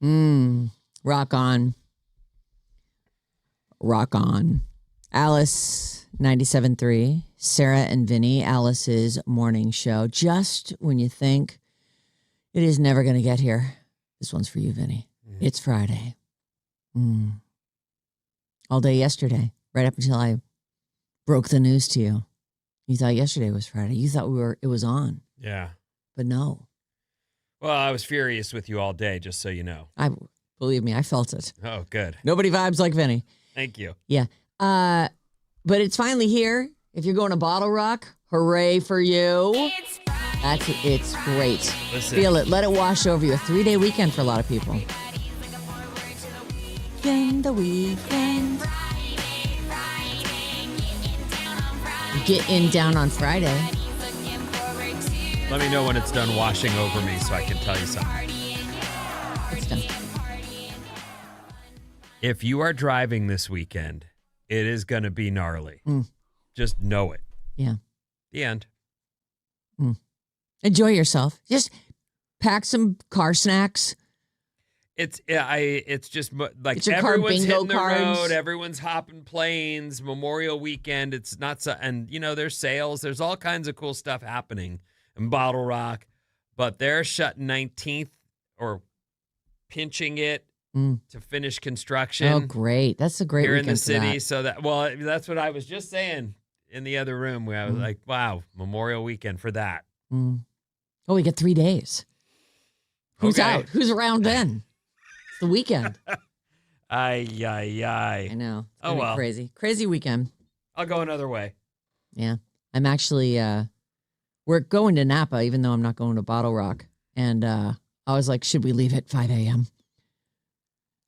Rock on. Rock on. Alice 97.3, Sarah and Vinnie, Alice's morning show. Just when you think it is never going to get here, this one's for you, Vinnie. It's Friday. All day yesterday, right up until I broke the news to you. You thought yesterday was Friday. You thought it was on. Yeah. But no. Well, I was furious with you all day, just so you know. Believe me, I felt it. Oh, good. Nobody vibes like Vinnie. Thank you. Yeah. But it's finally here. If you're going to Bottle Rock, hooray for you. It's great. Listen. Feel it. Let it wash over you. A 3-day weekend for a lot of people. The weekend. Get in down on Friday. Let me know when it's done washing over me so I can tell you something. It's done. If you are driving this weekend, it is going to be gnarly. Just know it. Yeah. The end. Enjoy yourself. Just pack some car snacks. It's just like Get your everyone's bingo hitting the cards. road, everyone's hopping planes, Memorial Weekend. It's not so, and there's sales, there's all kinds of cool stuff happening in Bottle Rock, but they're shutting 19th or pinching it to finish construction. Oh, great! That's a great here in the weekend for city. that. So that's what I was just saying in the other room where I was like, wow, Memorial Weekend for that. Oh, we get 3 days. Who's Okay. out? Who's around then? It's the weekend. I know. It's Oh, well. Crazy weekend. I'll go another way. Yeah. I'm actually, we're going to Napa, even though I'm not going to Bottle Rock. And I was like, should we leave at 5 a.m.?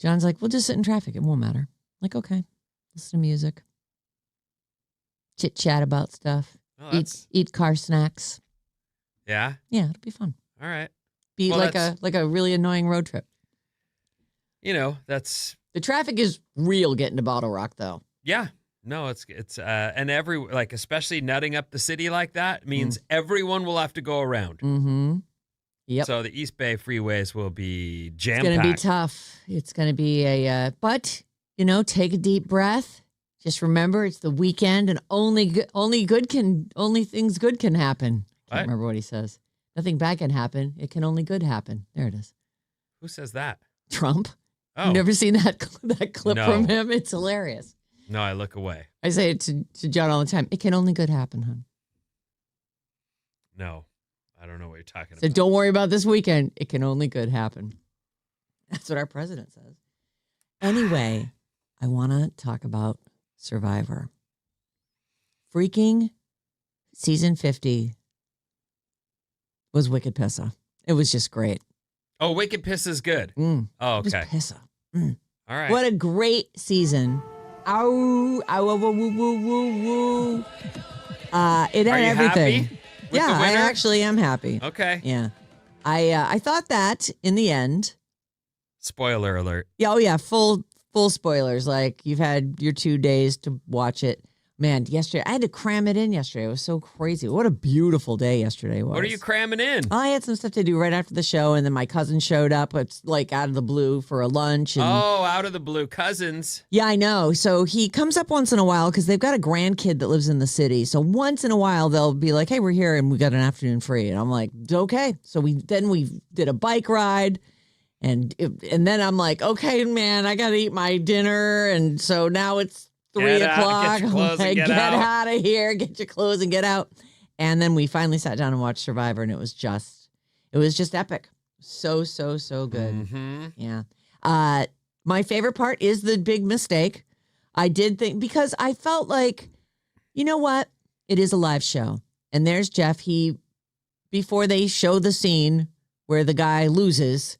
John's like, we'll just sit in traffic. It won't matter. I'm like, okay. Listen to music. Chit chat about stuff. Oh, Eat car snacks. Yeah. Yeah, it'll be fun. All right. Be Well, like a really annoying road trip. That's The traffic is real getting to Bottle Rock, though. yeah. No, it's and especially nutting up the city like that means everyone will have to go around. Mm-hmm. Yep. So the East Bay freeways will be jam It's going to be packed. tough. It's going to be but, take a deep breath. Just remember, it's the weekend, and only things good can happen. I can't remember what he says. Nothing bad can happen. It can only good happen. There it is. Who says that? Trump. Oh, You've never seen that clip No. from him? It's hilarious. no, I look away. I say it to John all the time. It can only good happen, hon. No, I don't know what you're talking So about. don't worry about this weekend. It can only good happen. That's what our president says. Anyway, I want to talk about Survivor. Freaking season 50 was wicked pissa. It was just great. Oh, Wicked Piss is good. Oh, It was okay. pissa. All right. What a great season. Ow, ow, woo, woo, woo, woo, woo. It had Are you everything. happy with Yeah, the I winner? actually am happy. Okay. Yeah. I thought that in the end. Spoiler alert. Yeah, oh yeah, full spoilers. Like you've had your 2 days to watch it. Man, yesterday I had to cram it in yesterday. It was so crazy. What a beautiful day yesterday was. What are you cramming in? I had some stuff to do right after the show, and then my cousin showed up. It's like out of the blue for a lunch. And Oh, out of the blue. Cousins. yeah, I know. So he comes up once in a while because they've got a grandkid that lives in the city. So once in a while they'll be like, "Hey, we're here and we got an afternoon free." And I'm like, "Okay." So we did a bike ride, and then I'm like, "Okay, man, I got to eat my dinner." And so now it's 3 Get out, o'clock. get your I'm clothes and like, get get out. out of here, get your clothes and get out. And then we finally sat down and watched Survivor, and it was just epic. So good. Mm-hmm. Yeah. My favorite part is the big mistake. I did think, because I felt like, you know what? It is a live show. And there's Jeff. Before they show the scene where the guy loses,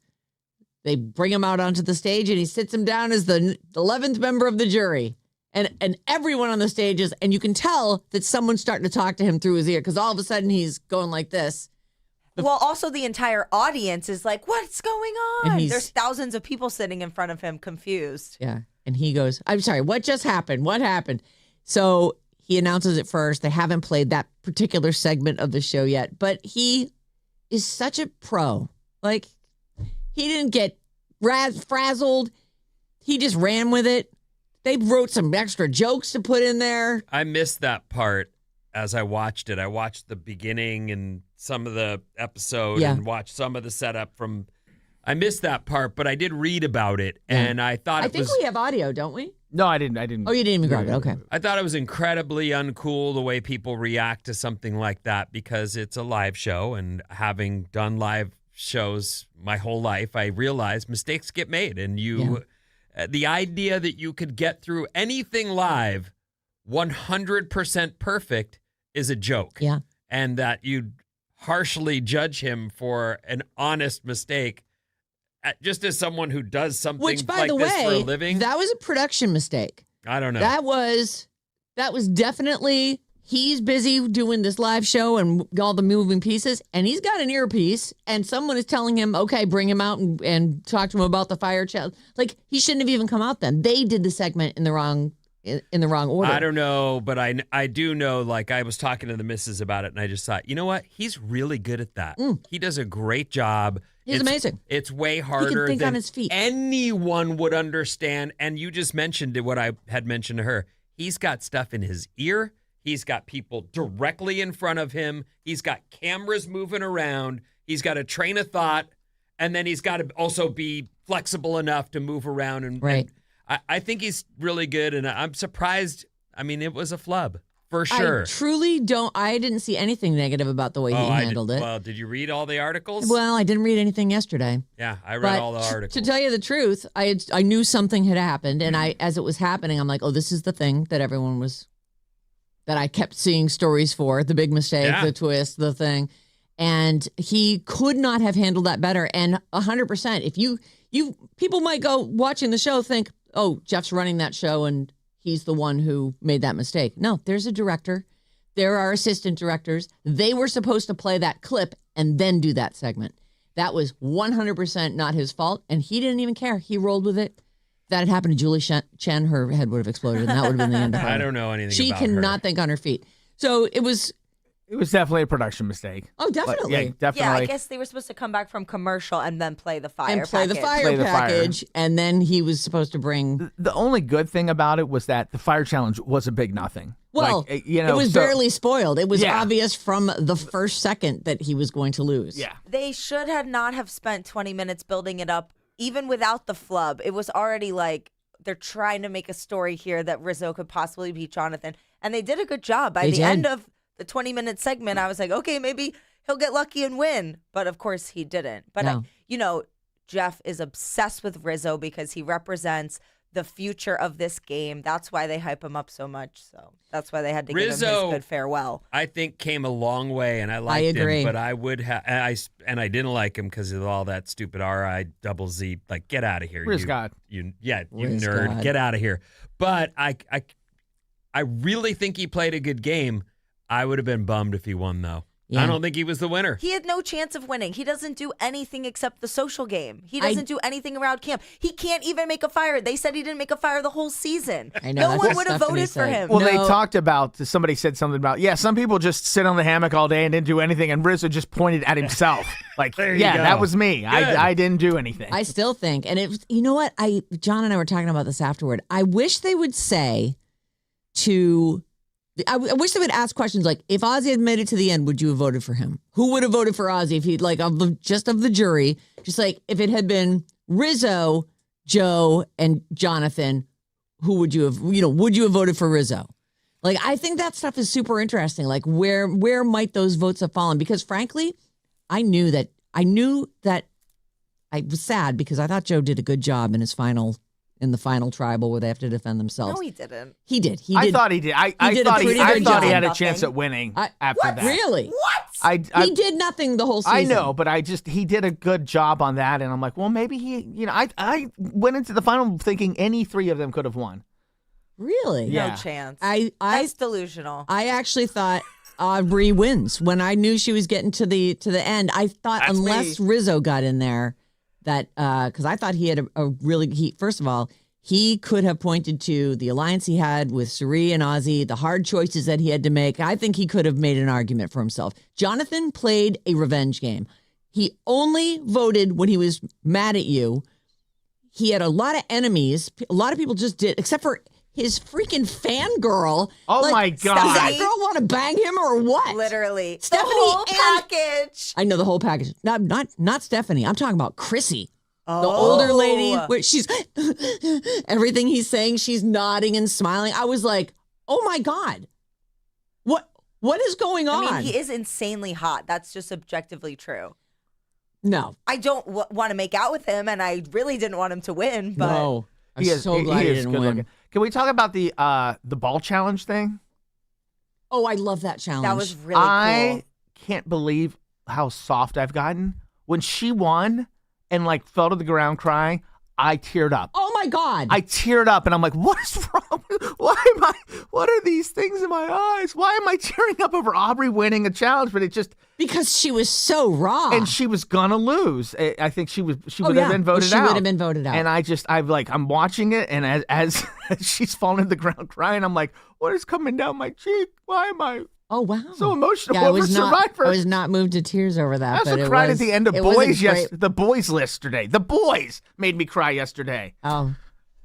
they bring him out onto the stage and he sits him down as the 11th member of the jury. And everyone on the stage is, and you can tell that someone's starting to talk to him through his ear, because all of a sudden he's going like this. Well, also the entire audience is like, what's going And on? he's- There's thousands of people sitting in front of him confused. Yeah. And he goes, "I'm sorry, what just happened? What happened?" So he announces it first. They haven't played that particular segment of the show yet, but he is such a pro. Like, he didn't get frazzled. He just ran with it. They wrote some extra jokes to put in there. I missed that part as I watched it. I watched the beginning and some of the episode and watched some of the setup from. I missed that part, but I did read about it, and I thought I think we have audio, don't we? No, I didn't. Oh, you didn't even grab it. Okay. I thought it was incredibly uncool the way people react to something like that because it's a live show, and having done live shows my whole life, I realized mistakes get made, and the idea that you could get through anything live 100% perfect is a joke. Yeah. And that you'd harshly judge him for an honest mistake just as someone who does something Which, by like the this for a way, living. that was a production mistake. I don't know. That was definitely, he's busy doing this live show and all the moving pieces, and he's got an earpiece, and someone is telling him, okay, bring him out and talk to him about the fire challenge. Like, he shouldn't have even come out then. They did the segment in the wrong order. I don't know, but I do know, like, I was talking to the missus about it, and I just thought, you know what? He's really good at that. He does a great job. He's amazing. It's way harder think than on his feet. anyone would understand. And you just mentioned what I had mentioned to her. He's got stuff in his ear. He's got people directly in front of him. He's got cameras moving around. He's got a train of thought. And then he's got to also be flexible enough to move around. And I think he's really good. And I'm surprised. I mean, it was a flub. For sure. I truly don't. I didn't see anything negative about the way he handled it. Well, did you read all the articles? Well, I didn't read anything yesterday. Yeah, I read all the articles. To tell you the truth, I knew something had happened, and as it was happening, I'm like, oh, this is the thing that that I kept seeing stories for, the big mistake, the twist, the thing. And he could not have handled that better. And 100%, if you people might go watching the show think, oh, Jeff's running that show and he's the one who made that mistake. No, there's a director. There are assistant directors. They were supposed to play that clip and then do that segment. That was 100% not his fault, and he didn't even care. He rolled with it. If that had happened to Julie Chen, her head would have exploded, and that would have been the end of her. I don't know anything She about her. cannot think on her feet. So it was... It was definitely a production mistake. Oh, definitely. Yeah, definitely. Yeah, I guess they were supposed to come back from commercial and then play the fire And play the package. fire package, and then he was supposed to bring... The only good thing about it was that the fire challenge was a big nothing. Well, like, it was barely spoiled. It was obvious from the first second that he was going to lose. Yeah. They should not have spent 20 minutes building it up, even without the flub. It was already like they're trying to make a story here that Rizzo could possibly beat Jonathan. And they did a good job. By the end of the 20-minute segment, I was like, okay, maybe he'll get lucky and win. But of course he didn't. But, Jeff is obsessed with Rizzo because he represents the future of this game. That's why they hype him up so much. So that's why they had to give him his good farewell. I think came a long way, and I liked him, but I would have, and I didn't like him because of all that stupid RIZZ. Like, get out of here, Riz God. You nerd, get out of here. But I really think he played a good game. I would have been bummed if he won, though. Yeah. I don't think he was the winner. He had no chance of winning. He doesn't do anything except the social game. He doesn't do anything around camp. He can't even make a fire. They said he didn't make a fire the whole season. I know, no one would have voted for him. Well, they talked about, somebody said something about, some people just sit on the hammock all day and didn't do anything, and Rizzo just pointed at himself. Like, that was me. I didn't do anything. I still think, and you know what? John and I were talking about this afterward. I wish they would say I wish they would ask questions like, if Ozzy had made it to the end, would you have voted for him? Who would have voted for Ozzy if he'd, of the jury, just like if it had been Rizzo, Joe, and Jonathan, who would you have, would you have voted for Rizzo? Like, I think that stuff is super interesting. Like, where might those votes have fallen? Because frankly, I knew that I was sad because I thought Joe did a good job in the final tribal where they have to defend themselves. No, he didn't. He did. I thought he did. I thought he had a chance at winning after that. Really? What? He did nothing the whole season. I know, but he did a good job on that, and I'm like, well, maybe I went into the final thinking any three of them could have won. Really? Yeah. No chance. That's delusional. I actually thought Aubrey wins. When I knew she was getting to the end, I thought unless Rizzo got in there, that because I thought he had first of all, he could have pointed to the alliance he had with Suri and Ozzy, the hard choices that he had to make. I think he could have made an argument for himself. Jonathan played a revenge game. He only voted when he was mad at you he had a lot of enemies. A lot of people just did, except for his freaking fangirl. Oh my God. Does that girl want to bang him or what? Literally. Stephanie the whole and- package. I know the whole package. Not Stephanie. I'm talking about Chrissy. The older lady, where she's everything he's saying, she's nodding and smiling. I was like, oh my God. What is going on? I mean, he is insanely hot. That's just objectively true. No. I don't want to make out with him, and I really didn't want him to win. But No. I'm so glad he didn't good win. looking. Can we talk about the ball challenge thing? Oh, I love that challenge. that was really I can't believe how soft I've gotten. When she won and like fell to the ground crying, I teared up. Oh my God. I teared up and I'm like, what is wrong? What are these things in my eyes? Why am I tearing up over Aubrey winning a challenge? But it just, because she was so raw. and she was gonna lose. I think she would have been voted she out. would have been voted out. And I'm watching it, and as she's falling to the ground crying, I'm like, what is coming down my cheek? Why am I oh wow. so emotional Yeah, I over was Survivor? I was not moved to tears over that. I also but cried at the end of it wasn't Boys great. the Boys yesterday. The Boys made me cry yesterday. Oh.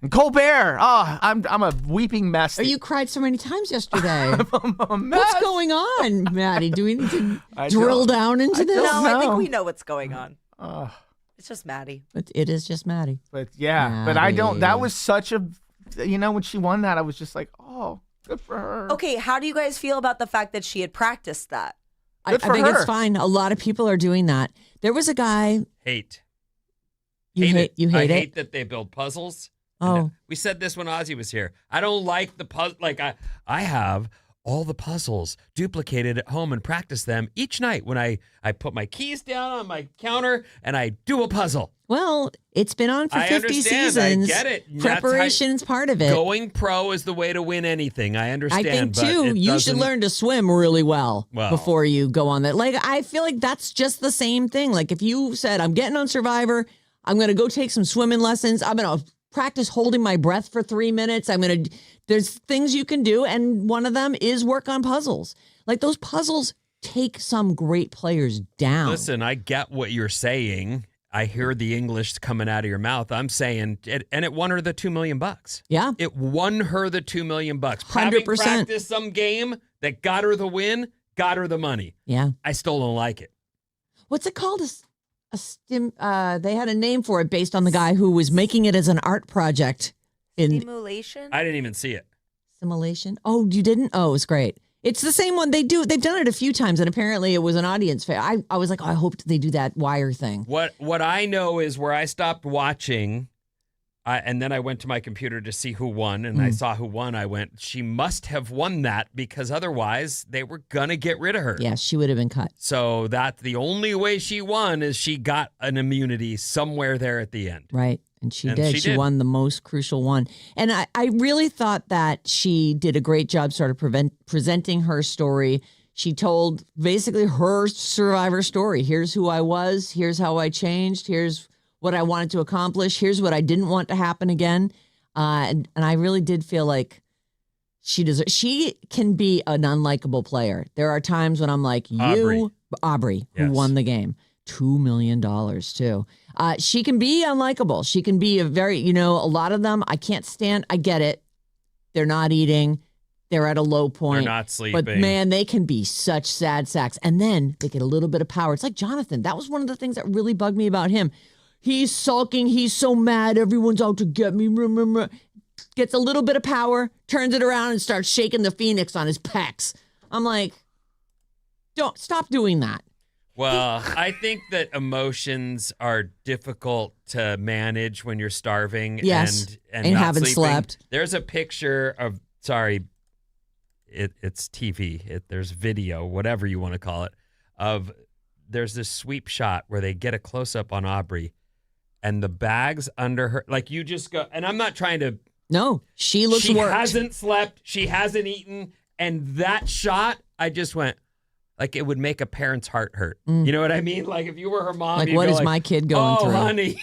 And Colbert, I'm a weeping mess. Oh, you cried so many times yesterday. I'm a mess. What's going on, Maddie? Do we need to I drill don't- down into this? cool. No, I think No. we know what's going on. Uh, It's just Maddie. It is just Maddie. but yeah, but I don't. Maddie. That was such a, when she won that, I was just like, oh, good for her. Okay, how do you guys feel about the fact that she had practiced that? I Good for think her. it's fine. A lot of people are doing that. There was a guy Hate. you hate I it. hate that they build puzzles. Oh. And we said this when Ozzy was here. I don't like the puzzle. Like I have all the puzzles duplicated at home and practice them each night when I put my keys down on my counter and I do a puzzle. Well, it's been on for I 50 understand. seasons. I get it. That's how- Preparation's part of it. Going pro is the way to win anything. I I understand. think but too, it you should doesn't- learn to swim really well Well. before you go on that. Like, I feel like that's just the same thing. Like, if you said, I'm getting on Survivor, I'm going to go take some swimming lessons, I'm going to practice holding my breath for 3 minutes. There's things you can do. And one of them is work on puzzles. Like, those puzzles take some great players down. Listen, I get what you're saying. I hear the English coming out of your mouth. I'm saying, and it won her the $2 million. Yeah. It won her the $2 million. 100%. Having practiced some game that got her the win, got her the money. Yeah. I still don't like it. What's it called? They had a name for it based on the guy who was making it as an art project in Simulation? I didn't even see it. Simulation. Oh, you didn't? Oh, it was great. It's the same one. They've done it a few times, and apparently it was an audience favorite. I was like, oh, I hoped they do that wire thing. What I know is where I stopped watching, and then I went to my computer to see who won, and I saw who won. I went, she must have won that because otherwise they were gonna get rid of her. Yeah, she would have been cut. So that's the only way she won is she got an immunity somewhere there at the end. Right. And she And did. she She did. won the most crucial one. And I really thought that she did a great job sort of presenting her story. She told basically her Survivor story. Here's who I was. Here's how I changed. Here's what I wanted to accomplish. Here's what I didn't want to happen again. And I really did feel like she can be an unlikable player. There are times when I'm like, Aubrey, who Yes. won the game. $2 million too. She can be unlikable. She can be a lot of them I can't stand. I get it. They're not eating. They're at a low point. They're not sleeping. But man, they can be such sad sacks. And then they get a little bit of power. It's like Jonathan. That was one of the things that really bugged me about him. He's sulking. He's so mad. Everyone's out to get me. Gets a little bit of power, turns it around and starts shaking the phoenix on his pecs. I'm like, don't stop doing that. Well, I think that emotions are difficult to manage when you're starving Yes, and and not haven't sleeping. slept. There's a picture of, it's TV. There's video, whatever you want to call it, there's this sweep shot where they get a close-up on Aubrey and the bags under her, like you just go, and I'm not trying to. No, she looks She worked. hasn't slept. She hasn't eaten. And that shot, I just went, like it would make a parent's heart hurt. You know what I mean? Like if you were her mom, Like, you'd what go is my kid going oh, through? honey,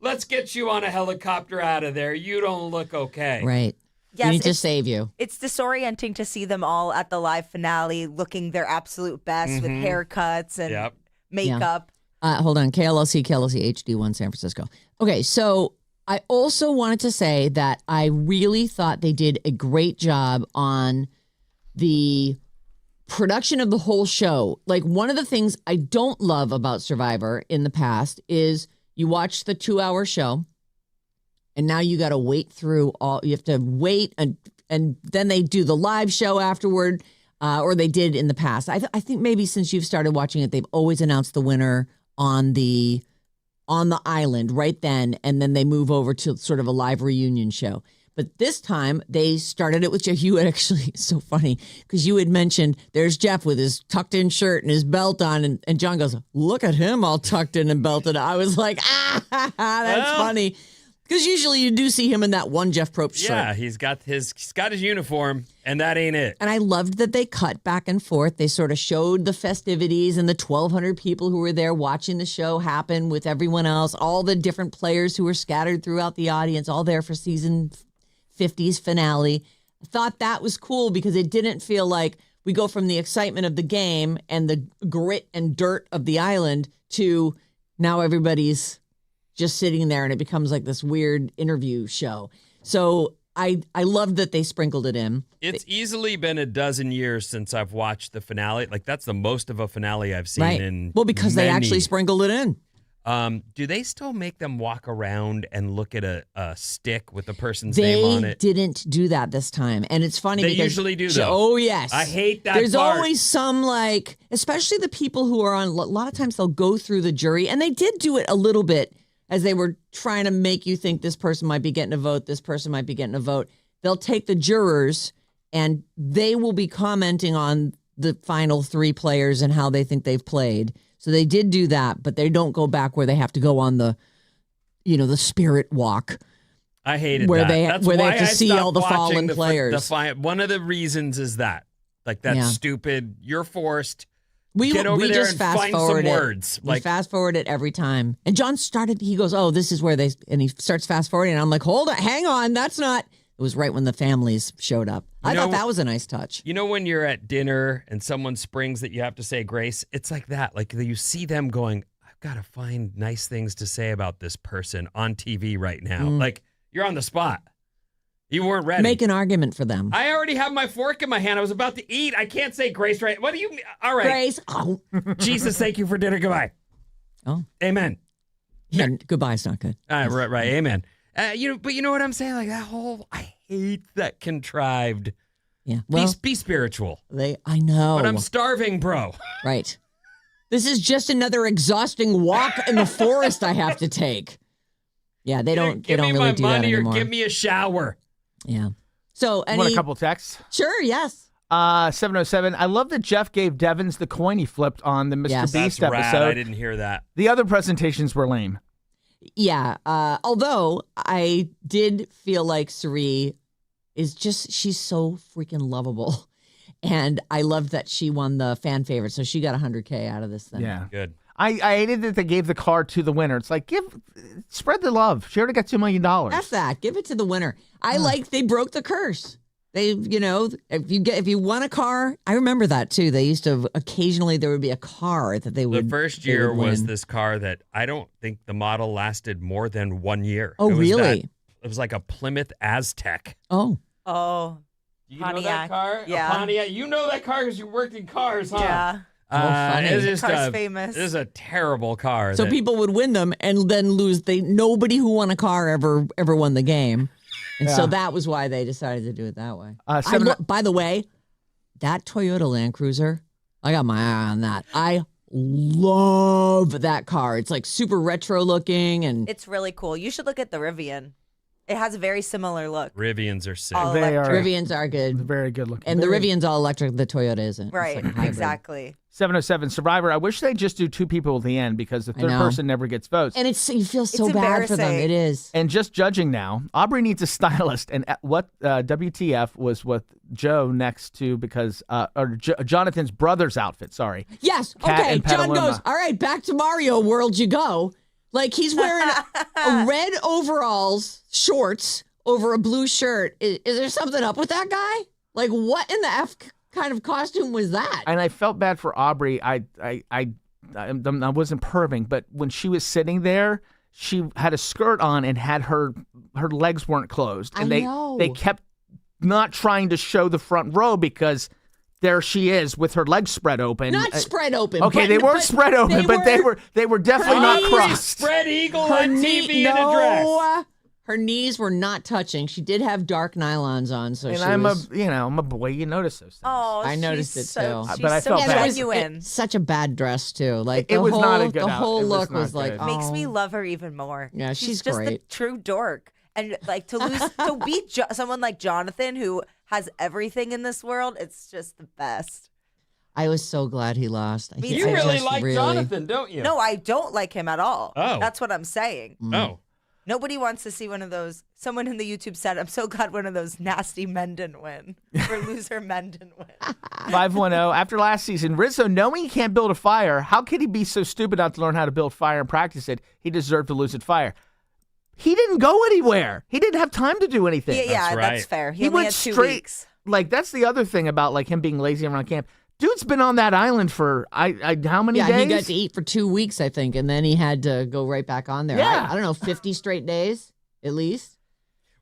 let's get you on a helicopter out of there. You don't look okay. Right. Yes, we need to it's- save you. It's disorienting to see them all at the live finale looking their absolute best with haircuts and Yep. makeup. Hold on. KLLC HD1 San Francisco. Okay, so I also wanted to say that I really thought they did a great job on the production of the whole show. Like, one of the things I don't love about Survivor in the past is you watch the 2-hour show and now you got to wait through you have to wait and then they do the live show afterward, or they did in the past. I think maybe since you've started watching it, they've always announced the winner on the island right then, and then they move over to sort of a live reunion show. But this time they started it with Jeff. You had actually, it's so funny because you had mentioned there's Jeff with his tucked in shirt and his belt on, and John goes, "Look at him all tucked in and belted." I was like, that's funny. Because usually you do see him in that one Jeff Probst shirt. Yeah, he's got his uniform, and that ain't it. And I loved that they cut back and forth. They sort of showed the festivities and the 1,200 people who were there watching the show happen with everyone else, all the different players who were scattered throughout the audience, all there for season 50's finale. I thought that was cool because it didn't feel like we go from the excitement of the game and the grit and dirt of the island to now everybody's just sitting there and it becomes like this weird interview show. So I love that they sprinkled it in. It's easily been a dozen years since I've watched the finale. Like, that's the most of a finale I've seen in Well, because many. they actually sprinkled it in. Do they still make them walk around and look at a stick with the person's name on it? They didn't do that this time. And it's funny They because usually do, though. Oh, yes. I hate that There's part. always some, like, especially the people who are on, a lot of times they'll go through the jury, and they did do it a little bit as they were trying to make you think this person might be getting a vote, this person might be getting a vote. They'll take the jurors, and they will be commenting on the final 3 players and how they think they've played. So they did do that, but they don't go back where they have to go on the spirit walk. I hated where that. They have to I see stopped all the watching fallen players. One of the reasons is that. Like, that's stupid. You're forced. Get over there just and fast find forward some it. words. We fast forward it every time. And John he goes, "Oh, this is where and he starts fast forwarding. And I'm like, hold on, hang on, that's not. It was right when the families showed up. I thought that was a nice touch. You know, when you're at dinner and someone springs that you have to say grace, it's like that. Like, you see them going, I've got to find nice things to say about this person on TV right now. Like, you're on the spot. You weren't ready. Make an argument for them. I already have my fork in my hand. I was about to eat. I can't say grace right. What do you mean? All right. Grace. Oh. Jesus, thank you for dinner. Goodbye. Oh. Amen. Yeah, goodbye's not good. Right. Amen. But you know what I'm saying? Like, I hate that contrived. Yeah. Well, be spiritual. I know. But I'm starving, bro. Right. This is just another exhausting walk in the forest I have to take. Yeah, they don't really do that anymore. Give me a shower. Yeah. So, Want a couple texts? Sure, yes. 707. I love that Jeff gave Devins the coin he flipped on the Mr. Beast That's rad. episode. I didn't hear that. The other presentations were lame. Yeah. Although I did feel like Suri she's so freaking lovable. And I loved that she won the fan favorite. So she got 100K out of this thing. Yeah. Good. I hated that they gave the car to the winner. It's like, spread the love. She already got $2 million. That's that. Give it to the winner. I like they broke the curse. They, if you won a car, I remember that too. They used to occasionally there would be a car that they would. The first year was this car that I don't think the model lasted more than 1 year. Oh, really? It was like a Plymouth Aztec. Oh. You know that car? Yeah. A Pontiac. You know that car because you worked in cars, huh? Yeah. Funny. It's just Car's famous. This is a terrible car. So people would win them and then lose. Nobody who won a car ever won the game. And so that was why they decided to do it that way. By the way, that Toyota Land Cruiser, I got my eye on that. I love that car. It's like super retro looking and It's really cool. You should look at the Rivian. It has a very similar look. Rivians are sick. All They electric. are Rivians are good. very good looking. And the Rivian's all electric. The Toyota isn't. It's Right, like a hybrid. exactly. 707 Survivor. I wish they just do 2 people at the end because the third know. person never gets votes. And you feel so It's bad for them. embarrassing. It is. And just judging now, Aubrey needs a stylist. And what WTF was with Joe next to Jonathan's brother's outfit. Sorry. Yes. Cat Okay. and John Petaluma. goes, all right, back to Mario World you go. Like he's wearing a red overalls, shorts over a blue shirt. Is there something up with that guy? Like what in the F kind of costume was that? And I felt bad for Aubrey. I I wasn't perving, but when she was sitting there, she had a skirt on and had her legs weren't closed. And they kept not trying to show the front row because there she is with her legs spread open. Not spread open. Okay, they weren't spread open, but they were definitely not crossed. Spread eagle on TV in a dress. Her knees were not touching. She did have dark nylons on, so and I'm a boy. You notice those things. Oh, I noticed it too. She's But I so felt bad. genuine. Such a bad dress too. Like It was not a good the out- whole it was look not was like good. Makes me love her even more. Yeah, she's just great. the true dork. And like to beat someone like Jonathan who has everything in this world, it's just the best. I was so glad he lost. You I really just like Jonathan, don't you? No, I don't like him at all. Oh. That's what I'm saying. Oh. Nobody wants to see one of those. Someone in the YouTube said, I'm so glad one of those nasty men didn't win. Or loser men didn't win. 510. After last season, Rizzo, knowing he can't build a fire, how could he be so stupid not to learn how to build fire and practice it? He deserved to lose at fire. He didn't go anywhere. He didn't have time to do anything. Yeah, right. that's fair. He only went had 2 straight. weeks. Like, that's the other thing about like him being lazy around camp. Dude's been on that island for how many days? Yeah, he got to eat for 2 weeks, I think, and then he had to go right back on there. Yeah. I don't know, 50 straight days at least.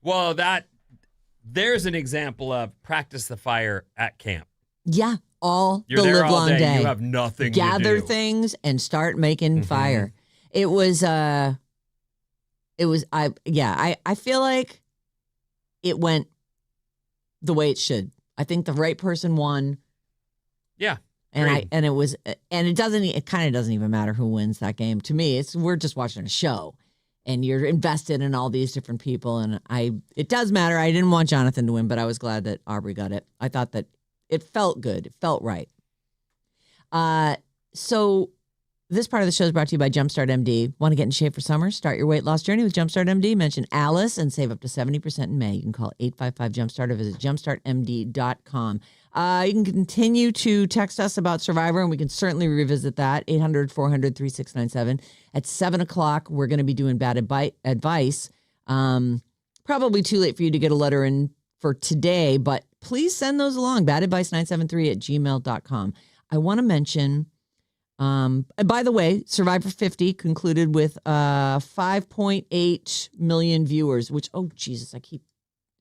Well, there's an example of practice the fire at camp. Yeah, You're the there live all long day. day. You have nothing Gather to do. things and start making fire. I feel like it went the way it should. I think the right person won. Yeah. And Agreed. it kind of doesn't even matter who wins that game. To me, we're just watching a show and you're invested in all these different people. And it does matter. I didn't want Jonathan to win, but I was glad that Aubrey got it. I thought that it felt good. It felt right. So this part of the show is brought to you by Jumpstart MD. Want to get in shape for summer? Start your weight loss journey with Jumpstart MD. Mention Alice and save up to 70% in May. You can call 855-JUMPSTART or visit jumpstartmd.com. You can continue to text us about Survivor, and we can certainly revisit that. 800-400-3697. At 7 o'clock, we're going to be doing bad advice. Probably too late for you to get a letter in for today, but please send those along. badadvice973@gmail.com. I want to mention... and by the way, Survivor 50 concluded with 5.8 million viewers, which, oh, Jesus, I keep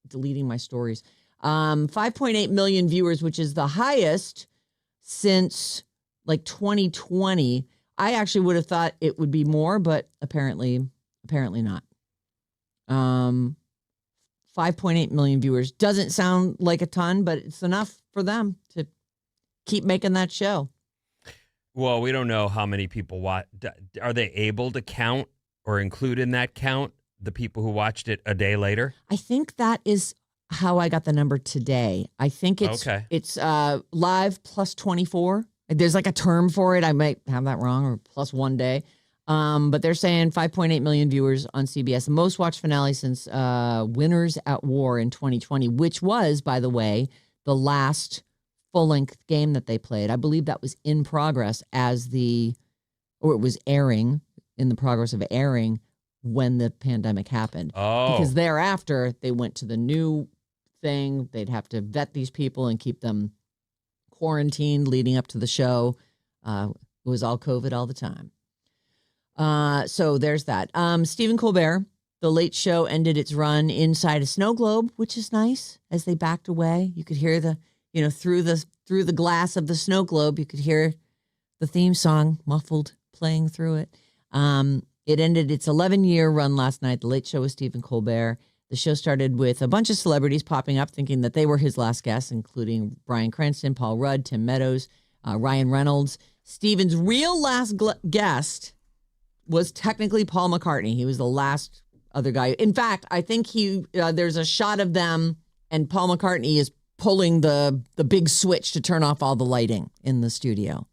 deleting my stories. 5.8 million viewers, which is the highest since like 2020. I actually would have thought it would be more, but apparently not. 5.8 million viewers doesn't sound like a ton, but it's enough for them to keep making that show. Well, we don't know how many people watch. Are they able to count or include in that count the people who watched it a day later? I think that is how I got the number today. I think it's live plus 24. There's like a term for it. I might have that wrong, or plus 1 day. But they're saying 5.8 million viewers on CBS, the most watched finale since Winners at War in 2020, which was, by the way, the last full-length game that they played. I believe that was in progress it was airing, in the progress of airing when the pandemic happened. Oh. Because thereafter, they went to the new thing. They'd have to vet these people and keep them quarantined leading up to the show. It was all COVID all the time. So there's that. Stephen Colbert, The Late Show, ended its run inside a snow globe, which is nice. As they backed away, you could hear through the glass of the snow globe, you could hear the theme song muffled playing through it. It ended its 11-year run last night. The Late Show with Stephen Colbert. The show started with a bunch of celebrities popping up thinking that they were his last guests, including Bryan Cranston, Paul Rudd, Tim Meadows, Ryan Reynolds. Stephen's real last guest was technically Paul McCartney. He was the last other guy. In fact, I think there's a shot of them and Paul McCartney is pulling the big switch to turn off all the lighting in the studio.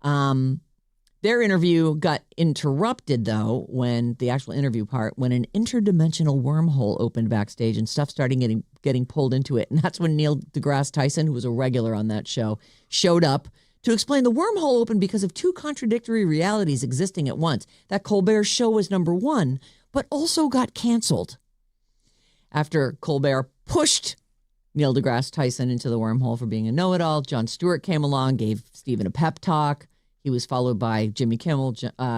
Their interview got interrupted, though, when the actual interview part, when an interdimensional wormhole opened backstage and stuff started getting pulled into it. And that's when Neil deGrasse Tyson, who was a regular on that show, showed up to explain the wormhole opened because of two contradictory realities existing at once. That Colbert show was number one, but also got canceled. After Colbert pushed Neil deGrasse Tyson into the wormhole for being a know-it-all, Jon Stewart came along, gave Stephen a pep talk. He was followed by Jimmy Kimmel,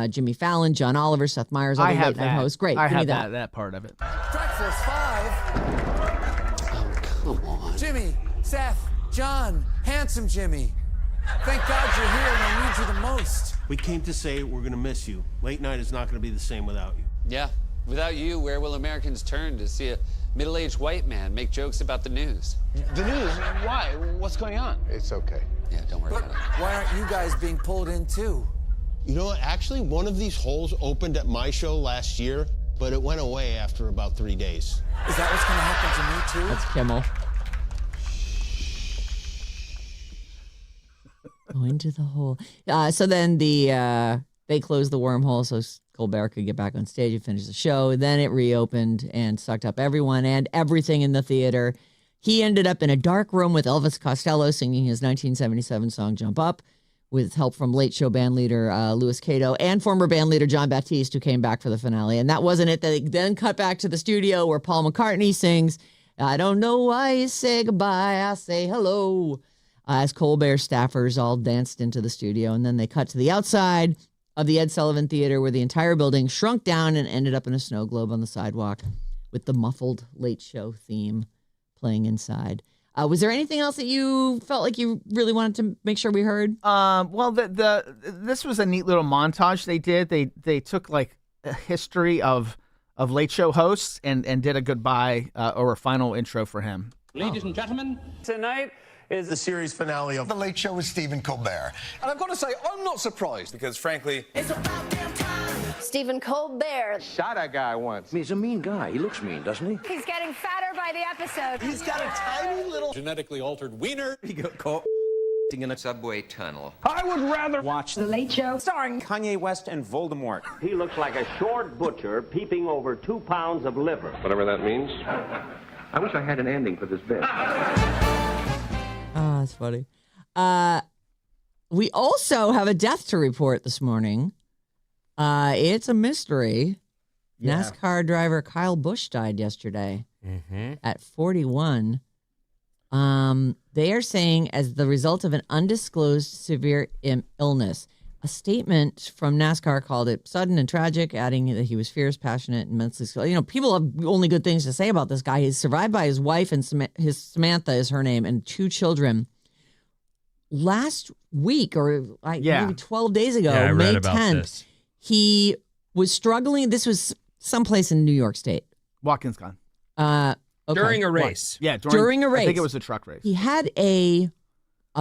Jimmy Fallon, John Oliver, Seth Meyers, other late night hosts. Great. I Give me have that part of it. Breakfast 5. Oh, come on. Jimmy, Seth, John, handsome Jimmy. Thank God you're here and I need you the most. We came to say we're going to miss you. Late night is not going to be the same without you. Yeah, without you, where will Americans turn to see a middle-aged white man make jokes about the news? The news? Why? What's going on? It's okay. Yeah, don't worry about it. Why aren't you guys being pulled in too? You know what? Actually, one of these holes opened at my show last year, but it went away after about 3 days. Is that what's going to happen to me too? That's Kimmel. Go into the hole. So then they closed the wormhole so Colbert could get back on stage and finish the show. Then it reopened and sucked up everyone and everything in the theater. He ended up in a dark room with Elvis Costello singing his 1977 song Jump Up with help from late show band leader Louis Cato and former band leader John Baptiste, who came back for the finale. And that wasn't it. They then cut back to the studio where Paul McCartney sings, I don't know why you say goodbye, I say hello. As Colbert staffers all danced into the studio. And then they cut to the outside of the Ed Sullivan Theater where the entire building shrunk down and ended up in a snow globe on the sidewalk with the muffled late show theme playing inside. Was there anything else that you felt like you really wanted to make sure we heard? Well, this was a neat little montage they did. They took like a history of late show hosts and did a goodbye or a final intro for him. Ladies and gentlemen, Tonight is the series finale of The Late Show with Stephen Colbert. and I've got to say, I'm not surprised because, frankly, Stephen Colbert. Shot a guy once. He's a mean guy. He looks mean, doesn't he? He's getting fatter by the episode. He's got a tiny little... genetically altered wiener. He got caught in a subway tunnel. I would rather watch The Late Show. starring Kanye West and Voldemort. He looks like a short butcher peeping over 2 pounds of liver. Whatever that means. I wish I had an ending for this bit. Oh, that's funny. We also have a death to report this morning. It's a mystery. Yeah. NASCAR driver Kyle Busch died yesterday at 41. They are saying as the result of an undisclosed severe illness. A statement from NASCAR called it sudden and tragic, adding that he was fierce, passionate, and immensely skilled. You know, people have only good things to say about this guy. He's survived by his wife, and his Samantha is her name, and 2 children. Last week, or maybe 12 days ago, I May read about 10th, this. he was struggling. This was someplace in New York State. Watkins Glen. Okay. During a race. Yeah, During a race. I think it was a truck race. He had a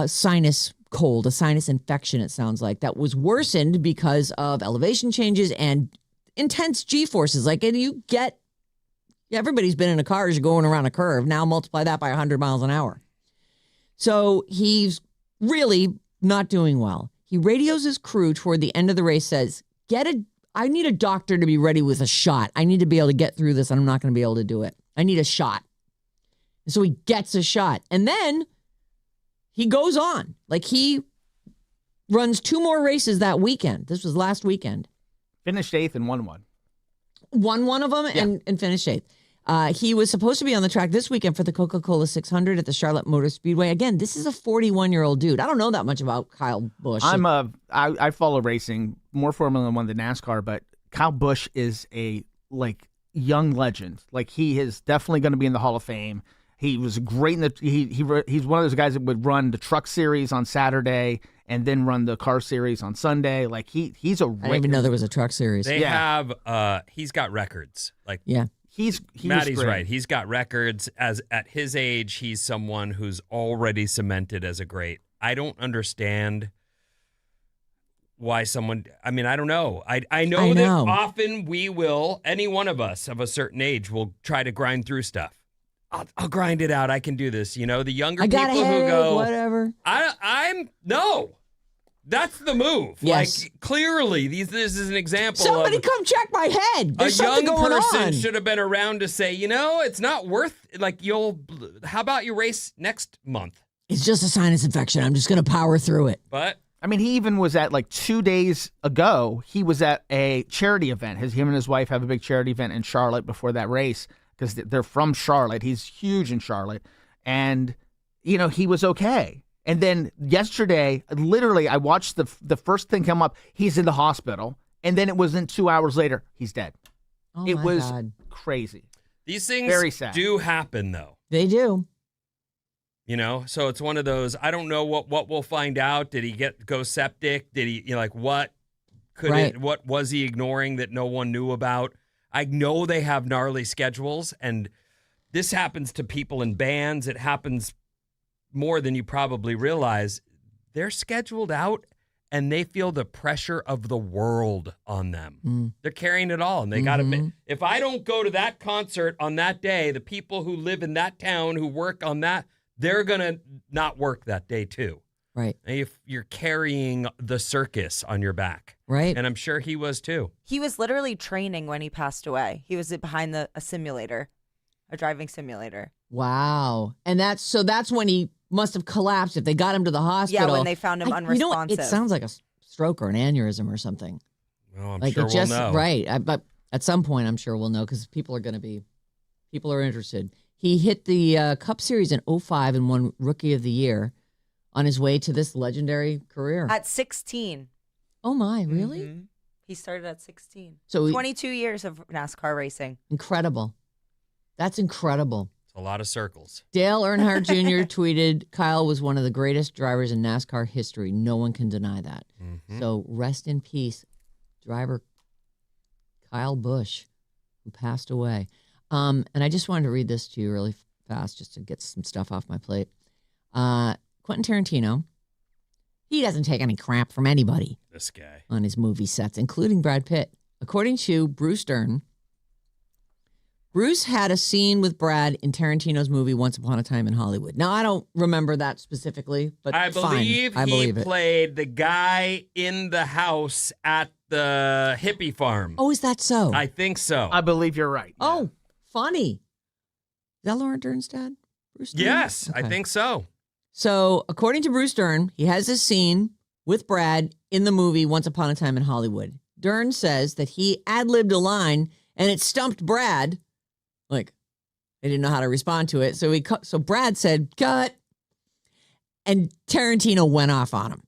sinus cold, a sinus infection, it sounds like, that was worsened because of elevation changes and intense G-forces. Like, and you get, everybody's been in a car as you're going around a curve. Now multiply that by 100 miles an hour. So he's really not doing well. He radios his crew toward the end of the race, says, I need a doctor to be ready with a shot. I need to be able to get through this, and I'm not going to be able to do it. I need a shot. And so he gets a shot. And then he goes on. Like, he runs 2 more races that weekend. This was last weekend. Finished 8th and won one. Won one of them and finished 8th. He was supposed to be on the track this weekend for the Coca-Cola 600 at the Charlotte Motor Speedway. Again, this is a 41-year-old dude. I don't know that much about Kyle Busch. I follow racing, more Formula One than NASCAR, but Kyle Busch is a young legend. Like, he is definitely going to be in the Hall of Fame. He was great in the he's one of those guys that would run the truck series on Saturday and then run the car series on Sunday. Like, he's a I didn't even know there was a truck series. They have he's got records. Like, yeah. Maddie's right. He's got records. As at his age, he's someone who's already cemented as a great. I don't understand why someone. I mean, I don't know. I know that often any one of us of a certain age will try to grind through stuff. I'll grind it out. I can do this. You know, the younger people who go, whatever. No. That's the move. Yes. Like, clearly, this is an example Somebody of come check my head. There's a young something going person on. should have been around to say, it's not worth, how about you race next month? It's just a sinus infection. I'm just going to power through it. But I mean, he even was at 2 days ago. He was at a charity event. Him and his wife have a big charity event in Charlotte before that race because they're from Charlotte. He's huge in Charlotte, and he was okay. And then yesterday, literally, I watched the first thing come up. He's in the hospital. And then it wasn't 2 hours later, he's dead. Oh, it my was God. crazy. These things Very sad. do happen, though. They do. You know, so it's one of those, I don't know what we'll find out. Did he go septic? Did he, what what was he ignoring that no one knew about? I know they have gnarly schedules, and this happens to people in bands. It happens more than you probably realize. They're scheduled out, and they feel the pressure of the world on them. They're carrying it all, and they got to. If I don't go to that concert on that day, the people who live in that town who work on that, they're going to not work that day too. Right. If you're carrying the circus on your back. Right. And I'm sure he was too. He was literally training when he passed away. He was behind a simulator, a driving simulator. Wow. And that's when he must have collapsed if they got him to the hospital. Yeah, when they found him unresponsive. You know what? It sounds like a stroke or an aneurysm or something. Well, I'm sure we'll know. Right. But at some point, I'm sure we'll know because people are interested. He hit the Cup Series in 2005 and won Rookie of the Year on his way to this legendary career. At 16. Oh, my. Really? Mm-hmm. He started at 16. So 22 years of NASCAR racing. Incredible. That's incredible. It's a lot of circles. Dale Earnhardt Jr. tweeted, Kyle was one of the greatest drivers in NASCAR history. No one can deny that. Mm-hmm. So rest in peace, driver Kyle Busch, who passed away. And I just wanted to read this to you really fast just to get some stuff off my plate. Quentin Tarantino, he doesn't take any crap from anybody. This guy. On his movie sets, including Brad Pitt. According to Bruce Dern, Bruce had a scene with Brad in Tarantino's movie Once Upon a Time in Hollywood. Now, I don't remember that specifically, but I believe he played the guy in the house at the hippie farm. Oh, is that so? I think so. I believe you're right. Oh, funny. Is that Laura Dern's dad? Bruce Dern? Yes, Okay. I think so. So, according to Bruce Dern, he has this scene with Brad in the movie Once Upon a Time in Hollywood. Dern says that he ad-libbed a line and it stumped Brad. Like, they didn't know how to respond to it. So Brad said, cut. And Tarantino went off on him.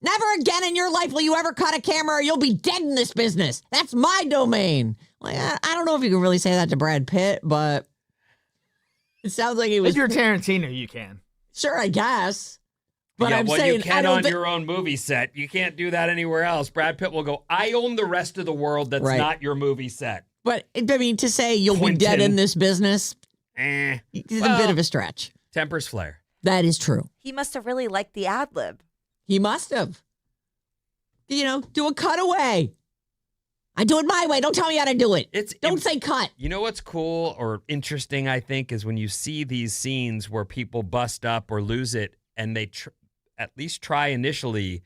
Never again in your life will you ever cut a camera or you'll be dead in this business. That's my domain. Like, I don't know if you can really say that to Brad Pitt, but it sounds like he was. If you're Tarantino, you can. Sure, I guess. But yeah, I'm well, saying you can on your own movie set. You can't do that anywhere else. Brad Pitt will go, I own the rest of the world that's not your movie set. But, I mean, to say you'll be dead in this business is a bit of a stretch. Tempers flare. That is true. He must have really liked the ad lib. He must have. Do a cutaway. I do it my way. Don't tell me how to do it. Don't say cut. You know what's cool or interesting, I think, is when you see these scenes where people bust up or lose it and they at least try initially,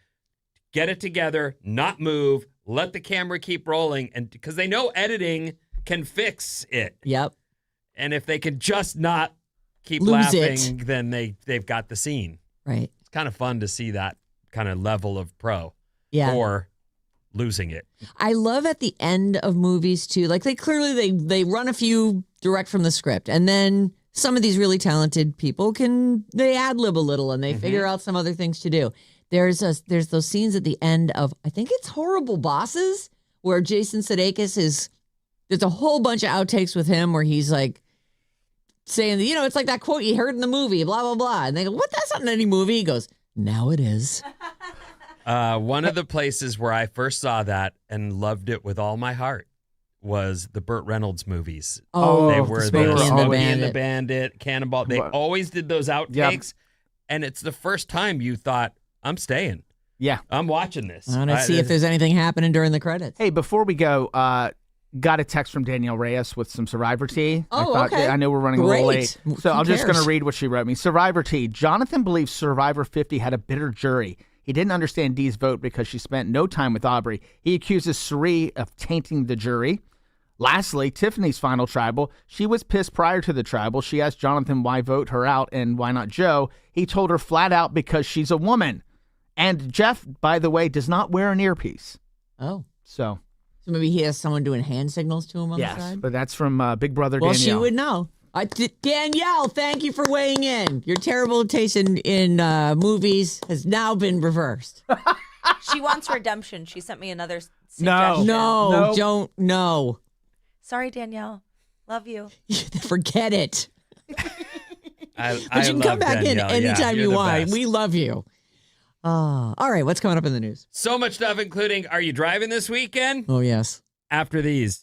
get it together, not move, let the camera keep rolling, and because they know editing can fix it. Yep. And if they can just not keep Lose laughing, then they've got the scene. Right. It's kind of fun to see that kind of level of pro. Yeah. Or losing it. I love at the end of movies too. Like they run a few direct from the script, and then some of these really talented people they ad lib a little and they figure out some other things to do. There's those scenes at the end of, I think it's Horrible Bosses, where Jason Sudeikis there's a whole bunch of outtakes with him where he's like saying, it's like that quote you heard in the movie, blah, blah, blah. And they go, what? That's not in any movie. He goes, now it is. One of the places where I first saw that and loved it with all my heart was the Burt Reynolds movies. Oh, they were the Smokey and the Bandit, Cannonball. They always did those outtakes. And it's the first time you thought, I'm staying. Yeah. I'm watching this. I want to see if there's anything happening during the credits. Hey, before we go, got a text from Danielle Reyes with some Survivor tea. Okay. I know we're running a little late. So I'm just going to cares? read what she wrote me. Survivor tea. Jonathan believes Survivor 50 had a bitter jury. He didn't understand Dee's vote because she spent no time with Aubrey. He accuses Suri of tainting the jury. Lastly, Tiffany's final tribal. She was pissed prior to the tribal. She asked Jonathan why vote her out and why not Joe. He told her flat out because she's a woman. And Jeff, by the way, does not wear an earpiece. Oh. So maybe he has someone doing hand signals to him on the side? But that's from Big Brother Well, Danielle. she would know. Danielle, thank you for weighing in. Your terrible taste in movies has now been reversed. She wants redemption. She sent me another suggestion. No, don't. No. Sorry, Danielle. Love you. Forget it. I But you can come back Danielle. in anytime you want. Best. We love you. All right, what's coming up in the news? So much stuff, including, are you driving this weekend? Oh, yes. After these.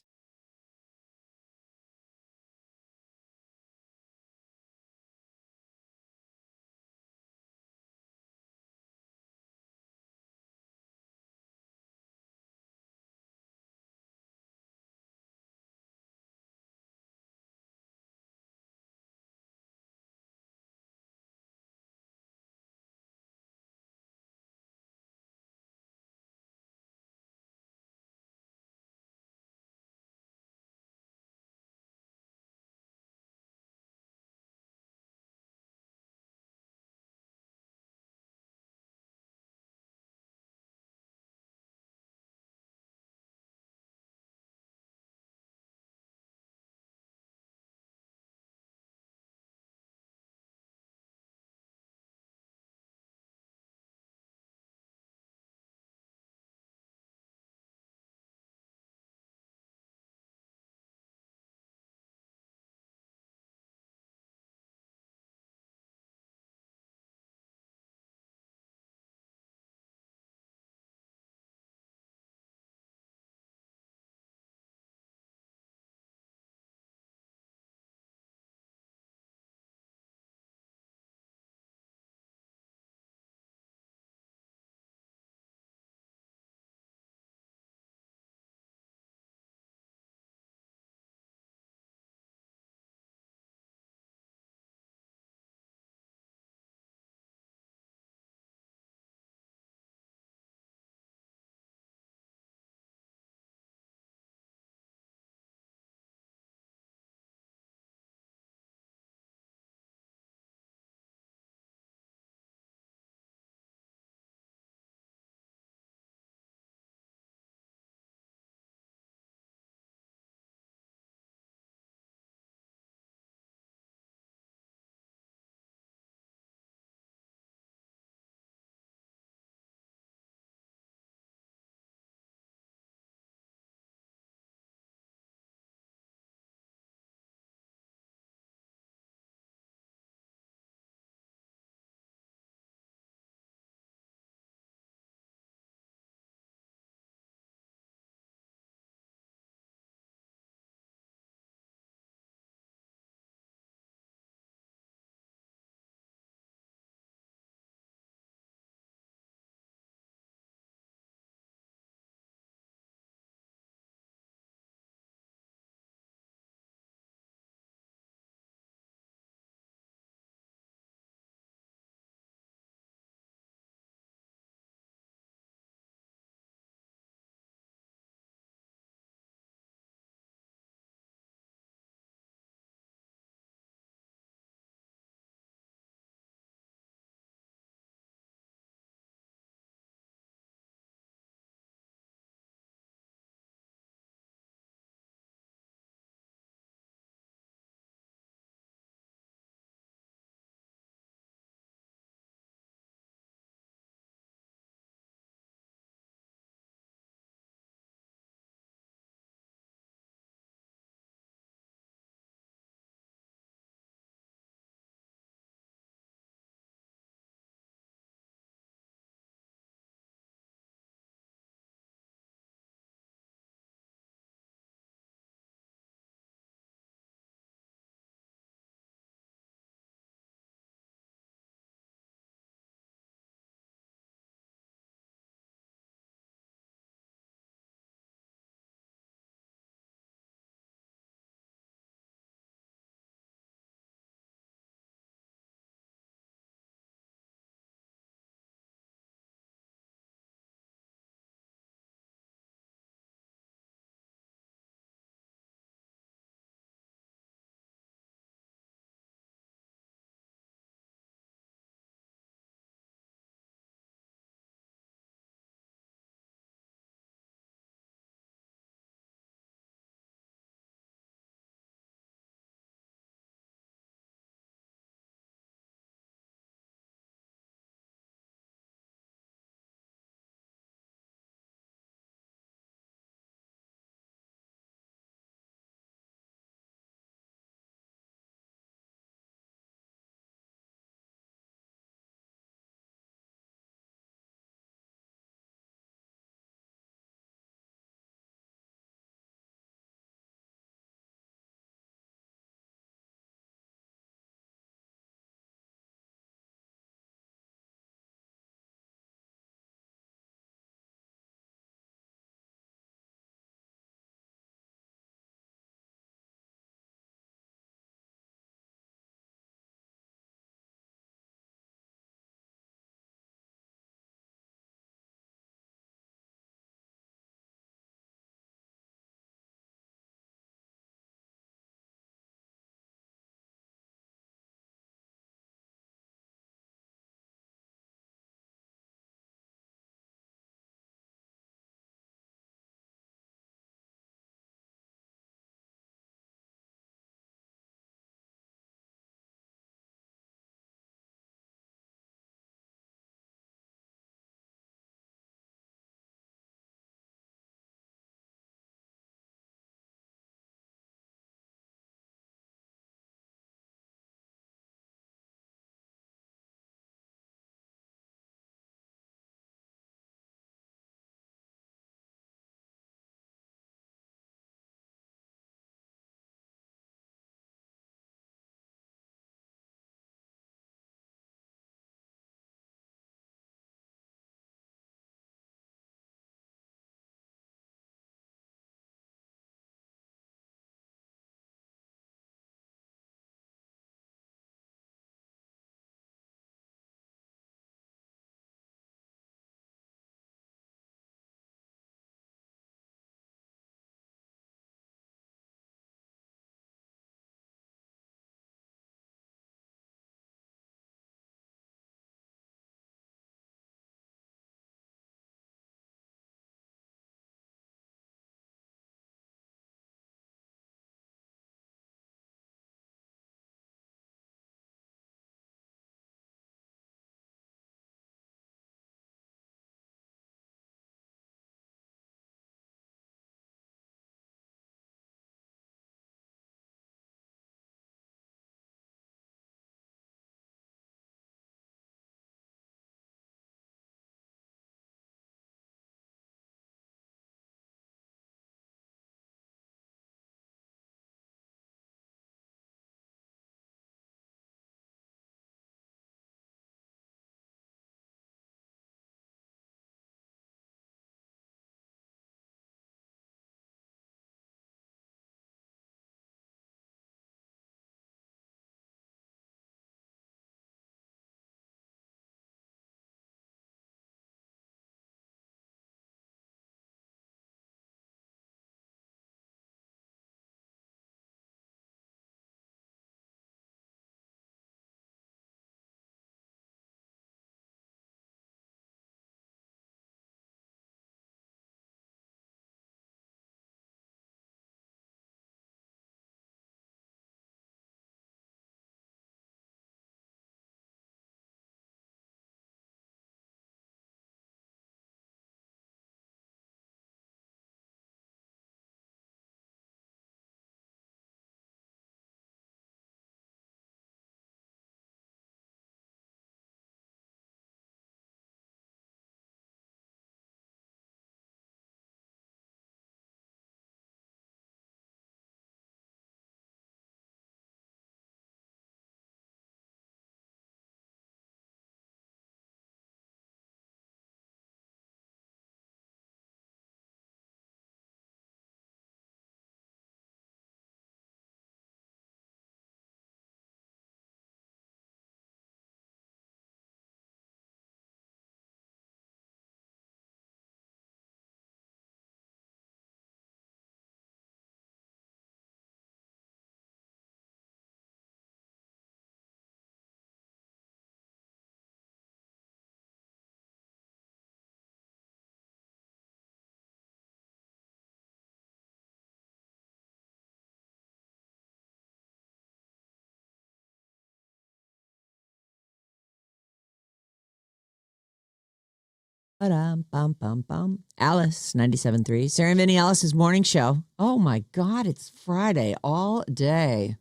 Ba-dum-bum-bum-bum. Alice, 97.3. Sarah Vinnie, Alice's morning show. Oh, my God. It's Friday all day.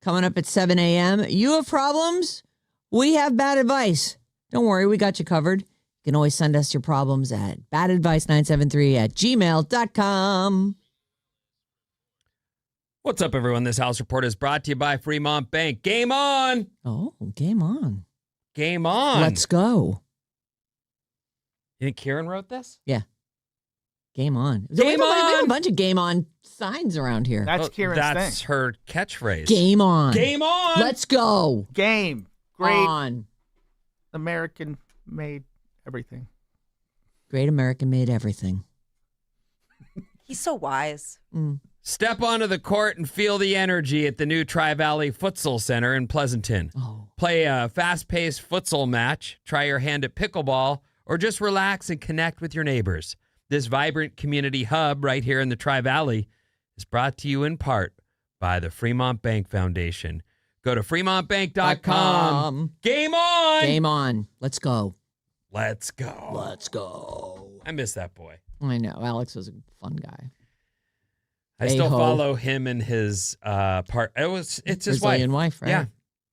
Coming up at 7 a.m. You have problems? We have bad advice. Don't worry. We got you covered. You can always send us your problems at badadvice973@gmail.com. What's up, everyone? This House Report is brought to you by Fremont Bank. Game on! Oh, game on. Game on! Let's go. You think Kieran wrote this? Yeah. Game on. Game We on! have a bunch of game on signs around here. That's Kieran's That's thing. her catchphrase. Game on. Game on! Let's go. Game. Great. On. American made everything. Great American made everything. He's so wise. Step onto the court and feel the energy at the new Tri-Valley Futsal Center in Pleasanton. Oh. Play a fast-paced futsal match, try your hand at pickleball, or just relax and connect with your neighbors. This vibrant community hub right here in the Tri-Valley is brought to you in part by the Fremont Bank Foundation. Go to fremontbank.com. .com. Game on! Game on. Let's go. Let's go. Let's go. I miss that boy. I know. Alex was a fun guy. I still Hey-ho. follow him and his part. It's his Brazilian wife, right? Yeah.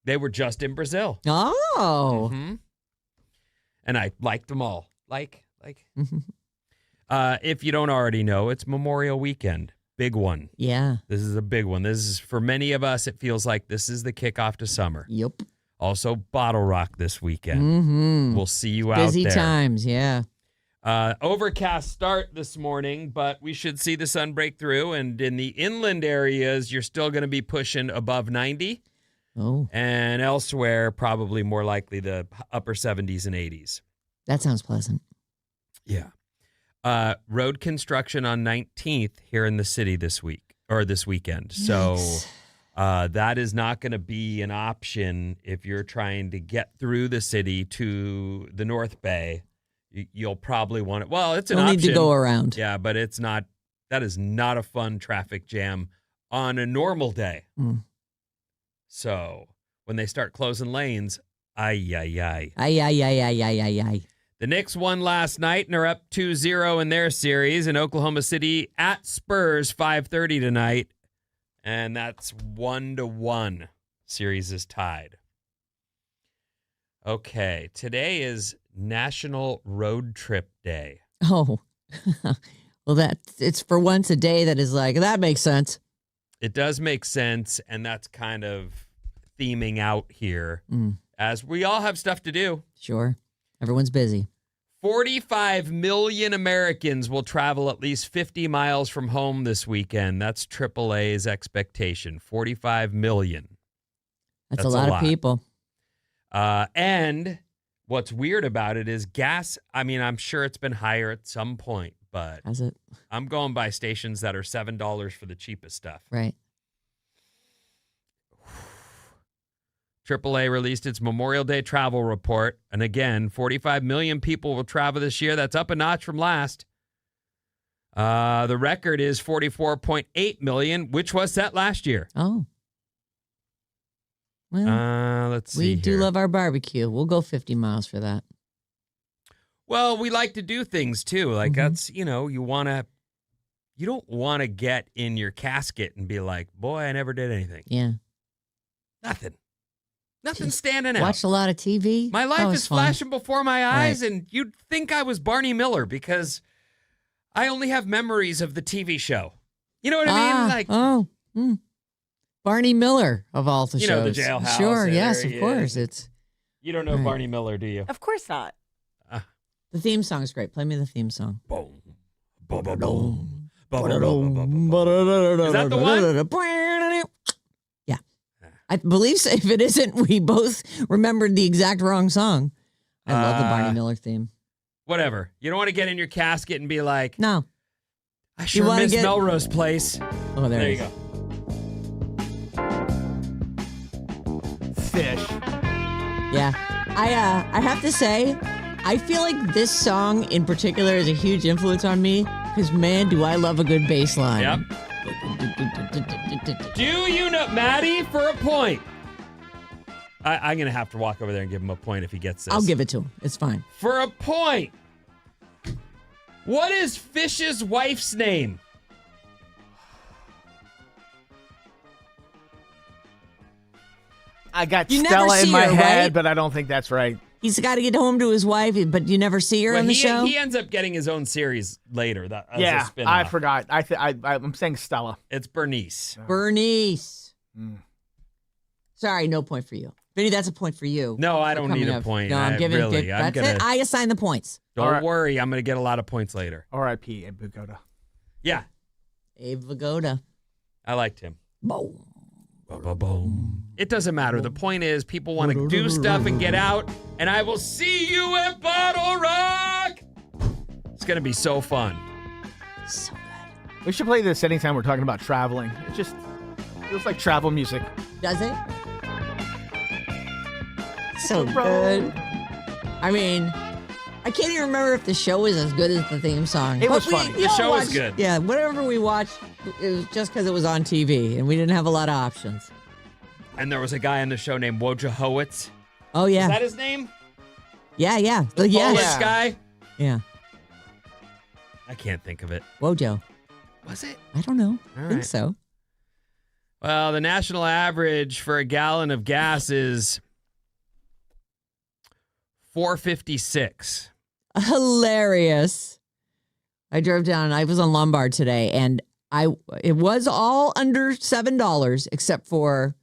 They were just in Brazil. Oh. Mm-hmm. And I liked them all. Like. If you don't already know, it's Memorial Weekend. Big one. Yeah. This is a big one. This is, for many of us, it feels like this is the kickoff to summer. Yep. Also, Bottle Rock this weekend. Mm-hmm. We'll see you out Busy there. times, yeah. Overcast start this morning, but we should see the sun break through. And in the inland areas, you're still going to be pushing above 90. Oh. And elsewhere, probably more likely the upper 70s and 80s. That sounds pleasant. Yeah. Road construction on 19th here in the city this week or this weekend. So that is not going to be an option if you're trying to get through the city to the North Bay. You'll probably want it. Well, it's an You'll option. need to go around. Yeah, but it's not. That is not a fun traffic jam on a normal day. Mm. So when they start closing lanes, ay. Ay. The Knicks won last night and are up 2-0 in their series in Oklahoma City at Spurs, 5:30 tonight. And that's 1-1. Series is tied. Okay, today is National Road Trip Day. Oh. Well, it's for once a day that is like, that makes sense. It does make sense, and that's kind of theming out here, as we all have stuff to do. Sure. Everyone's busy. 45 million Americans will travel at least 50 miles from home this weekend. That's AAA's expectation. 45 million. That's a lot of people. And what's weird about it is gas. I mean, I'm sure it's been higher at some point, but Has it? I'm going by stations that are $7 for the cheapest stuff. Right. AAA released its Memorial Day travel report. And again, 45 million people will travel this year. That's up a notch from last. The record is 44.8 million, which was set last year. Oh. Well, let's see. We do love our barbecue. We'll go 50 miles for that. Well, we like to do things too. Like that's, you don't want to get in your casket and be like, boy, I never did anything. Yeah. Nothing standing out. Watched a lot of TV. My That life was is fun. flashing before my eyes, Right. and you'd think I was Barney Miller because I only have memories of the TV show. You know what I mean? Barney Miller of all the You shows. know, the Jailhouse. Sure, and yes, there of he course. is. You don't know Right. Barney Miller, do you? Of course not. The theme song is great. Play me the theme song. Is that the one? Yeah. I believe so. If it isn't, we both remembered the exact wrong song. I love the Barney Miller theme. Whatever. You don't want to get in your casket and be like, No. I sure wanna miss get- Melrose Place. Oh, there There it you is. go. Fish. Yeah. I have to say, I feel like this song in particular is a huge influence on me because, man, do I love a good bass line. Yep. Do you know, Maddie, for a point? I'm going to have to walk over there and give him a point if he gets this. I'll give it to him. It's fine. For a point. What is Fish's wife's name? I got You never Stella in see my her, head, right? but I don't think that's right. He's got to get home to his wife, but you never see her Well, on the he, show? he ends up getting his own series later. As a Yeah, spin-off. I forgot. I'm saying Stella. It's Bernice. Bernice. Sorry, no point for you. Vinny, that's a point for you. No, I don't need a up. point. No, I'm giving really, that's it. I assign the points. Don't worry, I'm going to get a lot of points later. R.I.P. Abe Vigoda. Yeah. Abe Vigoda. I liked him. Boom. Boom. It doesn't matter. The point is, people want to do stuff and get out, and I will see you at Bottle Rock. It's going to be so fun. So good. We should play this anytime we're talking about traveling. It just feels like travel music. Does it? So good. I mean, I can't even remember if the show was as good as the theme song. It was funny. The show was good. Yeah, whatever we watched, it was just because it was on TV and we didn't have a lot of options. And there was a guy on the show named Wojciechowicz. Oh, yeah. Is that his name? Yeah. The Yes. Polish guy? Yeah. I can't think of it. Wojo. Was it? I don't know. All I think right. so. Well, the national average for a gallon of gas is $4.56. Hilarious. I drove down. I was on Lombard today, and it was all under $7 except for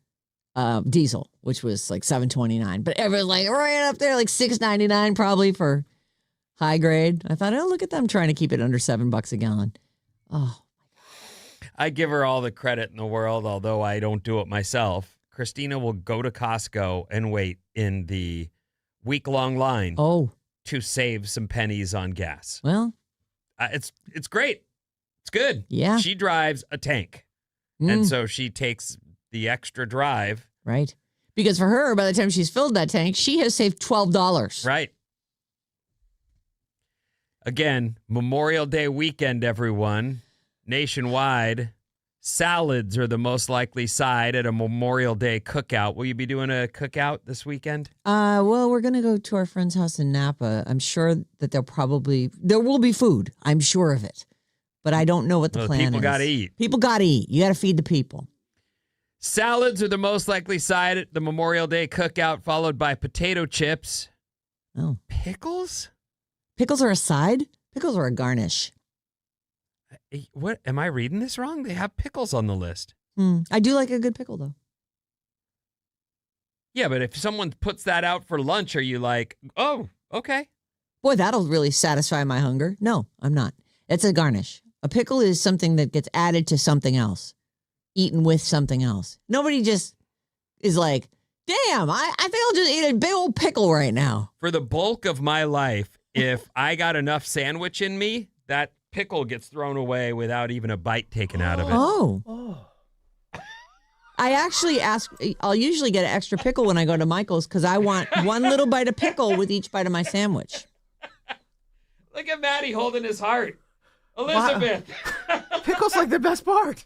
diesel, which was like $7.29. But it was like right up there, like $6.99 probably for high grade. I thought, oh, look at them trying to keep it under $7 a gallon. Oh. I give her all the credit in the world, although I don't do it myself. Christina will go to Costco and wait in the week-long line to save some pennies on gas. Well, it's great. It's good. Yeah. She drives a tank, and so she takes the extra drive. Right. Because for her, by the time she's filled that tank, she has saved $12. Right. Again, Memorial Day weekend, everyone. Nationwide, salads are the most likely side at a Memorial Day cookout. Will you be doing a cookout this weekend? Well, we're going to go to our friend's house in Napa. I'm sure that there will be food. I'm sure of it. But I don't know what the plan is. People got to eat. People got to eat. You got to feed the people. Salads are the most likely side at the Memorial Day cookout, followed by potato chips. Oh. Pickles? Pickles are a side? Pickles are a garnish. What? Am I reading this wrong? They have pickles on the list. I do like a good pickle, though. Yeah, but if someone puts that out for lunch, are you like, oh, okay. Boy, that'll really satisfy my hunger. No, I'm not. It's a garnish. A pickle is something that gets added to something else, eaten with something else. Nobody just is like, damn, I think I'll just eat a big old pickle right now. For the bulk of my life, if I got enough sandwich in me, that pickle gets thrown away without even a bite taken out of it. Oh. I actually I'll usually get an extra pickle when I go to Michael's because I want one little bite of pickle with each bite of my sandwich. Look at Maddie holding his heart. Elizabeth. Pickle's like the best part.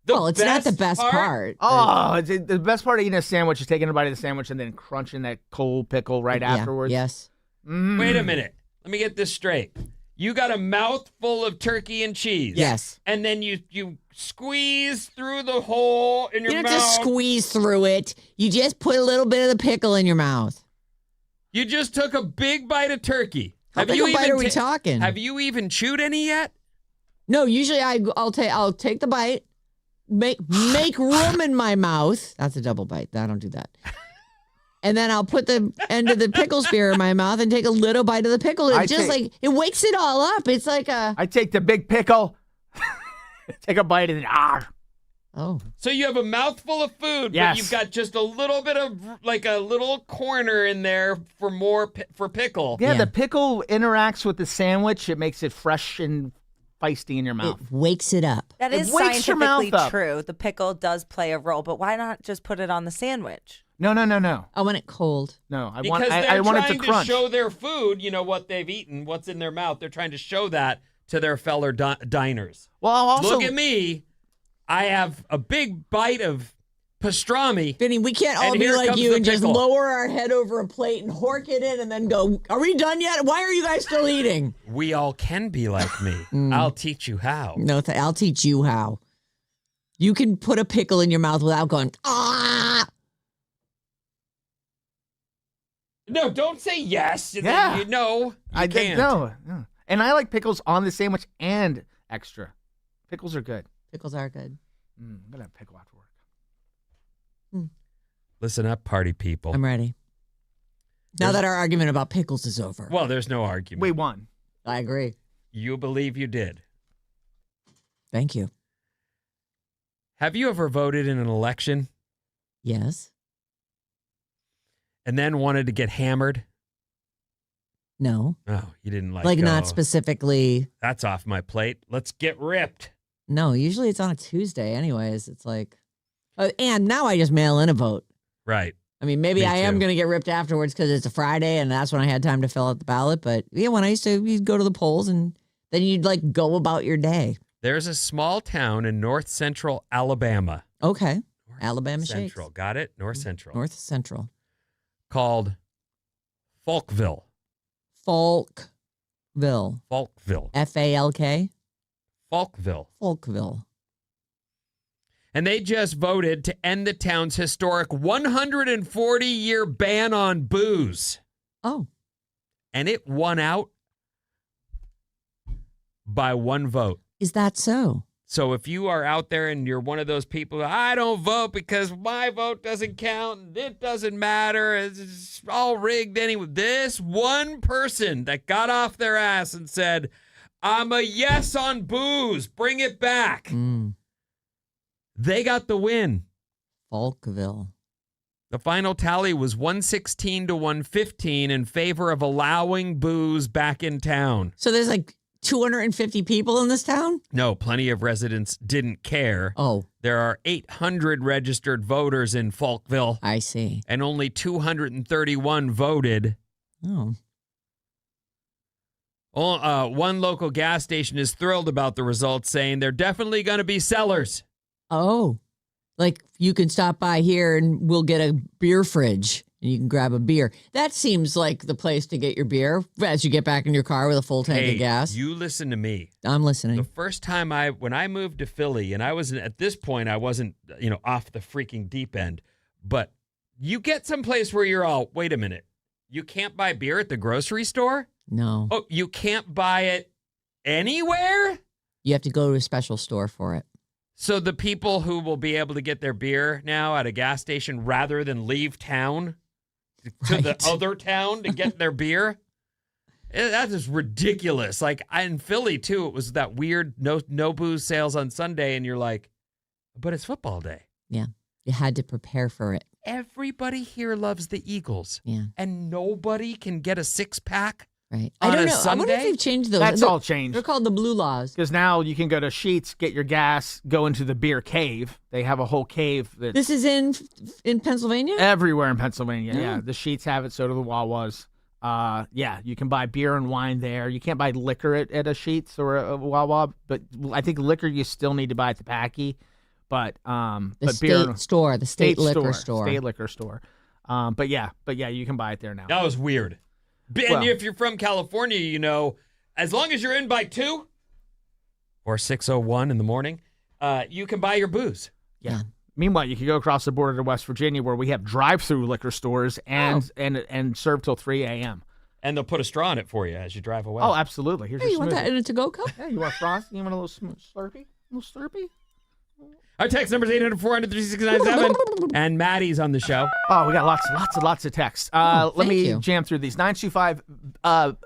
Well, it's not the best part. Oh, the best part of eating a sandwich is taking a bite of the sandwich and then crunching that cold pickle right afterwards. Yes. Wait a minute. Let me get this straight. You got a mouthful of turkey and cheese. Yes. And then you squeeze through the hole in your You mouth. don't just squeeze through it. You just put a little bit of the pickle in your mouth. You just took a big bite of turkey. How big a bite are we talking? Have you even chewed any yet? No, usually I'll take the bite, make room in my mouth. That's a double bite. I don't do that. And then I'll put the end of the pickle spear in my mouth and take a little bite of the pickle. It wakes it all up. It's like I take the big pickle, take a bite, and then Oh. So you have a mouthful of food, yes. but you've got just a little bit of, like a little corner in there for pickle. Yeah, the pickle interacts with the sandwich. It makes it fresh and feisty in your mouth. It wakes it up. That is scientifically true. The pickle does play a role, but why not just put it on the sandwich? No. I want it cold. No, I because I want it to crunch. Show their food, what they've eaten, what's in their mouth. They're trying to show that to their fellow diners. Well, also look at me. I have a big bite of pastrami. Vinny, we can't all And be here like comes you the and just pickle. lower our head over a plate and hork it in and then go, are we done yet? Why are you guys still eating? We all can be like me. I'll teach you how. No, I'll teach you how. You can put a pickle in your mouth without going, ah. No, don't say yes. Yeah. You know, you can't. No. And I like pickles on the sandwich and extra. Pickles are good. Pickles are good. I'm going to have pickle after work. Listen up, party people. I'm ready. Now that our argument about pickles is over. Well, there's no argument. We won. I agree. You believe you did. Thank you. Have you ever voted in an election Yes. and then wanted to get hammered? No. Oh, you didn't Like not specifically. That's off my plate. Let's get ripped. No, usually it's on a Tuesday anyways. It's like, and now I just mail in a vote. Right. I mean, maybe Me I am too. going to get ripped afterwards because it's a Friday and that's when I had time to fill out the ballot. But yeah, when I used to, you'd go to the polls and then you'd like go about your day. There's a small town in north central Alabama. Okay. Alabama shakes. Central. Got it? North central. North Central. Called Falkville. Falkville. Falkville. Falk. Falkville. Falkville. And they just voted to end the town's historic 140-year ban on booze. Oh. And it won out by one vote. Is that so? So if you are out there and you're one of those people, I don't vote because my vote doesn't count and it doesn't matter, it's all rigged anyway. This one person that got off their ass and said, I'm a yes on booze, bring it back. They got the win. Falkville. The final tally was 116 to 115 in favor of allowing booze back in town. So there's like 250 people in this town? No, plenty of residents didn't care. Oh. There are 800 registered voters in Falkville. I see. And only 231 voted. Oh. One local gas station is thrilled about the results, saying they're definitely going to be sellers. Oh. Like you can stop by here and we'll get a beer fridge and you can grab a beer. That seems like the place to get your beer as you get back in your car with a full tank of gas. You listen to me. I'm listening. The first time when I moved to Philly, and I was at this point, I wasn't, off the freaking deep end, but you get someplace where you're all, wait a minute, you can't buy beer at the grocery store? No. Oh, you can't buy it anywhere? You have to go to a special store for it. So the people who will be able to get their beer now at a gas station rather than leave town to the other town to get their beer, that is ridiculous. Like in Philly too, it was that weird no booze sales on Sunday, and you're like, but it's football day. Yeah, you had to prepare for it. Everybody here loves the Eagles. Yeah, and nobody can get a 6-pack. Right. On I don't a know. Sunday? I wonder if they've changed those. That's all changed. They're called the Blue Laws. Because now you can go to Sheetz, get your gas, go into the beer cave. They have a whole cave. This is in Pennsylvania? Everywhere in Pennsylvania, Yeah. yeah. The Sheetz have it, so do the Wawas. Yeah, you can buy beer and wine there. You can't buy liquor at a Sheetz or a Wawa, but I think liquor you still need to buy at the Packy. But the beer store, the state liquor store. State liquor store. But yeah, you can buy it there now. That was weird. And if you're from California, as long as you're in by 2 or 6:01 in the morning, you can buy your booze. Yeah. Meanwhile, you can go across the border to West Virginia where we have drive-through liquor stores and serve till 3 a.m. And they'll put a straw in it for you as you drive away. Oh, absolutely. Here's Hey, your you want smoothie. that in a to-go cup? Yeah, you want frost? You want a little Slurpee? A little Slurpee? Our text number is 800-400-3697. And Maddie's on the show. Oh, we got lots of texts. Let me jam through these. 925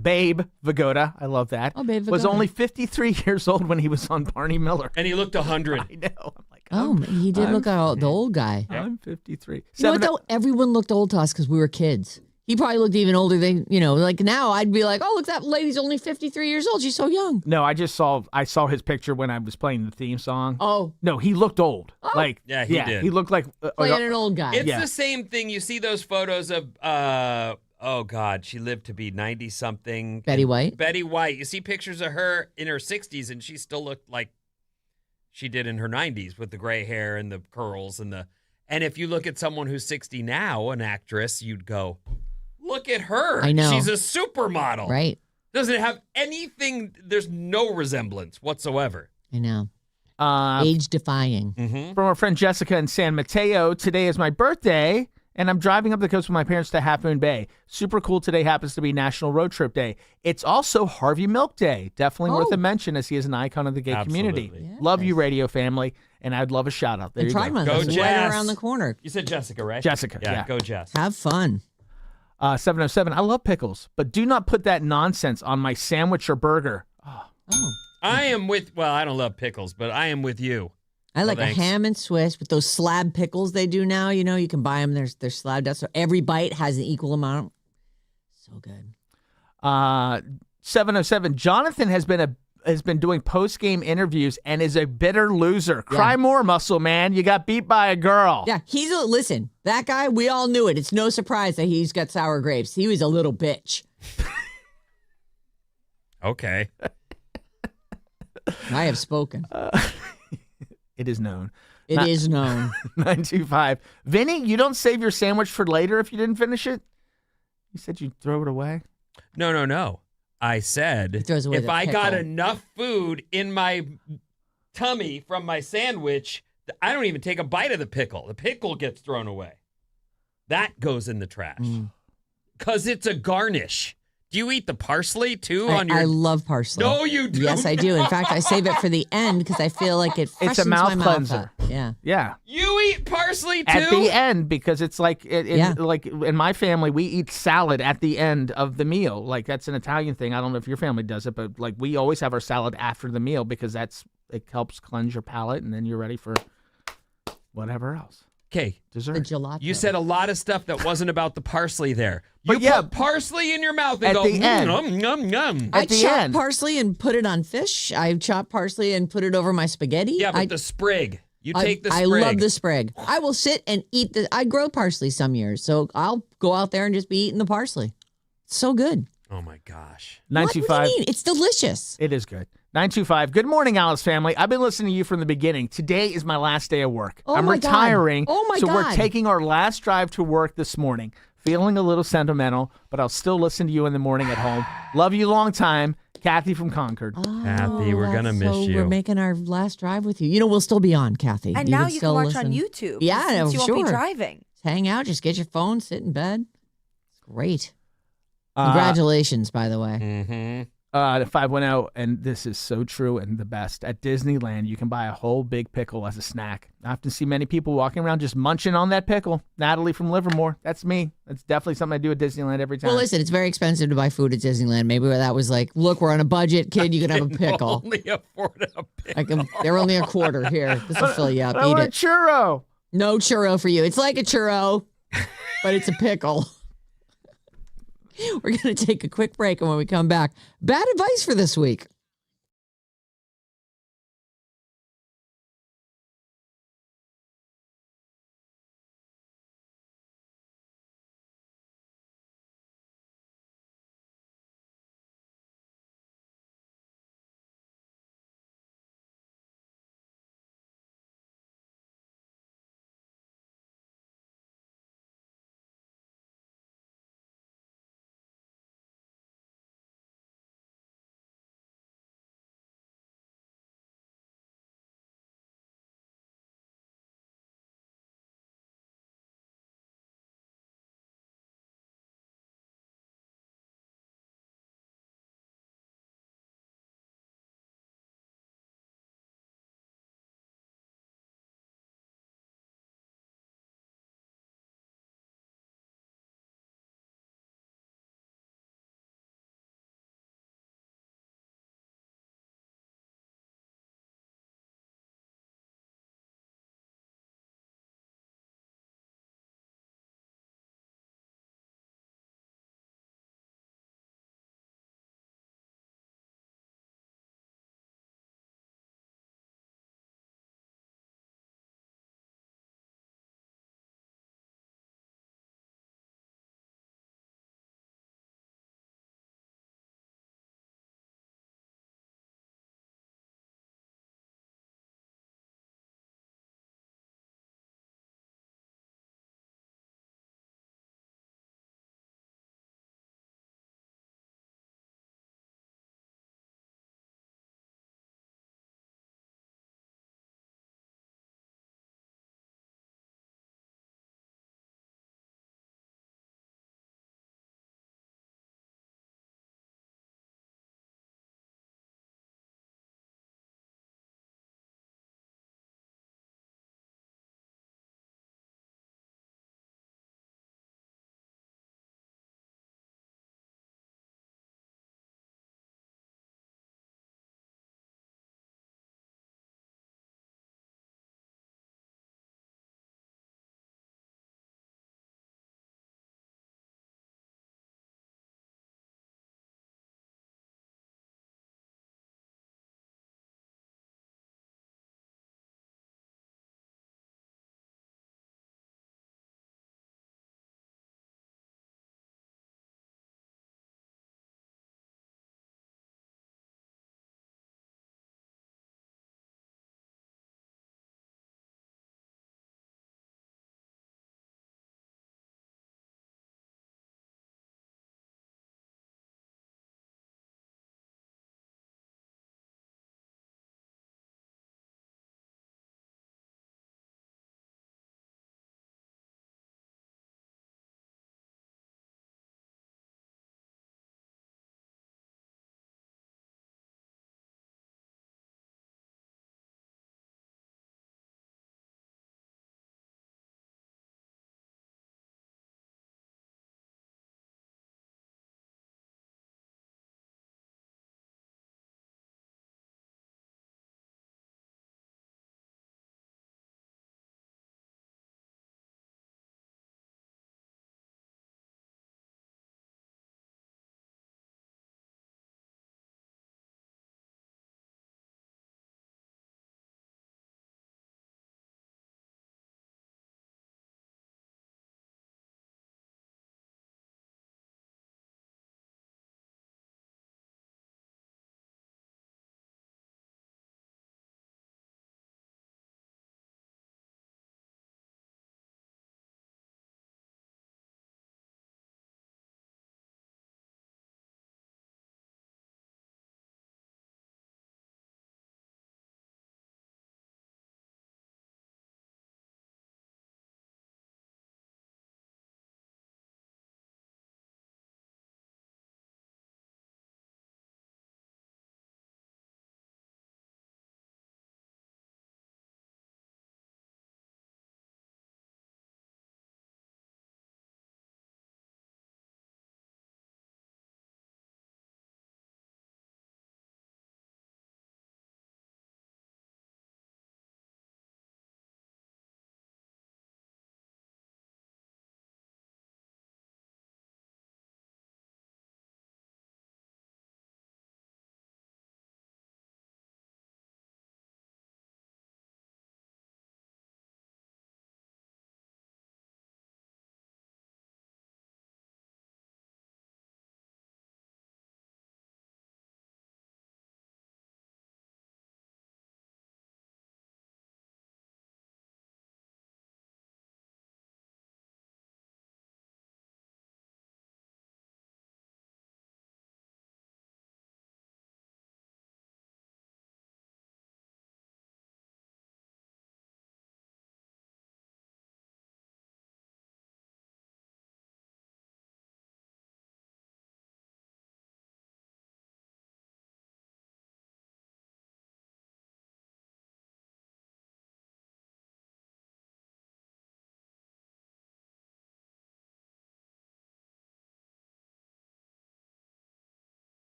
Babe Vigoda. I love that. Oh, Babe Was Vigoda. only 53 years old when he was on Barney Miller. And he looked 100. I know. I'm like, Oh, he did look like the old guy. I'm 53. You know what, though? Everyone looked old to us because we were kids. He probably looked even older than, like now I'd be like, oh, look, that lady's only 53 years old. She's so young. No, I saw his picture when I was playing the theme song. Oh. No, he looked old. Yeah, he did. He looked like Playing an old guy. It's the same thing. You see those photos of, oh, God, she lived to be 90-something. Betty White? Betty White. You see pictures of her in her 60s, and she still looked like she did in her 90s with the gray hair and the curls and And if you look at someone who's 60 now, an actress, you'd go, look at her. I know. She's a supermodel. Right. Doesn't have anything. There's no resemblance whatsoever. I know. Age defying. From our friend Jessica in San Mateo, today is my birthday, and I'm driving up the coast with my parents to Half Moon Bay. Super cool. Today happens to be National Road Trip Day. It's also Harvey Milk Day. Definitely worth a mention, as he is an icon of the gay community. Yes. Love you, radio family, and I'd love a shout out. There And you Pride go. Month is right around the corner. You said Jessica, right? Jessica, yeah. Go Jess. Have fun. 707. I love pickles, but do not put that nonsense on my sandwich or burger. Oh. I am with, well, I don't love pickles, but I am with you. I like a thanks. ham and Swiss with those slab pickles they do now. You know, you can buy them. They're slabbed out, so every bite has an equal amount. So good. 707. Jonathan has been doing post game interviews and is a bitter loser. Cry more, muscle man. You got beat by a girl. Yeah, listen. That guy, we all knew it. It's no surprise that he's got sour grapes. He was a little bitch. Okay. I have spoken. It is known. It is known. 925. Vinny, you don't save your sandwich for later if you didn't finish it? You said you'd throw it away? No. I said throws away if the I got pickle. enough food in my tummy from my sandwich, I don't even take a bite of the pickle. The pickle gets thrown away. That goes in the trash. Because it's a garnish. Do you eat the parsley too? I love parsley. No, you do. Yes, I do. In fact, I save it for the end because I feel like it freshens It's a mouth my cleanser. mouth up. Yeah. Yeah. You eat parsley too? At the end, because it's like, Yeah. like in my family, we eat salad at the end of the meal. Like that's an Italian thing. I don't know if your family does it, but like we always have our salad after the meal because it helps cleanse your palate, and then you're ready for whatever else. Okay. Dessert. The gelato. You said a lot of stuff that wasn't about the parsley there. But You yeah, put parsley in your mouth and at go, the end. Num, num, num. I At the chop end. parsley and put it on fish. I chop parsley and put it over my spaghetti. Yeah, but the sprig. You take the I sprig. love the sprig. I will sit and eat I grow parsley some years, so I'll go out there and just be eating the parsley. It's so good. Oh my gosh. What do you 925. mean? It's delicious. It is good. 925. Good morning, Alice family. I've been listening to you from the beginning. Today is my last day of work. Oh I'm my God. retiring. Oh my so we're God. taking our last drive to work this morning. Feeling a little sentimental, but I'll still listen to you in the morning at home. Love you long time. Kathy from Concord. Kathy, we're going to that's miss so you. We're making our last drive with you. You know, we'll still be on, Kathy. And now you can still watch listen. on YouTube. Yeah, since you sure. won't be driving. Hang out, just get your phone, sit in bed. It's great. Congratulations, by the way. Mm-hmm. 510, and this is so true and the best. At Disneyland, you can buy a whole big pickle as a snack. I often see many people walking around just munching on that pickle. Natalie from Livermore. That's me. That's definitely something I do at Disneyland every time. Well, listen, it's very expensive to buy food at Disneyland. Maybe that was like, look, we're on a budget, kid. You can have a pickle. Only afford a pickle. They're only a quarter here. This will fill you up. I Eat want a it. churro. No churro for you. It's like a churro, but it's a pickle. We're going to take a quick break, and when we come back, bad advice for this week.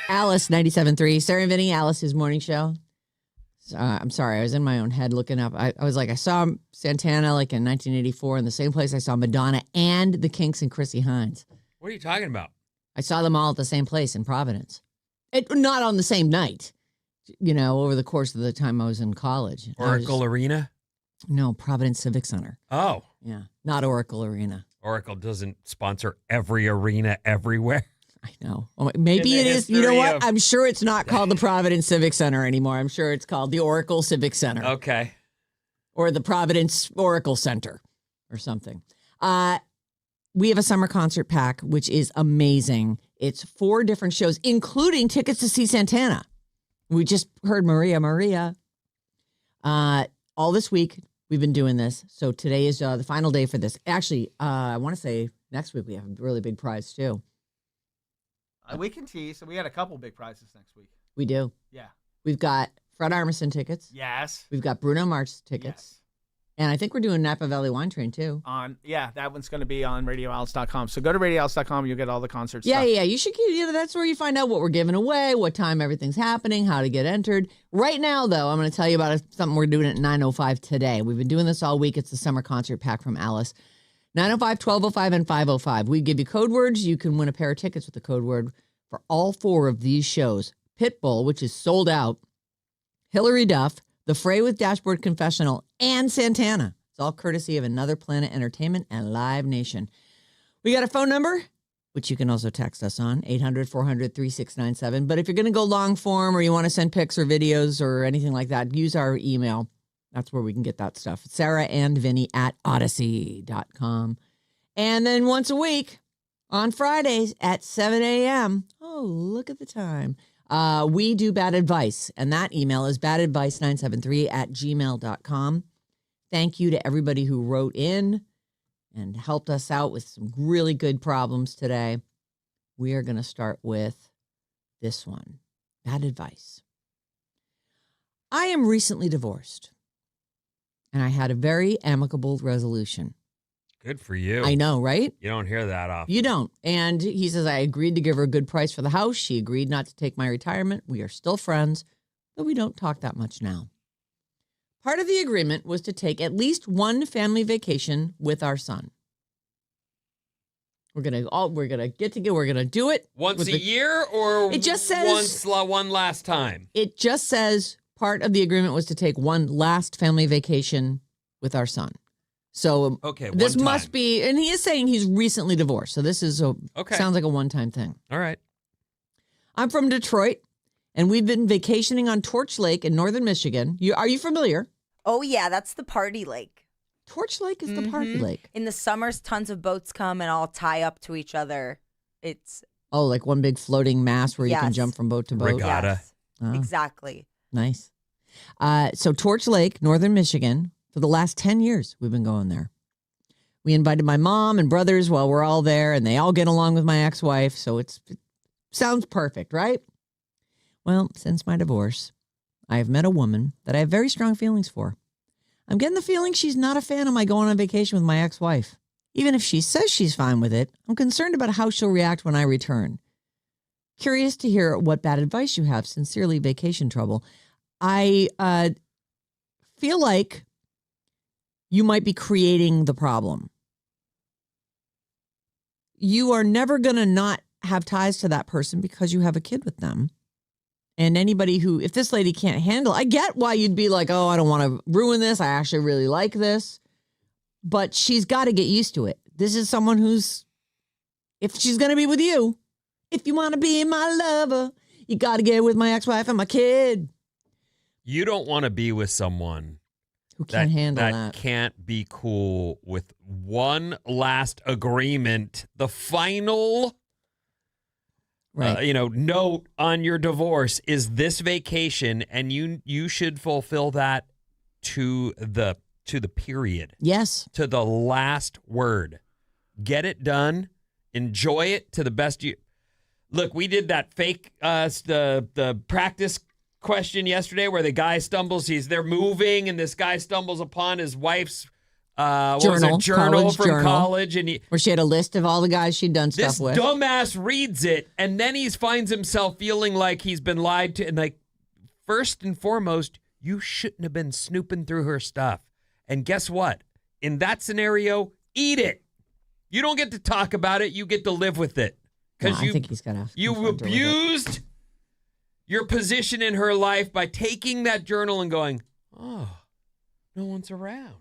Alice 97.3. Sarah Vinnie, Alice's morning show. I'm sorry, I was in my own head looking up. I was like, I saw Santana like in 1984 in the same place I saw Madonna and the Kinks and Chrissy Hines. What are you talking about? I saw them all at the same place in Providence. Not on the same night, over the course of the time I was in college. Oracle Arena? No, Providence Civic Center. Oh. Yeah, not Oracle Arena. Oracle doesn't sponsor every arena everywhere. I know. Maybe it is. You know what? I'm sure it's not called the Providence Civic Center anymore. I'm sure it's called the Oracle Civic Center. Okay. Or the Providence Oracle Center or something. We have a summer concert pack, which is amazing. It's 4 different shows, including tickets to see Santana. We just heard Maria. All this week, we've been doing this. So today is the final day for this. Actually, I want to say next week we have a really big prize, too. We can tease. So we had a couple big prizes next week. We do. Yeah. We've got Fred Armisen tickets. Yes. We've got Bruno Mars tickets. Yes. And I think we're doing Napa Valley Wine Train, too. That one's going to be on radioalice.com. So go to radioalice.com. You'll get all the concert stuff. Yeah. You should that's where you find out what we're giving away, what time everything's happening, how to get entered. Right now, though, I'm going to tell you about something we're doing at 9:05 today. We've been doing this all week. It's the summer concert pack from Alice. 9:05, 12:05, and 5:05. We give you code words. You can win a pair of tickets with the code word for all 4 of these shows. Pitbull, which is sold out, Hillary Duff, The Fray with Dashboard Confessional, and Santana. It's all courtesy of Another Planet Entertainment and Live Nation. We got a phone number, which you can also text us on, 800-400-3697. But if you're going to go long form or you want to send pics or videos or anything like that, use our email. That's where we can get that stuff. SarahandVinnie@Odyssey.com. And then once a week, on Fridays at 7 a.m. Oh, look at the time. We do Bad Advice, and that email is badadvice973@gmail.com. Thank you to everybody who wrote in and helped us out with some really good problems today. We are going to start with this one. Bad advice. I am recently divorced, and I had a very amicable resolution. Good for you. I know, right? You don't hear that often. You don't. And he says, I agreed to give her a good price for the house. She agreed not to take my retirement. We are still friends, but we don't talk that much now. Part of the agreement was to take at least one family vacation with our son. We're gonna get together. We're gonna do it once a year, or it just says one last time. It just says part of the agreement was to take one last family vacation with our son. So this must be, and he is saying he's recently divorced. So this is sounds like a one-time thing. All right. I'm from Detroit, and we've been vacationing on Torch Lake in northern Michigan. Are you familiar? Oh, yeah, that's the party lake. Torch Lake is the party lake. In the summers, tons of boats come and all tie up to each other. It's like one big floating mast where you can jump from boat to boat. Regatta. Yes. Exactly. Nice. So Torch Lake, northern Michigan. For the last 10 years, we've been going there. We invited my mom and brothers while we're all there, and they all get along with my ex-wife, so it sounds perfect, right? Well, since my divorce, I have met a woman that I have very strong feelings for. I'm getting the feeling she's not a fan of my going on vacation with my ex-wife. Even if she says she's fine with it, I'm concerned about how she'll react when I return. Curious to hear what bad advice you have. Sincerely, Vacation Trouble. I feel like you might be creating the problem. You are never going to not have ties to that person because you have a kid with them. And anybody if this lady can't handle, I get why you'd be like, oh, I don't want to ruin this. I actually really like this. But she's got to get used to it. This is someone if she's going to be with you, if you want to be my lover, you got to get with my ex-wife and my kid. You don't want to be with someone who can't handle that. Can't be cool with one last agreement, the final note on your divorce is this vacation, and you should fulfill that to the period. Yes. To the last word. Get it done. Enjoy it to the best you. Look, we did that fake the practice question yesterday where the guy stumbles. They're moving, and this guy stumbles upon his wife's journal from college, and where she had a list of all the guys she'd done this stuff with. dumbass reads it, and then he finds himself feeling like he's been lied to. And like, first and foremost, you shouldn't have been snooping through her stuff. And guess what? In that scenario, eat it. You don't get to talk about it. You get to live with it. Because I think he's gonna. You abused your position in her life by taking that journal and going, oh, no one's around.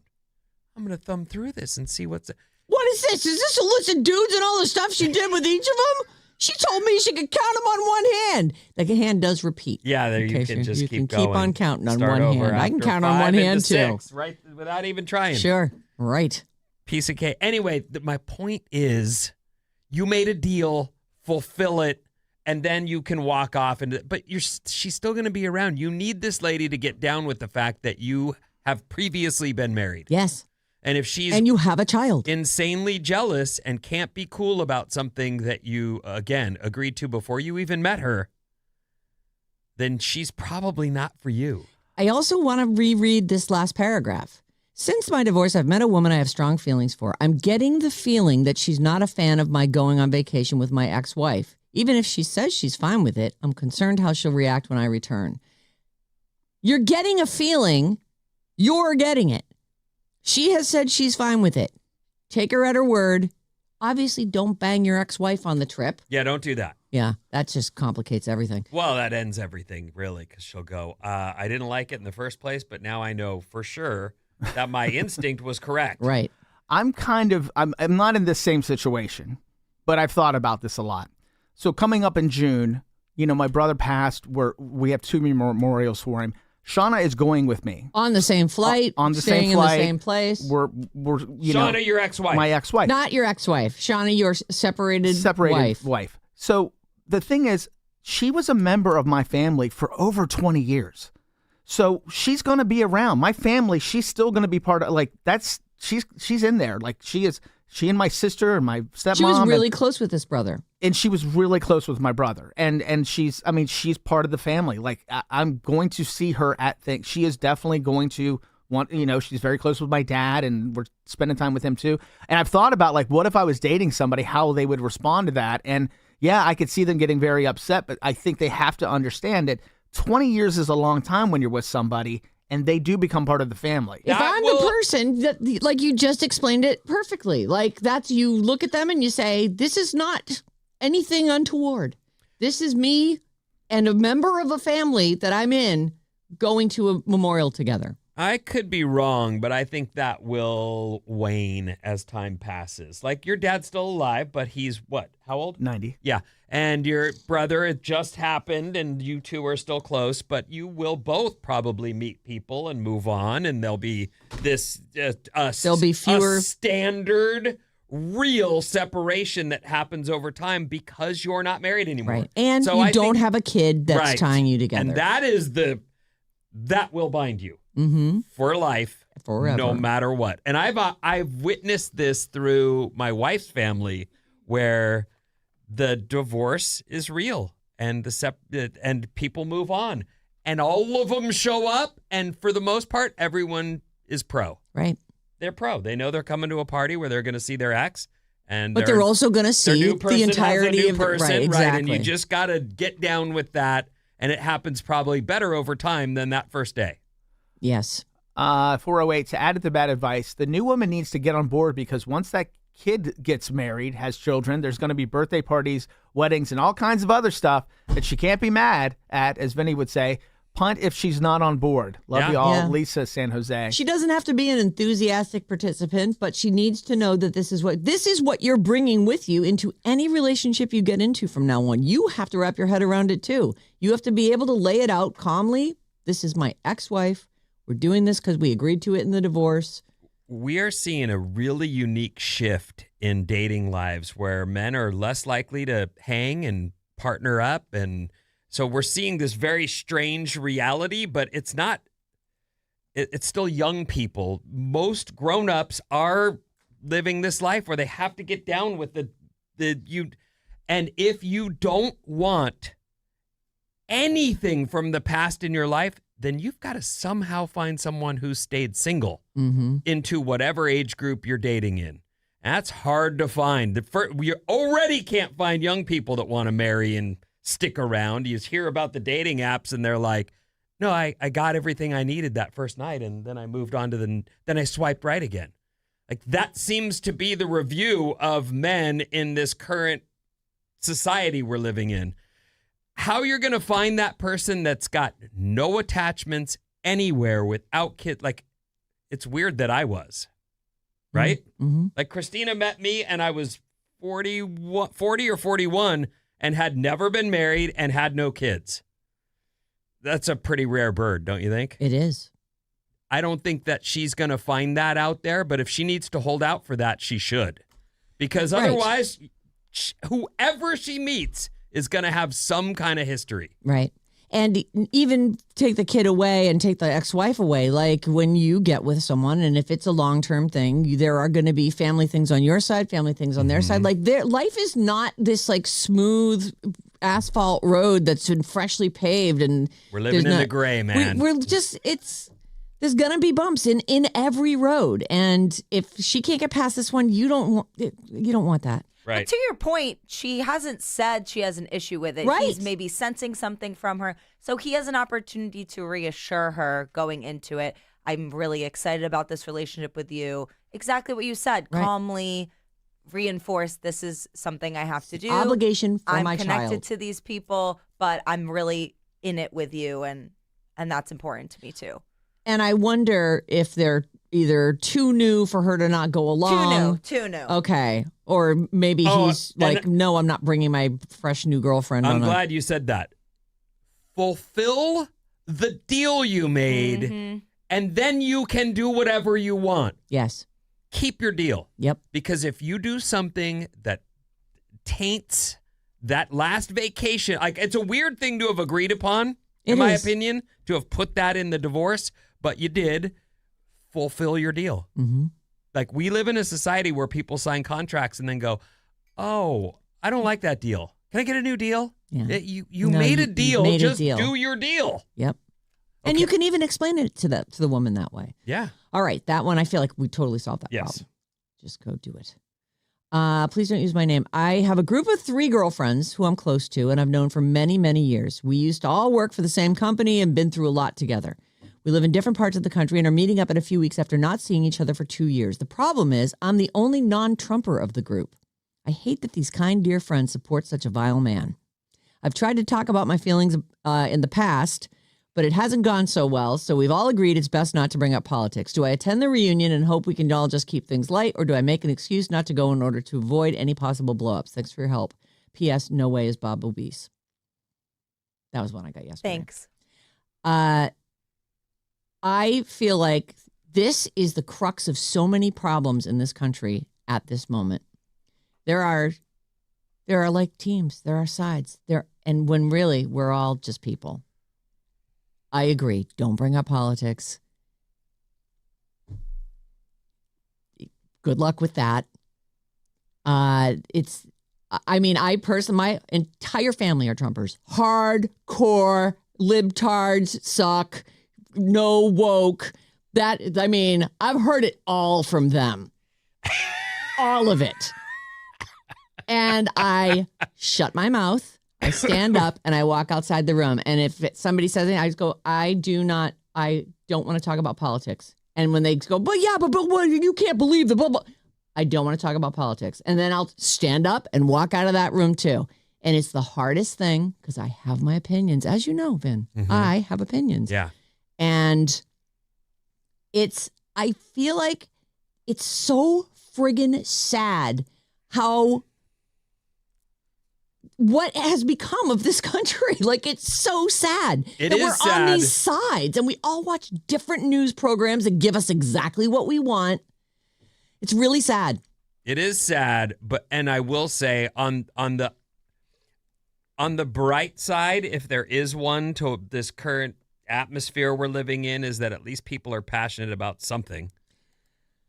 I'm going to thumb through this and see what's... What is this? Is this a list of dudes and all the stuff she did with each of them? She told me she could count them on one hand. The hand does repeat. Yeah, there you can just keep going. Keep on counting on Start one over hand. I can after count on 5 one into hand, too. 6, right? Without even trying. Sure. Right. Piece of cake. Anyway, my point is, you made a deal, fulfill it, and then you can walk off. But she's still going to be around. You need this lady to get down with the fact that you have previously been married. Yes. And if she's and you have a child, insanely jealous and can't be cool about something that you, again, agreed to before you even met her, then she's probably not for you. I also want to reread this last paragraph. Since my divorce, I've met a woman I have strong feelings for. I'm getting the feeling that she's not a fan of my going on vacation with my ex-wife. Even if she says she's fine with it, I'm concerned how she'll react when I return. You're getting a feeling. You're getting it. She has said she's fine with it. Take her at her word. Obviously, don't bang your ex-wife on the trip. Yeah, don't do that. Yeah, that just complicates everything. Well, that ends everything, really, because she'll go, I didn't like it in the first place, but now I know for sure that my instinct was correct. Right. I'm not in this same situation, but I've thought about this a lot. So coming up in June, my brother passed. We have 2 memorials for him. Shauna is going with me. On the same flight. On the staying same flight. in the same place. We're Shauna, your ex-wife. My ex-wife. Not your ex-wife. Shauna, your separated wife. So the thing is, she was a member of my family for over 20 years. So she's going to be around. My family, she's still going to be part of, she's in there. Like, she and my sister and my stepmom. She was really close with this brother. And she was really close with my brother. And she's part of the family. Like, I'm going to see her at things. She is definitely going to want, she's very close with my dad, and we're spending time with him too. And I've thought about, what if I was dating somebody, how they would respond to that. And yeah, I could see them getting very upset, but I think they have to understand it. 20 years is a long time when you're with somebody, and they do become part of the family. If I'm the person that, like you just explained it perfectly, you look at them and you say, this is not anything untoward. This is me and a member of a family that I'm in going to a memorial together. I could be wrong, but I think that will wane as time passes. Like, your dad's still alive, but he's what? How old? 90. Yeah. And your brother, it just happened, and you two are still close, but you will both probably meet people and move on, and there'll be this there'll be fewer a standard real separation that happens over time because you're not married anymore. Right. And so you don't have a kid that's tying you together. And that will bind you. Mm-hmm. For life, forever, no matter what. And I've witnessed this through my wife's family, where the divorce is real and and people move on, and all of them show up, and for the most part, everyone is pro. Right? They're pro. They know they're coming to a party where they're going to see their ex, but they're also going to see the entirety of the person, right? Exactly. And you just got to get down with that, and it happens probably better over time than that first day. Yes. 408, to add to the bad advice, the new woman needs to get on board, because once that kid gets married, has children, there's going to be birthday parties, weddings, and all kinds of other stuff that she can't be mad at, as Vinny would say. Punt if she's not on board. Love you all. Yeah. Lisa, San Jose. She doesn't have to be an enthusiastic participant, but she needs to know that this is what you're bringing with you into any relationship you get into from now on. You have to wrap your head around it too. You have to be able to lay it out calmly. This is my ex-wife. We're doing this because we agreed to it in the divorce. We are seeing a really unique shift in dating lives where men are less likely to hang and partner up. And so we're seeing this very strange reality, but it's not, it's still young people. Most grown-ups are living this life where they have to get down with and if you don't want anything from the past in your life, then you've got to somehow find someone who's stayed single Mm-hmm. into whatever age group you're dating in. That's hard to find. You already can't find young people that want to marry and stick around. You hear about the dating apps and they're like, no, I got everything I needed that first night, and then I moved on to then I swiped right again. Like, that seems to be the review of men in this current society we're living in. How you're going to find that person that's got no attachments anywhere without kids? Like, it's weird that I was, right? Mm-hmm. Like, Christina met me and I was 40 or 41 and had never been married and had no kids. That's a pretty rare bird, don't you think? It is. I don't think that she's going to find that out there, but if she needs to hold out for that, she should. Because otherwise, whoever she meets is going to have some kind of history. Right. And even take the kid away and take the ex-wife away. Like, when you get with someone, and if it's a long-term thing, there are going to be family things on your side, family things on their side. Like, their life is not this like smooth asphalt road that's been freshly paved, and we're living in the gray, man. We're just, there's going to be bumps in every road. And if she can't get past this one, you don't want that. Right. But to your point, she hasn't said she has an issue with it. Right. He's maybe sensing something from her. So he has an opportunity to reassure her going into it. I'm really excited about this relationship with you. Exactly what you said. Right. Calmly reinforce, this is something I have to do. Obligation for my I'm connected child. to these people, but I'm really in it with you, and that's important to me too. And I wonder if they're either too new for her to not go along. Too new. Okay. Or maybe he's like, no, I'm not bringing my fresh new girlfriend on. I'm glad you said that. Fulfill the deal you made, and then you can do whatever you want. Yes. Keep your deal. Yep. Because if you do something that taints that last vacation, like, it's a weird thing to have agreed upon, in my opinion, to have put that in the divorce, but you did. Fulfill your deal. Mm-hmm. Like, we live in a society where people sign contracts and then go, oh, I don't like that deal. Can I get a new deal? Yeah. You made a deal. Just do your deal. Yep. Okay. And you can even explain it to the woman that way. Yeah. All right. That one, I feel like we totally solved that problem. Just go do it. Please don't use my name. I have a group of 3 girlfriends who I'm close to and I've known for many, many years. We used to all work for the same company and been through a lot together. We live in different parts of the country and are meeting up in a few weeks after not seeing each other for 2 years. The problem is I'm the only non-Trumper of the group. I hate that these kind, dear friends support such a vile man. I've tried to talk about my feelings in the past, but it hasn't gone so well, so we've all agreed it's best not to bring up politics. Do I attend the reunion and hope we can all just keep things light, or do I make an excuse not to go in order to avoid any possible blowups? Thanks for your help. P.S. No way is Bob obese. That was one I got yesterday. Thanks. I feel like this is the crux of so many problems in this country at this moment. There are like teams, there are sides, and when really we're all just people. I agree. Don't bring up politics. Good luck with that. I personally, my entire family are Trumpers. Hardcore libtards suck. No woke. I've heard it all from them. All of it. And I shut my mouth. I stand up and I walk outside the room. And if somebody says anything, I just go, I don't want to talk about politics. And when they go, but what, you can't believe the blah, blah. I don't want to talk about politics. And then I'll stand up and walk out of that room too. And it's the hardest thing because I have my opinions. As you know, Vin, I have opinions. Yeah. And I feel like it's so friggin' sad what has become of this country. Like, it's so sad that we're on these sides and we all watch different news programs that give us exactly what we want. It's really sad. It is sad, and I will say on the bright side, if there is one to this current atmosphere we're living in, is that at least people are passionate about something.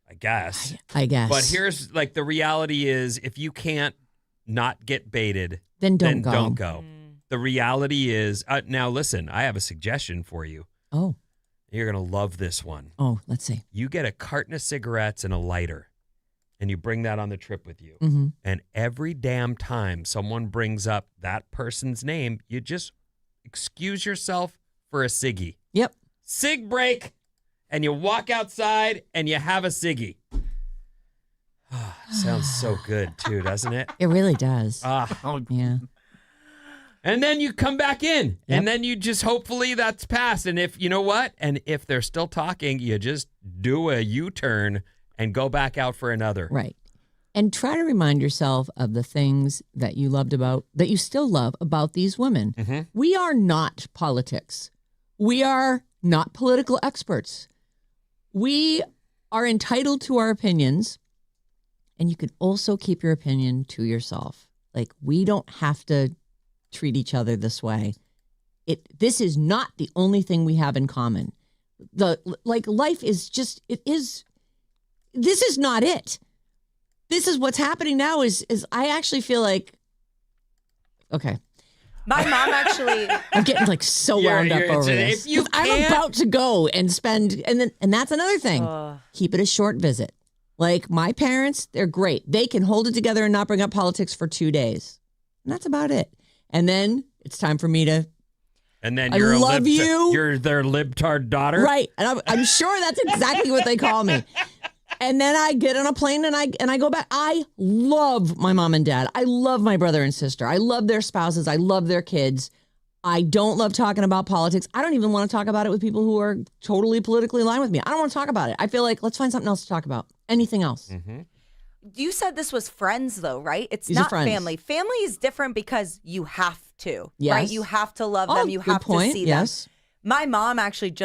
I guess. But here's the reality is, if you can't not get baited, then don't go. The reality is, now listen, I have a suggestion for you. Oh. You're going to love this one. Oh, let's see. You get a carton of cigarettes and a lighter, and you bring that on the trip with you. Mm-hmm. And every damn time someone brings up that person's name, you just excuse yourself for a ciggy. Yep. Cig break, and you walk outside and you have a ciggy. Sounds so good, too, doesn't it? It really does. Yeah. And then you come back in, Yep. and then you just hopefully that's passed. And if you know what, and if they're still talking, you just do a U-turn and go back out for another. Right. And try to remind yourself of the things that you loved about, that you still love about these women. Mm-hmm. We are not politics. We are not political experts. We are entitled to our opinions, and you can also keep your opinion to yourself. Like, we don't have to treat each other this way. This is not the only thing we have in common. Life is just, this is not it. This is what's happening now is I actually feel like, okay. My mom actually. I'm getting like so wound up over this. I'm about to go and spend, and that's another thing. Keep it a short visit. Like my parents, they're great. They can hold it together and not bring up politics for 2 days. And that's about it. And then it's time for me to. And then you're you're their libtard daughter. Right. And I'm sure that's exactly what they call me. And then I get on a plane and I go back. I love my mom and dad. I love my brother and sister. I love their spouses. I love their kids. I don't love talking about politics. I don't even want to talk about it with people who are totally politically aligned with me. I don't want to talk about it. I feel like let's find something else to talk about. Anything else. Mm-hmm. You said this was friends, though, right? It's These not are friends. Family. Family is different because you have to, Yes. right? You have to love them. You have to see yes. them. My mom actually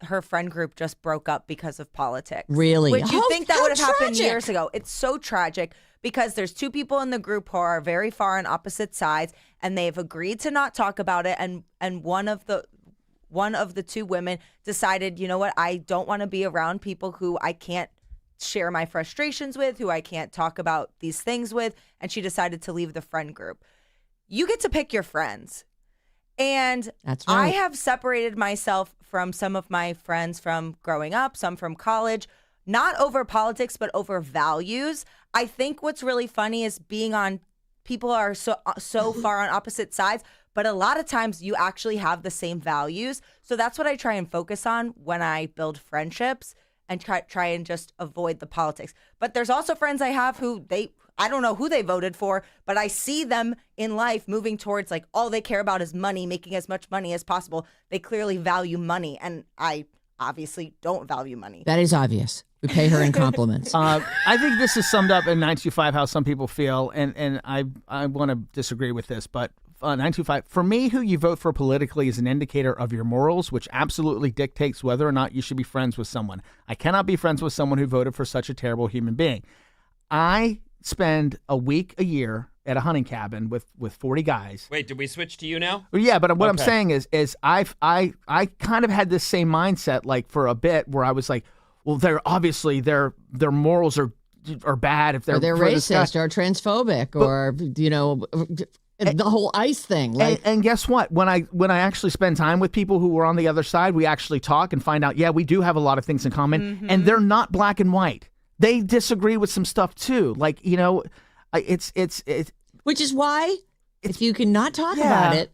her friend group just broke up because of politics. Really? Which you think that how would have happened tragic. years ago. It's so tragic because there's two people in the group who are very far on opposite sides, and they've agreed to not talk about it. And one of the two women decided, you know what, I don't want to be around people who I can't share my frustrations with, who I can't talk about these things with, and she decided to leave the friend group. You get to pick your friends. And that's right. I have separated myself from some of my friends from growing up, some from college, not over politics, but over values. I think what's really funny is people are so far on opposite sides, but a lot of times you actually have the same values. So that's what I try and focus on when I build friendships and try and just avoid the politics. But there's also friends I have who I don't know who they voted for, but I see them in life moving towards like all they care about is money, making as much money as possible. They clearly value money, and I obviously don't value money. That is obvious. We pay her in compliments. I think this is summed up in 925 how some people feel, and I want to disagree with this, but 925, for me, who you vote for politically is an indicator of your morals, which absolutely dictates whether or not you should be friends with someone. I cannot be friends with someone who voted for such a terrible human being. I spend a week a year at a hunting cabin with 40 guys. Wait, did we switch to you now? Yeah, but what I'm Okay. saying is I kind of had this same mindset like for a bit where I was like, well, they're obviously their morals are bad if they're Or they're for this guy. racist or transphobic or, the whole ICE thing. And guess what? When I actually spend time with people who were on the other side, we actually talk and find out, yeah, we do have a lot of things in common. Mm-hmm. And they're not black and white. They disagree with some stuff too. Like, it's which is why if you can not talk about it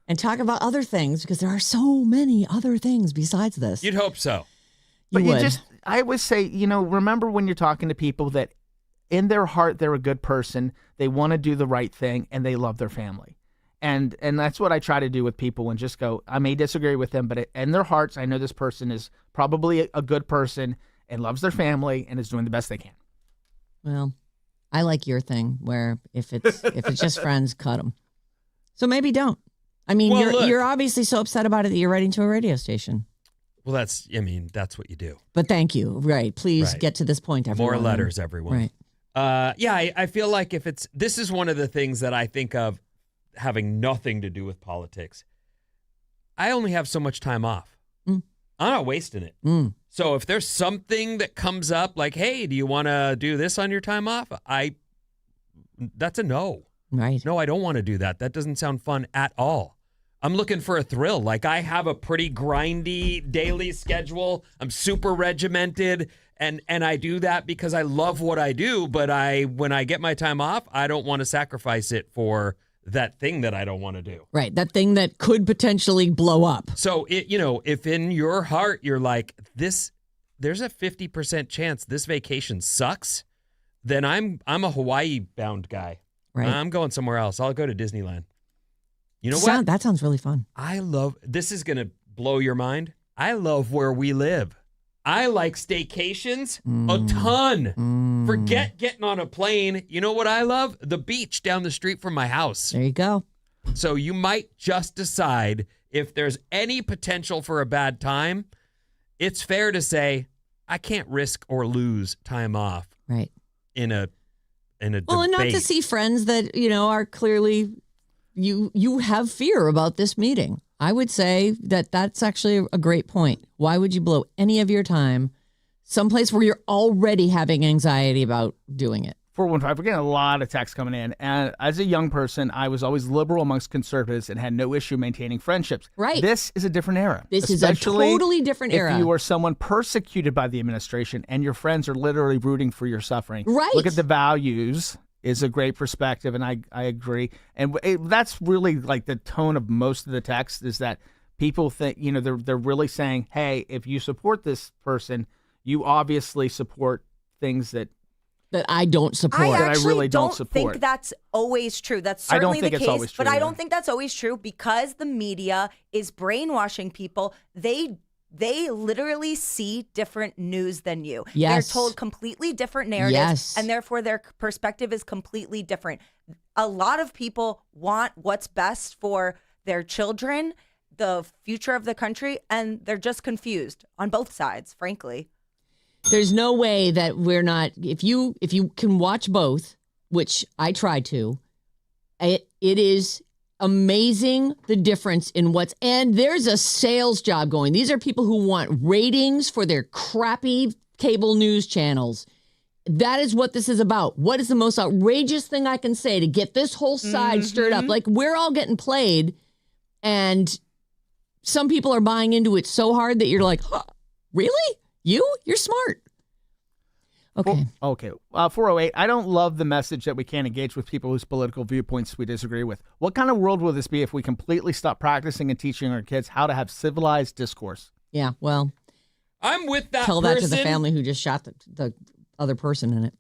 and talk about other things, because there are so many other things besides this. You'd hope so. But You would. I always say, remember when you're talking to people that in their heart, they're a good person. They want to do the right thing and they love their family. And that's what I try to do with people and just go, I may disagree with them, but in their hearts, I know this person is probably a good person and loves their family and is doing the best they can. Well, I like your thing where if it's just friends, cut them. So maybe don't. I mean, Well, you're obviously so upset about it that you're writing to a radio station. Well, that's what you do. But thank you. Right. Please Right. get to this point, everyone. More letters, everyone. Right. I feel like this is one of the things that I think of having nothing to do with politics. I only have so much time off. I'm not wasting it. So if there's something that comes up like, hey, do you want to do this on your time off? That's a no. Right. No, I don't want to do that. That doesn't sound fun at all. I'm looking for a thrill. Like, I have a pretty grindy daily schedule. I'm super regimented, and I do that because I love what I do, but when I get my time off, I don't want to sacrifice it for that thing that I don't want to do. Right, that thing that could potentially blow up. So, if in your heart you're like, there's a 50% chance this vacation sucks, then I'm a Hawaii-bound guy. Right. I'm going somewhere else. I'll go to Disneyland. You know what? That sounds really fun. This is going to blow your mind. I love where we live. I like staycations a ton. Forget getting on a plane. You know what I love? The beach down the street from my house. There you go. So you might just decide if there's any potential for a bad time. It's fair to say I can't risk or lose time off. Right. In a debate. Well, and not to see friends that, are clearly you have fear about this meeting. I would say that's actually a great point. Why would you blow any of your time someplace where you're already having anxiety about doing it? 415, we're getting a lot of texts coming in. And as a young person, I was always liberal amongst conservatives and had no issue maintaining friendships. Right. This is a different era. This is a totally different era. If you are someone persecuted by the administration and your friends are literally rooting for your suffering. Right. Look at the values is a great perspective, and I agree. And that's really like the tone of most of the text is that people think, they're really saying, hey, if you support this person, you obviously support things that I don't support. I that I really don't support. think that's always true. That's certainly the case, but I don't think that's always true because the media is brainwashing people. They literally see different news than you. Yes. They're told completely different narratives, Yes. and therefore their perspective is completely different. A lot of people want what's best for their children, the future of the country, and they're just confused on both sides, frankly. There's no way that we're not. If you can watch both, which I try to, it is amazing the difference in and there's a sales job going. These are people who want ratings for their crappy cable news channels. That is what this is about. What is the most outrageous thing I can say to get this whole side stirred up? Like, we're all getting played, and some people are buying into it so hard that you're like, huh, really? You're smart. Okay. 408. I don't love the message that we can't engage with people whose political viewpoints we disagree with. What kind of world will this be if we completely stop practicing and teaching our kids how to have civilized discourse? Yeah, well, I'm with that tell person. that to the family who just shot the other person in it.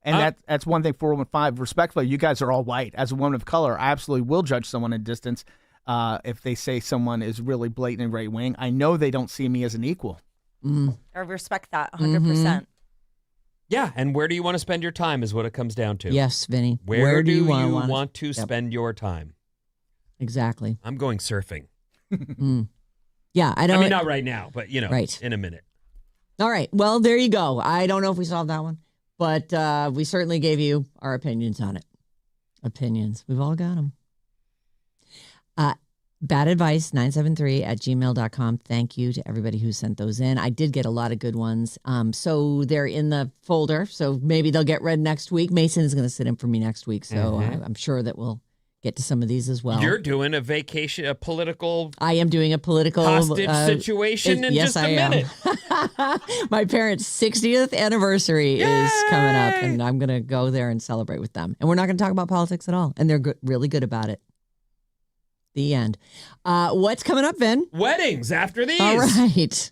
And that's one thing, 415. Respectfully, you guys are all white. As a woman of color, I absolutely will judge someone at distance if they say someone is really blatantly right-wing. I know they don't see me as an equal. I respect that 100%. Yeah, and where do you want to spend your time is what it comes down to. Yes, Vinny. Where do you want to spend your time? Exactly. I'm going surfing. Yeah, I don't. I mean, not right now, but, right. In a minute. All right. Well, there you go. I don't know if we solved that one, but we certainly gave you our opinions on it. Opinions. We've all got them. badadvice973@gmail.com. Thank you to everybody who sent those in. I did get a lot of good ones. So they're in the folder. So maybe they'll get read next week. Mason is going to sit in for me next week. So I'm sure that we'll get to some of these as well. You're doing a political. I am doing a political hostage situation in yes, just a minute. My parents' 60th anniversary is coming up, and I'm going to go there and celebrate with them. And we're not going to talk about politics at all. And they're really good about it. The end. What's coming up, Vin? Weddings after these. All right.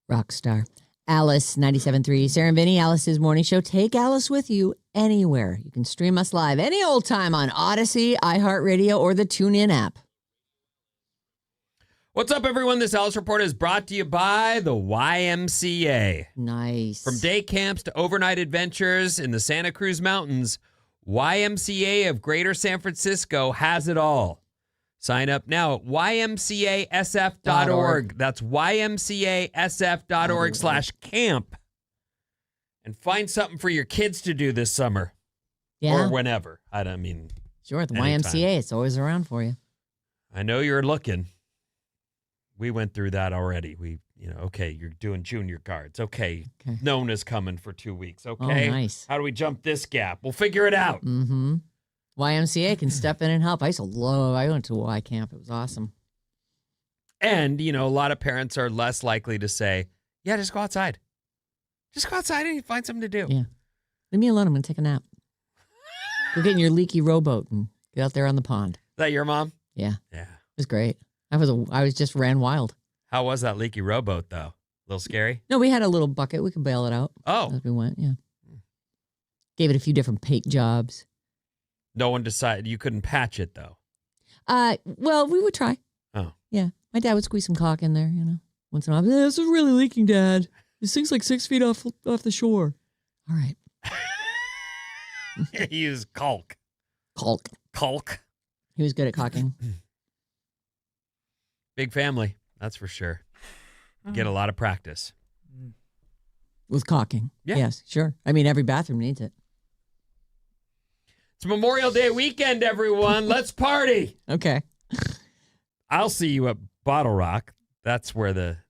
Rock star. Alice, 97.3. Sarah Vinnie, Alice's morning show. Take Alice with you anywhere. You can stream us live any old time on Odyssey, iHeartRadio, or the TuneIn app. What's up, everyone? This Alice Report is brought to you by the YMCA. Nice. From day camps to overnight adventures in the Santa Cruz Mountains, YMCA of Greater San Francisco has it all. Sign up now at ymcasf.org. That's ymcasf.org/camp. And find something for your kids to do this summer. Yeah. Or whenever. I don't mean. Sure, the anytime. YMCA, it's always around for you. I know you're looking. We went through that already. Okay, you're doing junior cards. Okay. Nona's coming for 2 weeks. Okay. Oh, nice. How do we jump this gap? We'll figure it out. Mm-hmm. YMCA can step in and help. I went to Y camp. It was awesome. And, a lot of parents are less likely to say, yeah, just go outside. Just go outside and find something to do. Yeah. Leave me alone. I'm going to take a nap. Go get in your leaky rowboat and get out there on the pond. Is that your mom? Yeah. Yeah. It was great. I was just ran wild. How was that leaky rowboat, though? A little scary? No, we had a little bucket. We could bail it out. Oh. As we went, yeah. Gave it a few different paint jobs. No one decided you couldn't patch it, though. Well, we would try. Oh. Yeah. My dad would squeeze some caulk in there, once in a while. This is really leaking, Dad. This thing's like 6 feet off the shore. All right. He used caulk. Caulk. He was good at caulking. Big family, that's for sure. Get a lot of practice. With caulking. Yeah. Yes, sure. I mean, every bathroom needs it. It's Memorial Day weekend, everyone. Let's party. Okay. I'll see you at Bottle Rock. That's where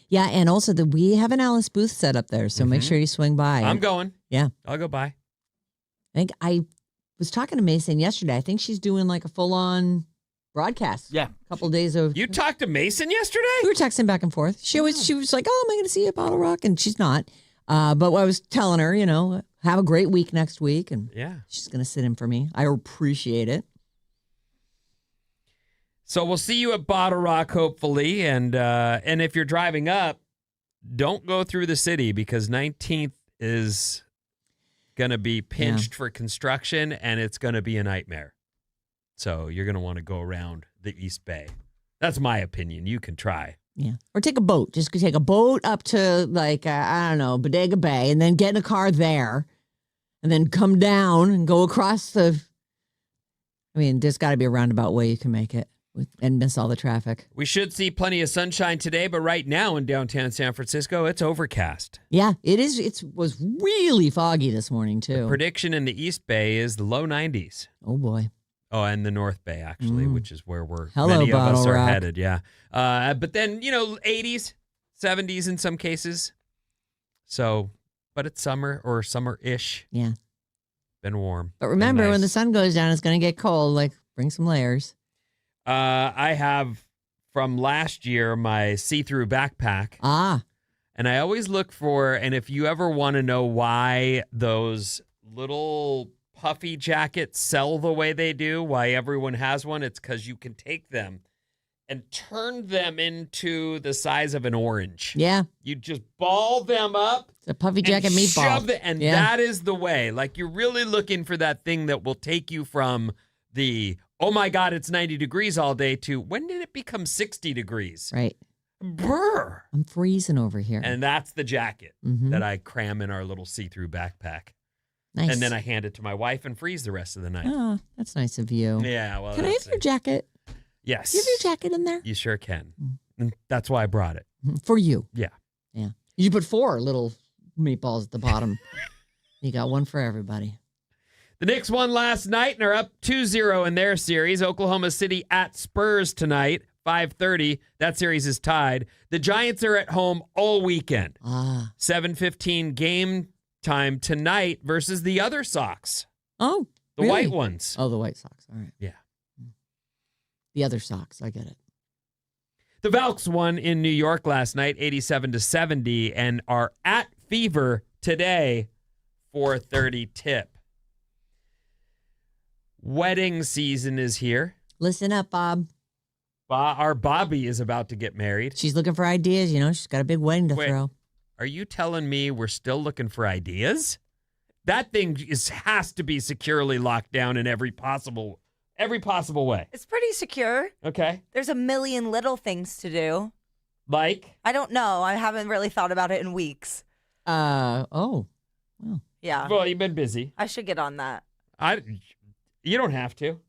Yeah, and also we have an Alice booth set up there, so make sure you swing by. I'm going. Yeah. I'll go by. I think I was talking to Mason yesterday. I think she's doing like a full-on broadcast. Yeah. A couple of days of. You talked to Mason yesterday? We were texting back and forth. She was like, "Oh, am I going to see you at Bottle Rock?" And she's not. But I was telling her, have a great week next week, and she's going to sit in for me. I appreciate it. So we'll see you at Bottle Rock, hopefully, and if you're driving up, don't go through the city because 19th is going to be pinched for construction, and it's going to be a nightmare. So you're going to want to go around the East Bay. That's my opinion. You can try. Yeah. Or take a boat. Just take a boat up to, Bodega Bay, and then get in a car there, and then come down and go across there's got to be a roundabout way you can make it and miss all the traffic. We should see plenty of sunshine today, but right now in downtown San Francisco, it's overcast. Yeah, it is. It was really foggy this morning, too. The prediction in the East Bay is the low 90s. Oh, boy. Oh, and the North Bay, actually, which is where Hello, many of us Bottle are Rock. headed, yeah. But then, 80s, 70s in some cases. So, but it's summer or summer-ish. Yeah. Been warm. But remember, Been nice. when the sun goes down, it's going to get cold. Bring some layers. I have, from last year, my see-through backpack. Ah. And I always look for, and if you ever want to know why those little puffy jackets sell the way they do, why everyone has one, it's because you can take them and turn them into the size of an orange. Yeah. You just ball them up. It's a puffy jacket meatball. That is the way. You're really looking for that thing that will take you from the, oh my God, it's 90 degrees all day to, when did it become 60 degrees? Right. Brr. I'm freezing over here. And that's the jacket that I cram in our little see-through backpack. Nice. And then I hand it to my wife and freeze the rest of the night. Oh, that's nice of you. Yeah, well, Can I have your jacket? Yes. You have your jacket in there? You sure can. And that's why I brought it. For you. Yeah. Yeah. You put 4 little meatballs at the bottom. You got one for everybody. The Knicks won last night and are up 2-0 in their series. Oklahoma City at Spurs tonight, 5:30. That series is tied. The Giants are at home all weekend. 7:15 game time tonight versus the other Sox. Oh, the white ones. Oh, the White Sox. All right. Yeah. The other Sox. I get it. The Valks won in New York last night, 87-70, and are at Fever today, 4:30 tip. Wedding season is here. Listen up, Bob. Our Bobby is about to get married. She's looking for ideas. She's got a big wedding to throw. Are you telling me we're still looking for ideas? That thing has to be securely locked down in every possible way. It's pretty secure. Okay. There's a million little things to do. Like? I don't know. I haven't really thought about it in weeks. Well. Yeah. Well, you've been busy. I should get on that. You don't have to.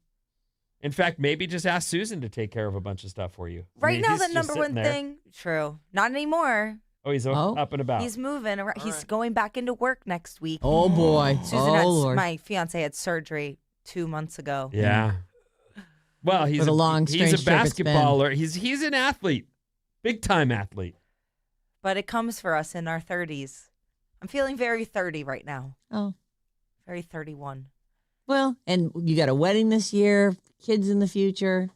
In fact, maybe just ask Susan to take care of a bunch of stuff for you. Right now, he's the just number one sitting there. thing. True. Not anymore. Oh, he's up and about. He's moving around. He's going back into work next week. Oh, boy. Susan my fiance had surgery 2 months ago. Yeah. Well, he's With a long, he's a strange trip it's been. basketballer. He's an athlete. Big time athlete. But it comes for us in our 30s. I'm feeling very 30 right now. Oh. Very 31. Well, and you got a wedding this year, kids in the future.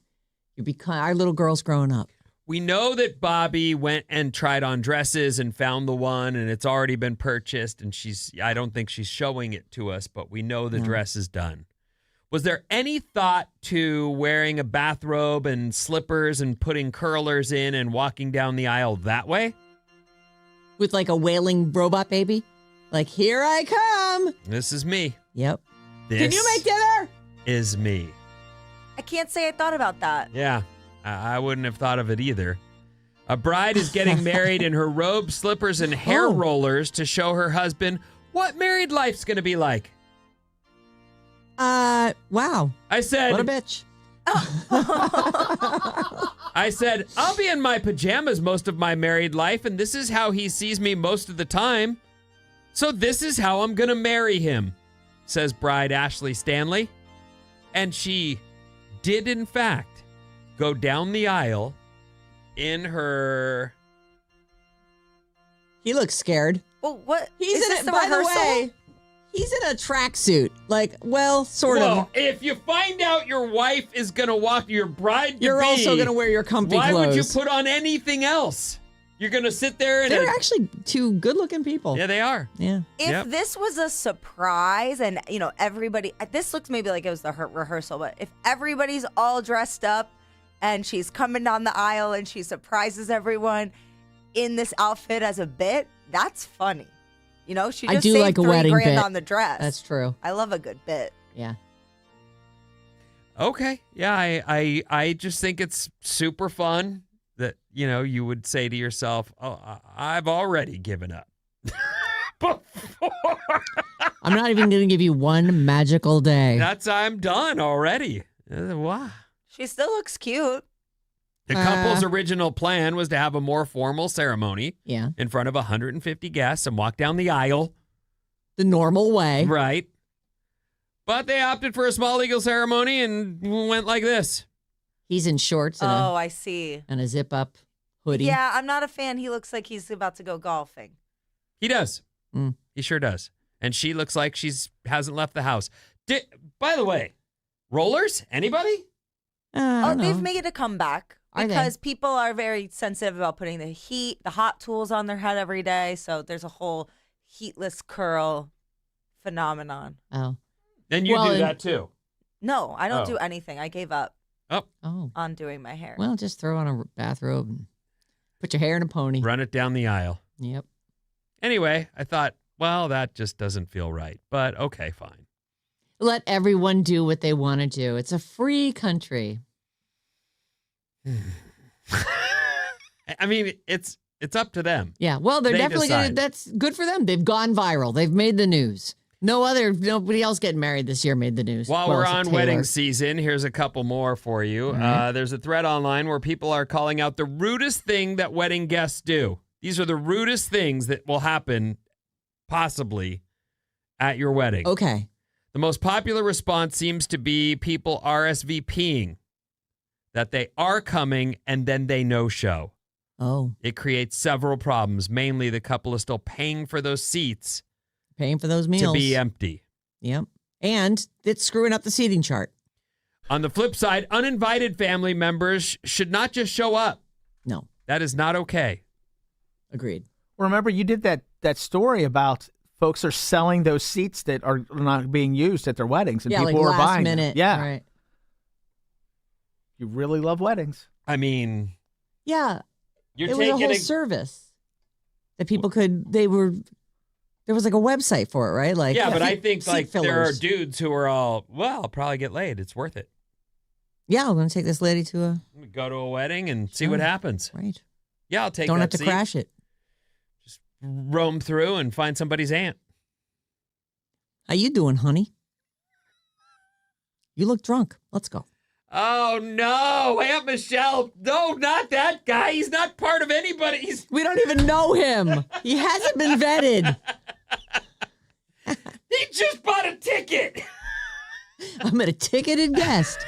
Our little girl's growing up. We know that Bobby went and tried on dresses and found the one, and it's already been purchased, and I don't think she's showing it to us, but we know the dress is done. Was there any thought to wearing a bathrobe and slippers and putting curlers in and walking down the aisle that way? With like a wailing robot baby? Like, here I come. This is me. Yep. This Can you make dinner? is me. I can't say I thought about that. Yeah, I wouldn't have thought of it either. A bride is getting married in her robe, slippers, and hair rollers to show her husband what married life's going to be like. Wow. I said, what a bitch. I said, I'll be in my pajamas most of my married life, and this is how he sees me most of the time. So this is how I'm going to marry him, says bride Ashley Stanley. And she did, in fact, go down the aisle in her... He looks scared. Well, what? He's is in this it, the by rehearsal? the way. He's in a tracksuit. Like, well, sort of. Well, if you find out your wife is going to walk your bride to You're be, also going to wear your comfy why clothes. would you put on anything else? You're going to sit there and... They're actually two good-looking people. Yeah, they are. Yeah. If this was a surprise and, everybody, this looks maybe like it was the rehearsal, but if everybody's all dressed up and she's coming down the aisle and she surprises everyone in this outfit as a bit, that's funny. She just I do saved like a wedding $3,000 bit. on the dress. That's true. I love a good bit. Yeah. Okay. Yeah, I just think it's super fun that, you would say to yourself, oh, I've already given up. I'm not even going to give you one magical day. I'm done already. Wow. She still looks cute. The couple's original plan was to have a more formal ceremony in front of 150 guests and walk down the aisle. The normal way. Right. But they opted for a small legal ceremony and went like this. He's in shorts and I see. And a zip-up hoodie. Yeah, I'm not a fan. He looks like he's about to go golfing. He does. He sure does. And she looks like hasn't left the house. By the way, rollers? Anybody? They've made a comeback. Are because they? people are very sensitive about putting the hot tools on their head every day. So there's a whole heatless curl phenomenon. Oh. And you do that too? No, I don't do anything. I gave up Oh. on doing my hair. Well, just throw on a bathrobe and put your hair in a pony. Run it down the aisle. Yep. Anyway, I thought, well, that just doesn't feel right. But okay, fine. Let everyone do what they want to do. It's a free country. I mean, it's up to them. Yeah, well, they're They definitely decide. that's good for them. They've gone viral. They've made the news. Nobody else getting married this year made the news. While Well, we're except on Taylor. wedding season, here's a couple more for you. right. There's a thread online where people are calling out the rudest thing that wedding guests do. These are the rudest things that will happen possibly at your wedding. Okay. The most popular response seems to be people RSVPing that they are coming and then they no-show. Oh. It creates several problems. Mainly the couple is still paying for those seats Paying for those meals. to be empty. Yep. And it's screwing up the seating chart. On the flip side, uninvited family members should not just show up. No. That is not okay. Agreed. Remember, you did that story about folks are selling those seats that are not being used at their weddings, and Yeah, people like are last buying them. minute. Yeah. Right. You really love weddings. I mean, Yeah. you're It was a taking whole service that people could, there was like a website for it, right? Like, yeah, but I think seat like there are fillers. dudes who are all, well, I'll probably get laid. It's worth it. Yeah, I'm going to take this lady to a, Go to a wedding and see what happens. right. Yeah, I'll take Don't that have to seat. crash it. Roam through and find somebody's aunt. How you doing, honey? You look drunk. Let's go. Oh, no, Aunt Michelle. No, not that guy. He's not part of anybody's. We don't even know him. He hasn't been vetted. He just bought a ticket. I'm at a ticketed guest.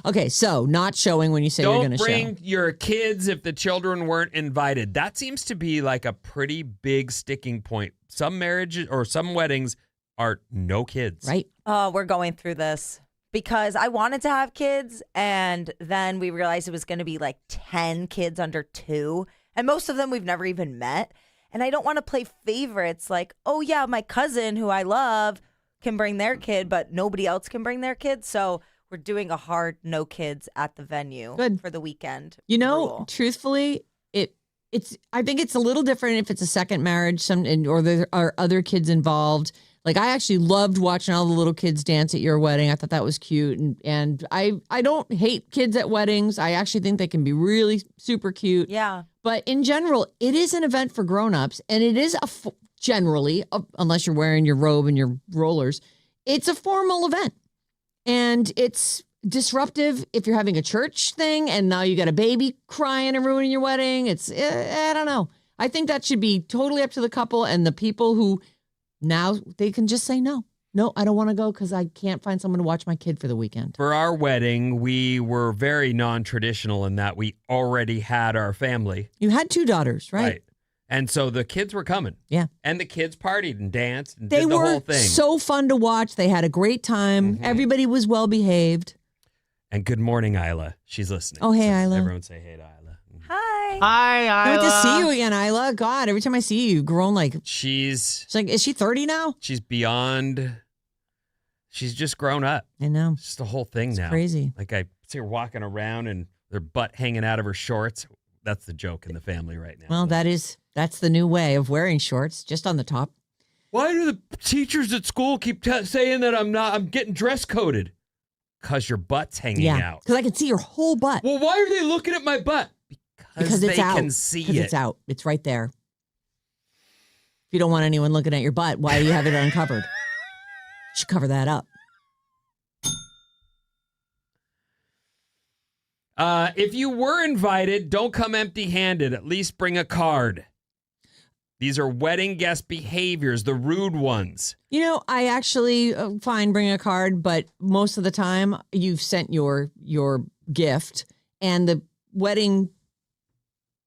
Okay, so not showing when you say you're going to show. Don't bring your kids if the children weren't invited. That seems to be like a pretty big sticking point. Some marriages or some weddings are no kids. Right. Oh, we're going through this because I wanted to have kids, and then we realized it was going to be like 10 kids under 2, and most of them we've never even met. And I don't want to play favorites like, oh, yeah, my cousin who I love can bring their kid, but nobody else can bring their kid. So we're doing a hard no kids at the venue for the weekend. You know, rule. truthfully, it's. I think it's a little different if it's a second marriage, or there are other kids involved. Like, I actually loved watching all the little kids dance at your wedding. I thought that was cute, and I don't hate kids at weddings. I actually think they can be really super cute. Yeah. But in general, it is an event for grown-ups, and it is generally, unless you're wearing your robe and your rollers, it's a formal event. And it's disruptive if you're having a church thing and now you got a baby crying and ruining your wedding. It's, I don't know. I think that should be totally up to the couple and the people who now they can just say no. No, I don't want to go because I can't find someone to watch my kid for the weekend. For our wedding, we were very non-traditional in that we already had our family. You had 2 daughters, right? And so the kids were coming. Yeah. And the kids partied and danced and They did the were whole thing. so fun to watch. They had a great time. Everybody was well behaved. And good morning, Isla. She's listening. Oh, hey, So Isla. Everyone say hey to Isla. Hi. Hi, Isla. Good to see you again, Isla. God, every time I see you, you've grown like. She's like, is she 30 now? She's beyond. She's just grown up. I know. It's just the whole thing now. Crazy. Like I see her walking around and their butt hanging out of her shorts. That's the joke in the family right now. Well, that's the new way of wearing shorts, just on the top. Why do the teachers at school keep saying that I'm getting dress coded? Because your butt's hanging out. Because I can see your whole butt. Well, why are they looking at my butt? Because it's they out. can see Because it. it's out. It's right there. If you don't want anyone looking at your butt, why do you have it uncovered? You should cover that up. If you were invited, don't come empty-handed. At least bring a card. These are wedding guest behaviors, the rude ones. You know, I actually fine bring a card, but most of the time you've sent your gift, and the wedding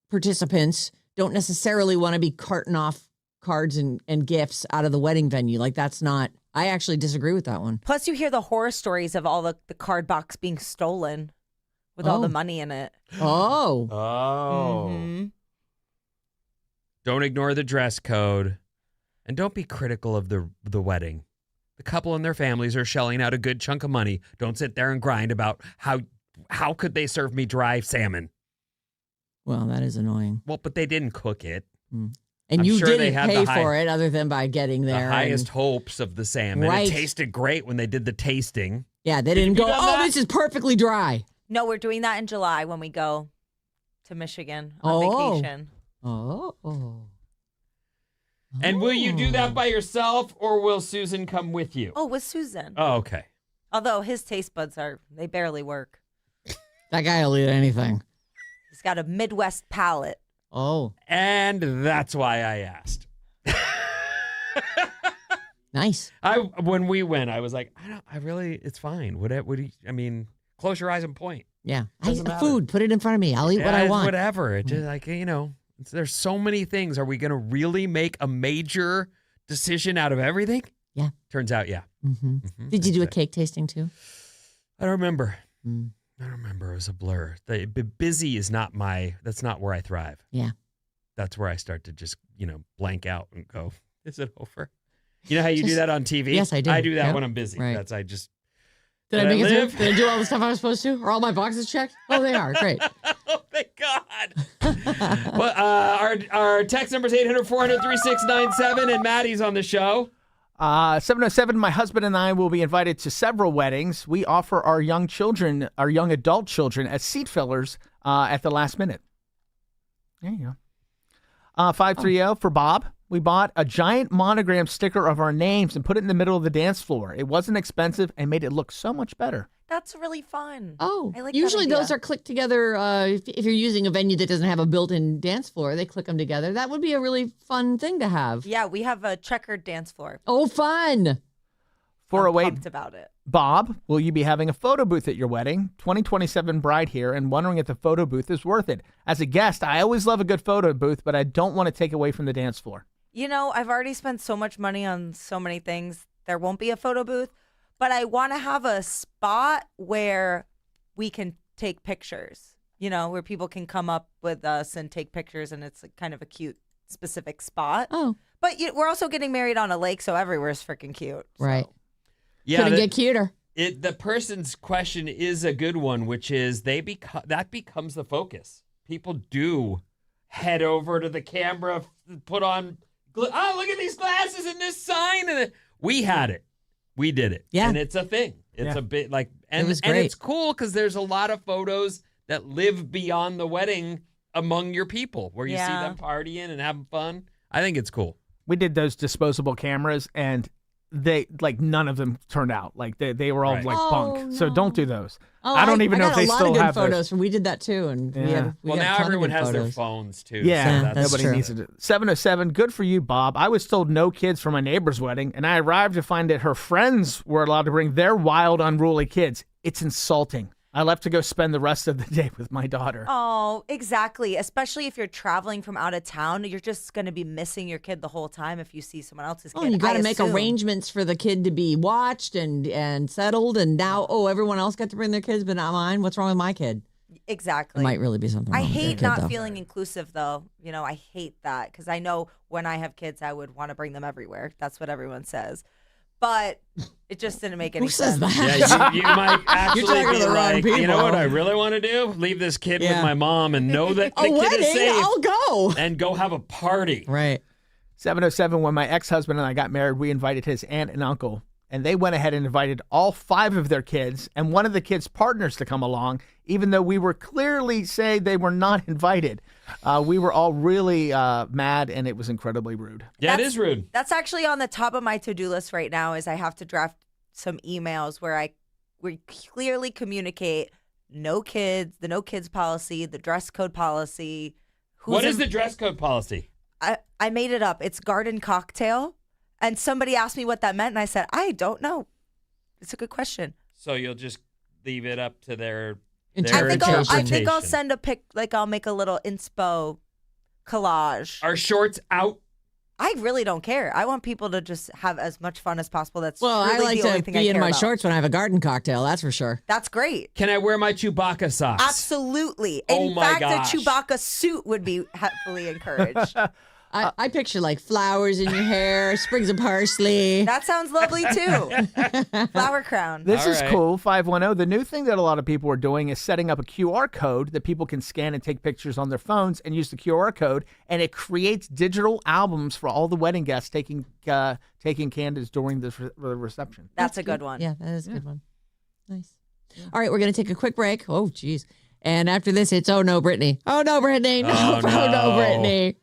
participants don't necessarily want to be carting off cards and gifts out of the wedding venue. Like, that's not. I actually disagree with that one. Plus, you hear the horror stories of all the card box being stolen with all the money in it. Oh. Oh. Mm-hmm. Don't ignore the dress code. And don't be critical of the wedding. The couple and their families are shelling out a good chunk of money. Don't sit there and grind about how could they serve me dry salmon. Well, that is annoying. Well, but they didn't cook it. And I'm you sure they didn't had pay the for it other than by getting there. The highest hopes of the salmon. Right. It tasted great when they did the tasting. Yeah, they didn't you go, done that? this is perfectly dry. No, we're doing that in July when we go to Michigan on vacation. Oh. And will you do that by yourself, or will Susan come with you? Oh, with Susan. Oh, okay. Although his taste buds they barely work. That guy will eat anything. He's got a Midwest palate. Oh. And that's why I asked. Nice. When we went, I was like, it's fine. Close your eyes and point. Yeah. Doesn't matter. Food, put it in front of me. I'll eat what I want. Whatever. It just there's so many things. Are we going to really make a major decision out of everything? Yeah. Turns out, yeah. Mm-hmm. Did you do a cake tasting too? I don't remember. Mm. I don't remember. It was a blur. Busy is that's not where I thrive. Yeah. That's where I start to just, blank out and go, is it over? You know how you do that on TV? Yes, I do. I do that Yep. when I'm busy. Right. Did I make it through? Did I do all the stuff I was supposed to? Are all my boxes checked? Oh, they are. Great. Oh, thank God. Well, our text number is 800-400-3697, and Maddie's on the show. 707, my husband and I will be invited to several weddings. We offer our young adult children as seat fillers at the last minute. There you go. 530 for Bob. We bought a giant monogram sticker of our names and put it in the middle of the dance floor. It wasn't expensive and made it look so much better. That's really fun. Oh, I like usually that idea. those are clicked together. If you're using a venue that doesn't have a built-in dance floor, they click them together. That would be a really fun thing to have. Yeah, we have a checkered dance floor. Oh, fun. 408. I'm pumped about it. Bob, will you be having a photo booth at your wedding? 2027 bride here and wondering if the photo booth is worth it. As a guest, I always love a good photo booth, but I don't want to take away from the dance floor. You know, I've already spent so much money on so many things. There won't be a photo booth, but I want to have a spot where we can take pictures, you know, where people can come up with us and take pictures, and it's kind of a cute, specific spot. Oh. But we're also getting married on a lake, so everywhere's freaking cute. So. Right. Yeah, Couldn't get cuter. The person's question is a good one, which is that becomes the focus. People do head over to the camera, put on, look at these glasses and this sign, and we had it, we did it, yeah, and it's a thing. It's a bit like, and it was great. And it's cool because there's a lot of photos that live beyond the wedding among your people, where you see them partying and having fun. I think it's cool. We did those disposable cameras, and none of them turned out. Like they were all bunk. So don't do those. Oh, I don't even know if they still have a lot of good those. photos. We did that too, and we had now everyone has their photos. phones too. Yeah, so nobody needs it. 707, good for you, Bob. I was told no kids for my neighbor's wedding, and I arrived to find that her friends were allowed to bring their wild, unruly kids. It's insulting. I left to go spend the rest of the day with my daughter. Oh, exactly. Especially if you're traveling from out of town, you're just going to be missing your kid the whole time if you see someone else's kid. Oh, you got to make arrangements for the kid to be watched and settled. And now, everyone else got to bring their kids, but not mine. What's wrong with my kid? Exactly. There might really be something wrong I with hate their kid, not though. feeling inclusive, though. You know, I hate that because I know when I have kids, I would want to bring them everywhere. That's what everyone says. But it just didn't make any Who says sense. that? Yeah, you might actually talking to be the wrong like, you know people. what I really want to do? Leave this kid with Yeah. my mom and know that the A kid wedding? is safe. I'll go. And go have a party. Right. 707, when my ex-husband and I got married, we invited his aunt and uncle, and they went ahead and invited all 5 of their kids and one of the kids' partners to come along, even though we were clearly saying they were not invited. We were all really mad, and it was incredibly rude. Yeah, it is rude. That's actually on the top of my to-do list right now is I have to draft some emails where we clearly communicate no kids, the no kids policy, the dress code policy. What is the dress code policy? I made it up. It's garden cocktail. And somebody asked me what that meant, and I said, I don't know. It's a good question. So you'll just leave it up to their I think I'll interpretation. send a pic, like I'll make a little inspo collage. Are shorts out? I really don't care. I want people to just have as much fun as possible. That's Well, I really like the only to thing I be in care my about. shorts when I have a garden cocktail. That's for sure. That's great. Can I wear my Chewbacca socks? Absolutely. Oh In my fact, gosh. a Chewbacca suit would be happily encouraged. I picture like flowers in your hair, sprigs of parsley. That sounds lovely too. Flower crown. This All is right. cool, 510. The new thing that a lot of people are doing is setting up a QR code that people can scan and take pictures on their phones and use the QR code, and it creates digital albums for all the wedding guests taking candidates during the reception. That's a good one. Yeah, that is a good one. Nice. All right, we're going to take a quick break. Oh, geez. And after this, it's Oh No, Britney. Oh, no, Britney. No, Oh, oh no, no. Britney.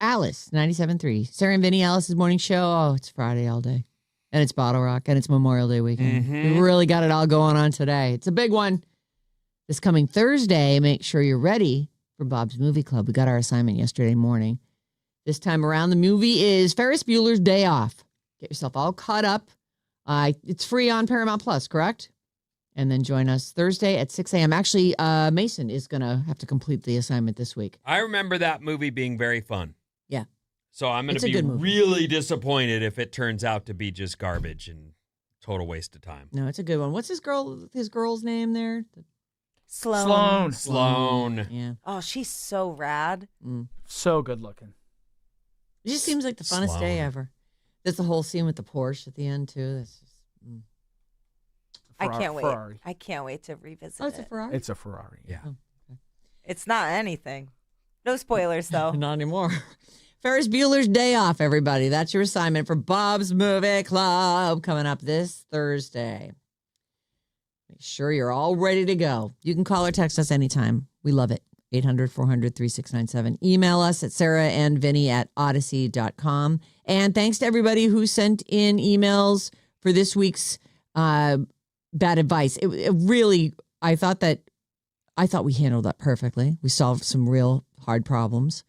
Alice, 97.3. Sarah and Vinnie, Alice's morning show. Oh, it's Friday all day. And it's Bottle Rock, and it's Memorial Day weekend. We really got it all going on today. It's a big one. This coming Thursday, make sure you're ready for Bob's Movie Club. We got our assignment yesterday morning. This time around, the movie is Ferris Bueller's Day Off. Get yourself all caught up. It's free on Paramount Plus, correct? And then join us Thursday at 6 a.m. Actually, Mason is going to have to complete the assignment this week. I remember that movie being very fun. Yeah. So I'm going to be really disappointed if it turns out to be just garbage and total waste of time. No, it's a good one. What's his girl's name there? Sloane. Yeah. Oh, she's so rad. So good looking. It just seems like the funnest day ever. There's the whole scene with the Porsche at the end, too. That's just... I can't wait. Ferrari. I can't wait to revisit it. Oh, it's a Ferrari? It's a Ferrari. Yeah. Oh, okay. It's not anything. No spoilers, though. Not anymore. Ferris Bueller's Day Off, everybody. That's your assignment for Bob's Movie Club coming up this Thursday. Make sure you're all ready to go. You can call or text us anytime. We love it. 800-400-3697. Email us at sarahandvinny@odyssey.com. And thanks to everybody who sent in emails for this week's bad advice. It really, I thought we handled that perfectly. We solved some real hard problems.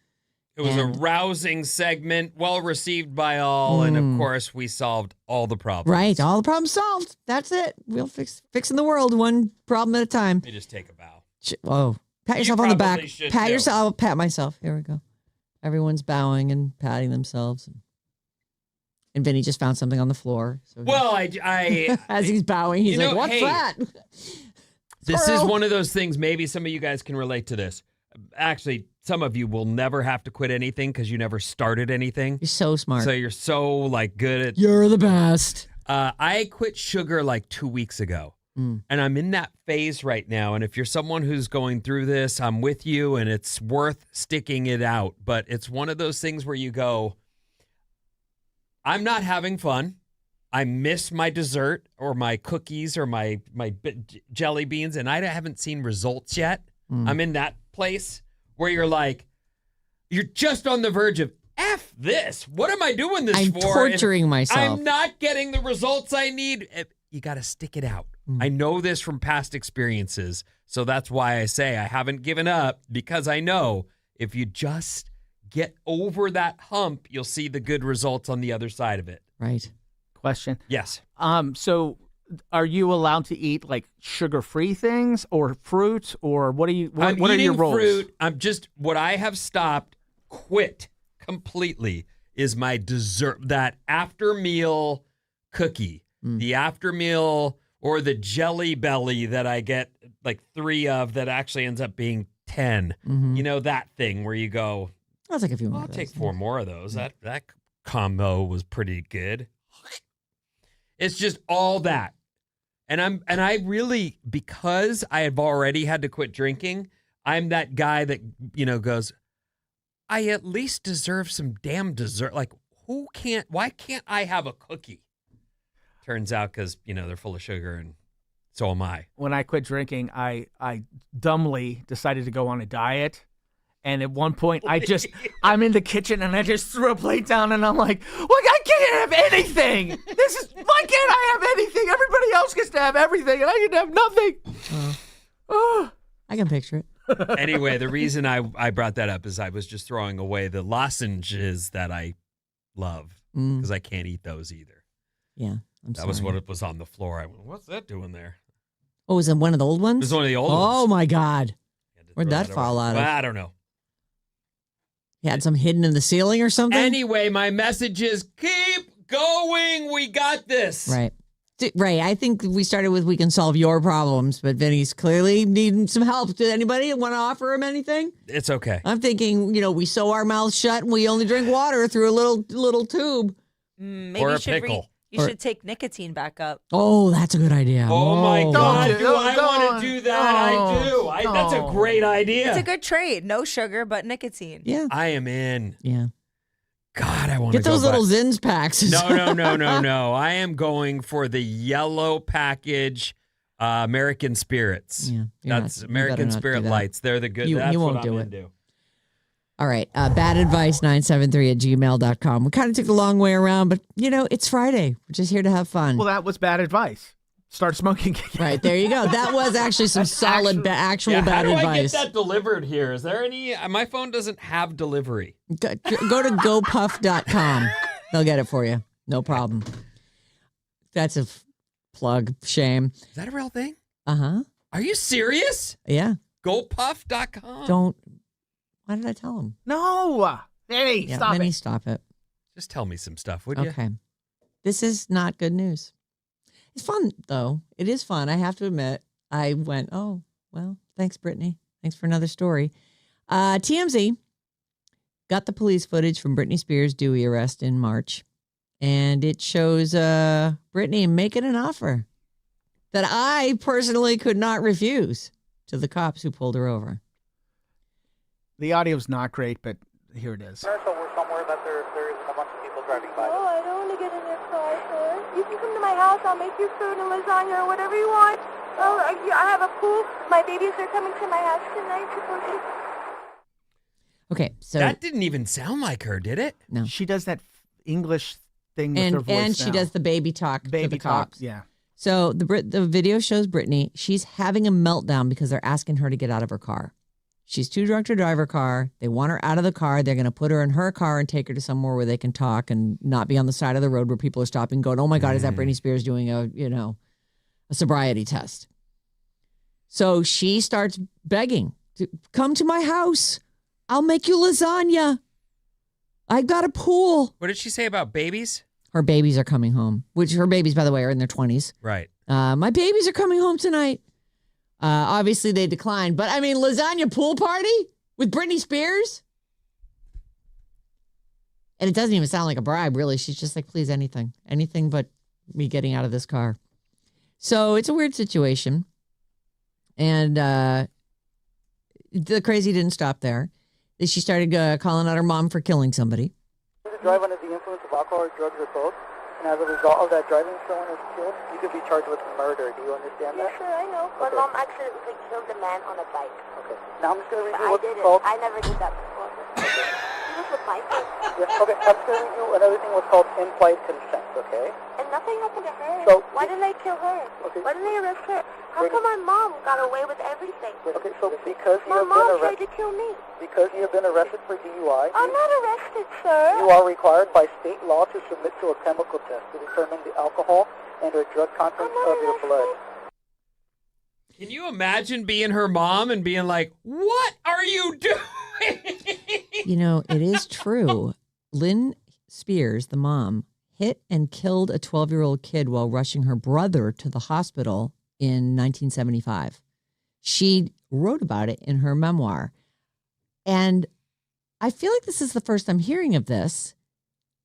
It was a rousing segment, well received by all, and of course, we solved all the problems. Right, all the problems solved. That's it. We'll fixing the world one problem at a time. Let me just take a bow. Oh, pat yourself on the back. Pat too. yourself. I'll pat myself. Here we go. Everyone's bowing and patting themselves. And Vinny just found something on the floor. So as he's bowing, he's like, "What's that?" This is one of those things. Maybe some of you guys can relate to this. Actually, some of you will never have to quit anything because you never started anything. You're so smart. So you're so good at. You're the best. I quit sugar 2 weeks ago, and I'm in that phase right now. And if you're someone who's going through this, I'm with you, and it's worth sticking it out. But it's one of those things where you go, I'm not having fun. I miss my dessert or my cookies or my jelly beans, and I haven't seen results yet. I'm in that place where you're just on the verge of F this. What am I doing this I'm for? Torturing myself. I'm not getting the results I need. You got to stick it out. I know this from past experiences, so that's why I say I haven't given up, because I know if you just get over that hump, you'll see the good results on the other side of it. Right. Question. Yes. So are you allowed to eat sugar-free things or fruit, or what are you? What are your roles? Fruit. What I have quit completely is my dessert, that after meal cookie, the after meal or the Jelly Belly that I get 3 of that actually ends up being 10. You know, that thing where you go, I'll take a few more. I'll take 4 more of those. That combo was pretty good. It's just all that. And I really, because I have already had to quit drinking, I'm that guy that, goes, I at least deserve some damn dessert. Why can't I have a cookie? Turns out because, they're full of sugar, and so am I. When I quit drinking, I dumbly decided to go on a diet. And at one point, I'm in the kitchen and I just threw a plate down and I'm like, well, I can't have anything. Why can't I have anything? Everybody else gets to have everything and I get to have nothing. I can picture it. Anyway, the reason I brought that up is I was just throwing away the lozenges that I love because I can't eat those either. Yeah. That was what it was on the floor. I went, what's that doing there? Oh, was it one of the old ones? It was one of the old ones. Oh, my God. Where'd that fall out of? I don't know. You had some hidden in the ceiling or something? Anyway, my message is keep going. We got this. Right. Right. I think we started with we can solve your problems, but Vinny's clearly needing some help. Did anybody want to offer him anything? It's okay. I'm thinking, we sew our mouths shut and we only drink water through a little tube. Maybe or you a should pickle. You should take nicotine back up. Oh, that's a good idea. Oh my God. Do I want to do that? I do. That's a great idea. It's a good trade. No sugar, but nicotine. Yeah. I am in. Yeah. God, I want to get those little Zins packs. No. I am going for the yellow package American Spirits. Yeah, that's American Spirit Lights. They're the good. You That's won't what do I'm it. into. All right. Badadvice973@gmail.com. We kind of took the long way around, but, it's Friday. We're just here to have fun. Well, that was bad advice. Start smoking again. Right. There you go. That was actually some solid, actual bad advice. How do I get that delivered here? Is there any? My phone doesn't have delivery. Go to gopuff.com. They'll get it for you. No problem. That's a plug. Shame. Is that a real thing? Uh-huh. Are you serious? Yeah. GoPuff.com. Why did I tell him? No. Vinny, stop it. Stop it. Just tell me some stuff, would you? Okay. This is not good news. It's fun, though. It is fun. I have to admit. I went, oh, well, thanks, Britney. Thanks for another story. TMZ got the police footage from Britney Spears' Dewey arrest in March. And it shows Britney making an offer that I personally could not refuse to the cops who pulled her over. The audio's not great, but here it is. We're somewhere that there isn't a bunch of people driving by. Oh, I don't want to get in your car, sir. You can come to my house. I'll make you food and lasagna or whatever you want. Oh, I have a pool. My babies are coming to my house tonight. Okay, so that didn't even sound like her, did it? No. She does that English thing with her voice and she does the baby talk to the cops. Yeah. So the video shows Britney. She's having a meltdown because they're asking her to get out of her car. She's too drunk to drive her car. They want her out of the car. They're going to put her in her car and take her to somewhere where they can talk and not be on the side of the road where people are stopping going, oh my God, is that Britney Spears doing a sobriety test? So she starts begging to come to my house. I'll make you lasagna. I got a pool. What did she say about babies? Her babies are coming home, which her babies, by the way, are in their 20s. Right. My babies are coming home tonight. Obviously, they declined. But, I mean, lasagna pool party with Britney Spears? And it doesn't even sound like a bribe, really. She's just like, please, anything. Anything but me getting out of this car. So it's a weird situation. And the crazy didn't stop there. She started calling out her mom for killing somebody. Drive under the influence of alcohol or drugs or both, and as a result of that driving, someone is killed, you could be charged with murder. Do you understand that? Yes, sir, I know. My mom accidentally killed a man on a bike. Okay. Now I'm just going to read you I what's did called... it. I never did that before. He was with my kid. Yeah, okay, I'm just going to read you another thing what's called implied consent, okay? And nothing happened to her. So, why didn't they kill her? Okay. Why didn't they arrest her? How come my mom got away with everything? Okay, so because you My have mom been tried to kill me. because you have been arrested for DUI, I'm not arrested, sir. you are required by state law to submit to a chemical test to determine the alcohol and or drug content of your blood. Can you imagine being her mom and being like, what are you doing? It is true. Lynn Spears, the mom, hit and killed a 12-year-old kid while rushing her brother to the hospital in 1975. She wrote about it in her memoir. And I feel like this is the first I'm hearing of this.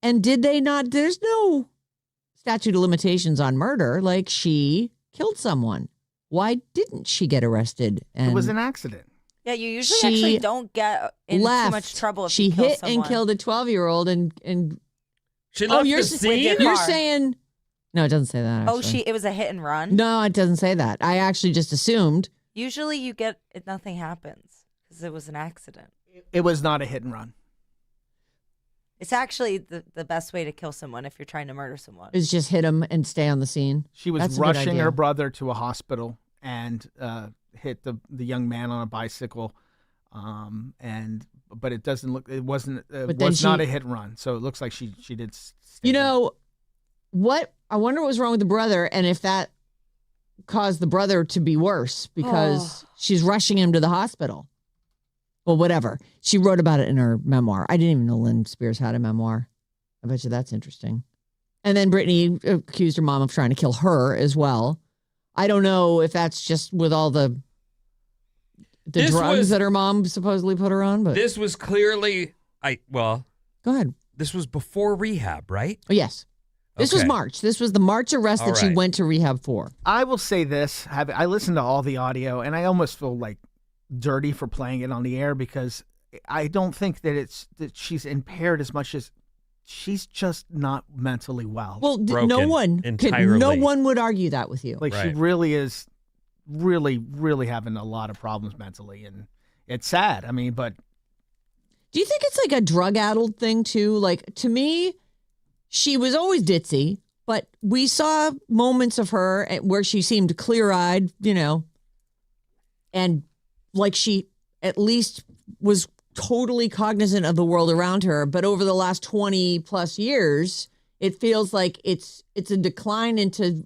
And did they not? There's no statute of limitations on murder. Like, she killed someone. Why didn't she get arrested? And it was an accident. Yeah, you usually actually don't get in too much trouble if she you kill hit someone. and killed a 12-year-old and she left the scene? You're saying no, it doesn't say that. Actually. It was a hit and run? No, it doesn't say that. I actually just assumed. Usually you get nothing happens because it was an accident. It was not a hit and run. It's actually the best way to kill someone if you're trying to murder someone. Is just hit him and stay on the scene. She was rushing her brother to a hospital and hit the young man on a bicycle. But it doesn't look. It wasn't. It was not a hit and run. So it looks like she did. What? I wonder what was wrong with the brother, and if that caused the brother to be worse because she's rushing him to the hospital. Well, whatever. She wrote about it in her memoir. I didn't even know Lynn Spears had a memoir. I bet you that's interesting. And then Britney accused her mom of trying to kill her as well. I don't know if that's just with all the drugs that her mom supposedly put her on, but this was clearly go ahead. This was before rehab, right? Oh, yes. This was March. This was the March arrest that she went to rehab for. I will say this. I listened to all the audio, and I almost feel like dirty for playing it on the air because I don't think that she's impaired as much as she's just not mentally well. Well, no one would argue that with you. Like, she really is really, really having a lot of problems mentally, and it's sad. I mean, but Do you think it's like a drug-addled thing, too? Like, to me, she was always ditzy, but we saw moments of her where she seemed clear-eyed, and like she at least was totally cognizant of the world around her. But over the last 20 plus years, it feels like it's a decline into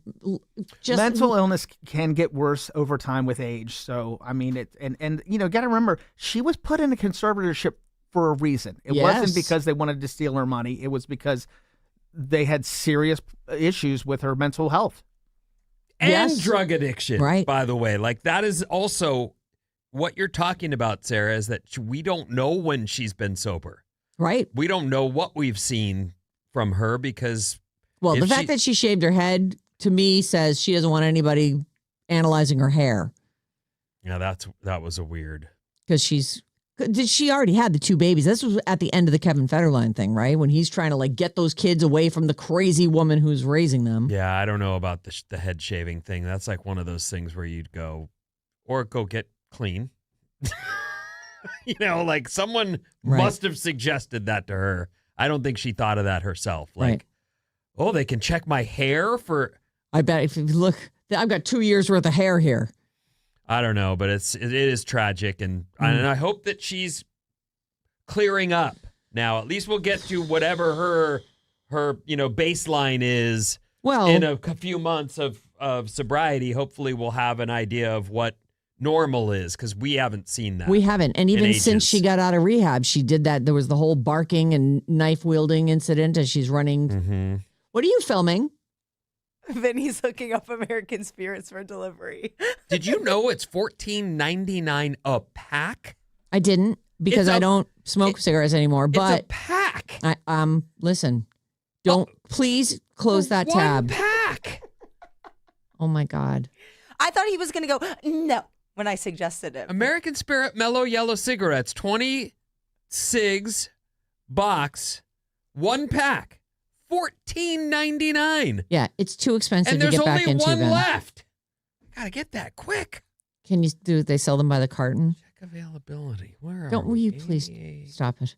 just mental illness can get worse over time with age. So, I mean, got to remember, she was put in a conservatorship for a reason. It wasn't because they wanted to steal her money. It was because they had serious issues with her mental health. And drug addiction, right? By the way, like that is also what you're talking about, Sarah, is that we don't know when she's been sober. Right. We don't know what we've seen from her because... Well, the fact that she shaved her head, to me, says she doesn't want anybody analyzing her hair. Yeah, that was a weird... Because she already had the 2 babies. This was at the end of the Kevin Federline thing, right? When he's trying to like get those kids away from the crazy woman who's raising them. Yeah, I don't know about the head shaving thing. That's like one of those things where you'd go get clean. Like someone must have suggested that to her. I don't think she thought of that herself. Like, oh, they can check my hair for... I bet if you look, I've got 2 years worth of hair here. I don't know, but it is tragic, and I hope that she's clearing up now. At least we'll get to whatever her baseline is. Well, in a few months of sobriety, hopefully we'll have an idea of what normal is, because we haven't seen that. We haven't, and even since she got out of rehab, she did that. There was the whole barking and knife wielding incident as she's running. Mm-hmm. What are you filming? Vinny's hooking up American Spirits for delivery. Did you know it's $14.99 a pack? I didn't, because I don't smoke cigarettes anymore. But it's a pack. Listen, don't please close that tab. 1 pack. Oh my God. I thought he was going to go no when I suggested it. American Spirit Mellow Yellow cigarettes, 20 cigs box, 1 pack. $14.99. Yeah, it's too expensive and to get back into. And there's only 1 left. Gotta get that quick. Can you do? They sell them by the carton. Check availability. Will you please stop it?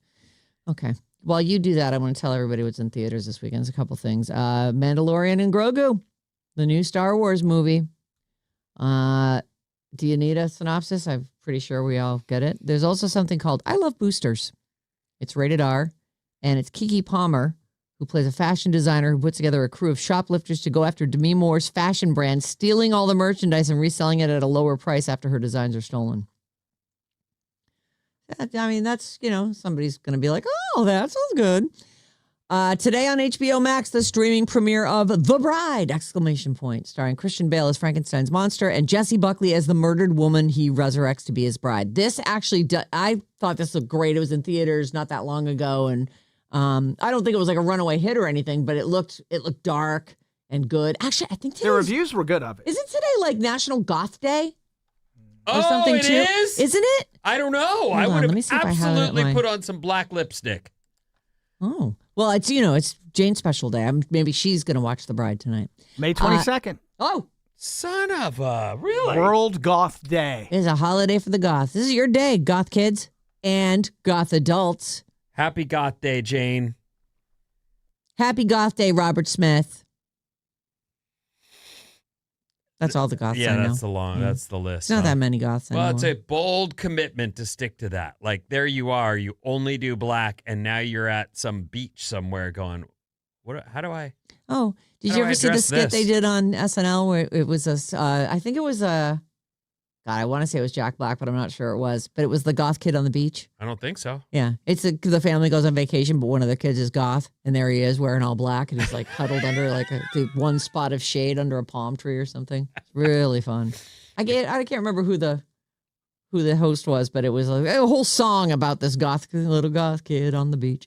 Okay. While you do that, I want to tell everybody what's in theaters this weekend. There's a couple things. Mandalorian and Grogu, the new Star Wars movie. Do you need a synopsis? I'm pretty sure we all get it. There's also something called I Love Boosters. It's rated R, and it's Keke Palmer, who plays a fashion designer who puts together a crew of shoplifters to go after Demi Moore's fashion brand, stealing all the merchandise and reselling it at a lower price after her designs are stolen. I mean, that's, somebody's going to be like, oh, that sounds good. Today on HBO Max, the streaming premiere of The Bride, ! Starring Christian Bale as Frankenstein's monster and Jessie Buckley as the murdered woman he resurrects to be his bride. This actually, I thought this looked great. It was in theaters not that long ago, and I don't think it was like a runaway hit or anything, but it looked dark and good. Actually, I think the reviews were good of it. Isn't today like National Goth Day? Or something it too? Is? Isn't it? I don't know. I would have absolutely put on some black lipstick. Oh. Well, it's it's Jane's special day. Maybe she's going to watch The Bride tonight. May 22nd. Son of a, really? World Goth Day. It's a holiday for the goths. This is your day, goth kids and goth adults. Happy Goth Day, Jane. Happy Goth Day, Robert Smith. That's all the goths I know. That's the list. Not that many goths Well, it's a bold commitment to stick to that. Like, there you are, you only do black, and now you're at some beach somewhere going, how do I? Oh, did you ever see the skit they did on SNL where it was I think it was God, I want to say it was Jack Black, but I'm not sure it was. But it was the goth kid on the beach. I don't think so. Yeah. It's the family goes on vacation, but one of the kids is goth. And there he is wearing all black. And he's like huddled under like the one spot of shade under a palm tree or something. It's really fun. I can't remember who the host was, but it was a whole song about this little goth kid on the beach.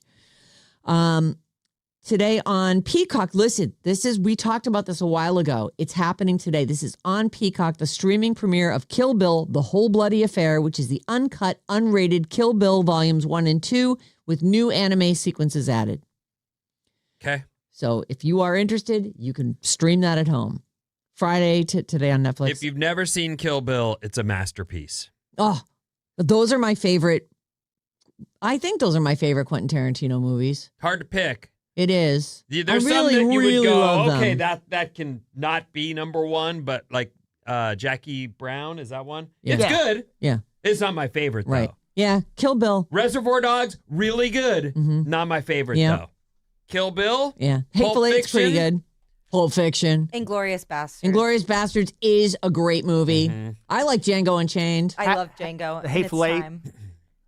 Today on Peacock, listen, we talked about this a while ago. It's happening today. This is on Peacock, the streaming premiere of Kill Bill, The Whole Bloody Affair, which is the uncut, unrated Kill Bill Volumes 1 and 2 with new anime sequences added. Okay. So if you are interested, you can stream that at home. Friday to today on Netflix. If you've never seen Kill Bill, it's a masterpiece. Oh, those are my favorite I think those are my favorite Quentin Tarantino movies. Hard to pick. It is. There's I some really, that you really would go, love okay, them. that can not be number one, but like Jackie Brown, is that one? Yeah. It's good. Yeah. It's not my favorite, Right. though. Yeah. Kill Bill. Reservoir Dogs, really good. Not my favorite, though. Kill Bill? Yeah. Pulp Hateful Eight's pretty Fiction? good. Pulp Fiction. Inglorious Bastards. Inglorious Bastards is a great movie. I like Django Unchained. I love Django. The Hateful Eight.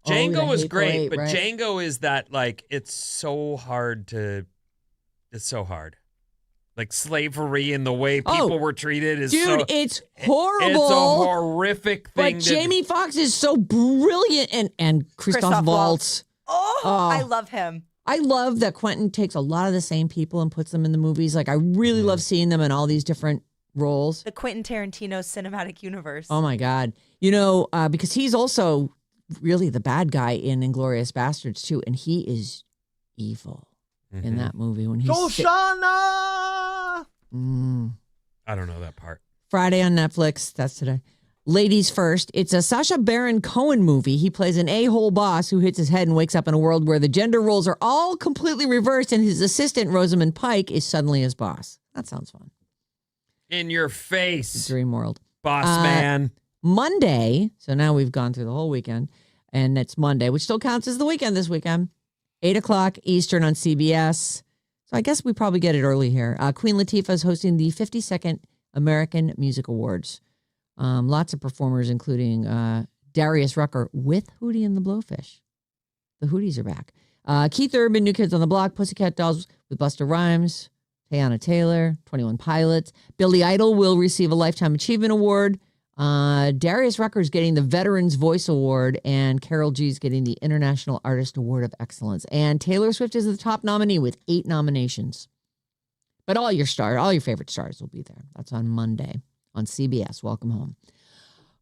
Django The was Hateful great, Eight, but right. Django is that, like, it's so hard. Like, slavery and the way people were treated is Dude, so... it's horrible. It's a horrific thing. But Jamie Foxx is so brilliant, and Christoph Waltz. Oh, I love him. I love that Quentin takes a lot of the same people and puts them in the movies. Like, I really love seeing them in all these different roles. The Quentin Tarantino cinematic universe. Oh my God. Because he's also really the bad guy in Inglourious Bastards too, and he is evil in that movie when he's Shoshana! I don't know that part. Friday on Netflix. That's today. Ladies First. It's a Sacha Baron Cohen movie. He plays an a-hole boss who hits his head and wakes up in a world where the gender roles are all completely reversed, and his assistant Rosamund Pike is suddenly his boss. That sounds fun. In your face. Dream world. Boss man. Monday. So now we've gone through the whole weekend, and it's Monday, which still counts as the weekend this weekend. 8:00 Eastern on CBS. So I guess we probably get it early here. Queen Latifah is hosting the 52nd American Music Awards. Lots of performers, including Darius Rucker with Hootie and the Blowfish. The Hooties are back. Keith Urban, New Kids on the Block, Pussycat Dolls with Busta Rhymes, Teyana Taylor, 21 Pilots. Billy Idol will receive a Lifetime Achievement Award. Darius Rucker is getting the Veterans Voice Award, and Karol G is getting the International Artist Award of Excellence. And Taylor Swift is the top nominee with 8 nominations. But all your favorite stars will be there. That's on Monday on CBS. Welcome home.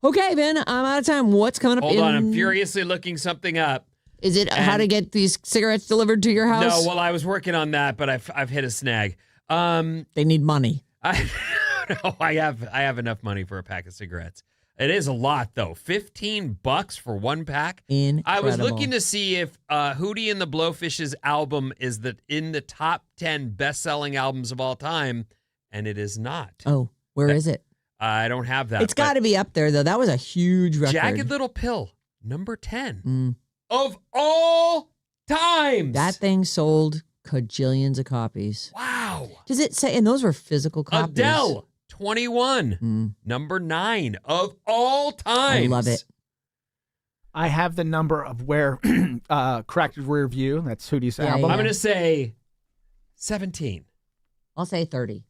Okay, Ben, I'm out of time. What's coming up? Hold on, I'm furiously looking something up. Is it how to get these cigarettes delivered to your house? No, well, I was working on that, but I've hit a snag. They need money. No, I have enough money for a pack of cigarettes. It is a lot, though. $15 for one pack. Incredible. I was looking to see if Hootie and the Blowfish's album is in the top 10 best-selling albums of all time, and it is not. Oh, where is it? I don't have that. It's got to be up there, though. That was a huge record. Jagged Little Pill, number 10 of all times. That thing sold kajillions of copies. Wow. Does it say? And those were physical copies. Adele, 21, number 9 of all times. I love it. I have the number of where Corrected Rear View, that's Hootie's album. I'm going to say 17. I'll say 30.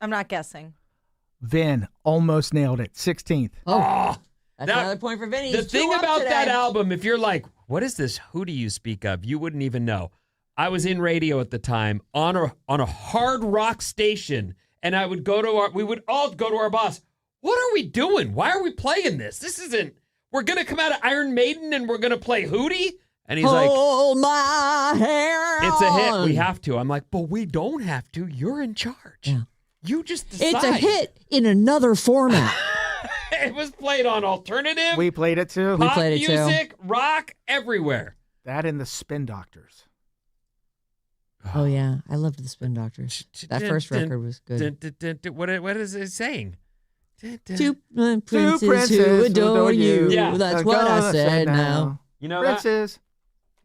I'm not guessing. Vin almost nailed it. 16th. Oh, that's another point for Vinny. The He's thing 2 up about today. that album, if you're like, what is this Hootie you speak of? You wouldn't even know. I was in radio at the time on a hard rock station, and we would all go to our boss. What are we doing? Why are we playing this? This isn't. We're gonna come out of Iron Maiden and we're gonna play Hootie. And he's like, hold my hair. it's a hit. We have to. I'm like, but we don't have to. You're in charge. Yeah. You just decide. It's a hit in another format. It was played on alternative. We played it too. Pop music, rock, everywhere. That and the Spin Doctors. Oh yeah, I loved the Spin Doctors. That first record was good. What is it saying? Two princes who adore you. Yeah. That's what I said now. You know Princes.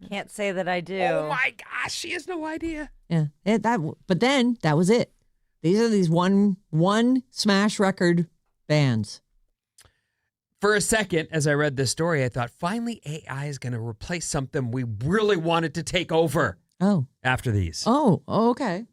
Can't say that I do. Oh my gosh, she has no idea. Yeah, but then that was it. These are these one smash record bands. For a second, as I read this story, I thought, finally AI is going to replace something we really wanted to take over. Oh. After these. Oh, okay.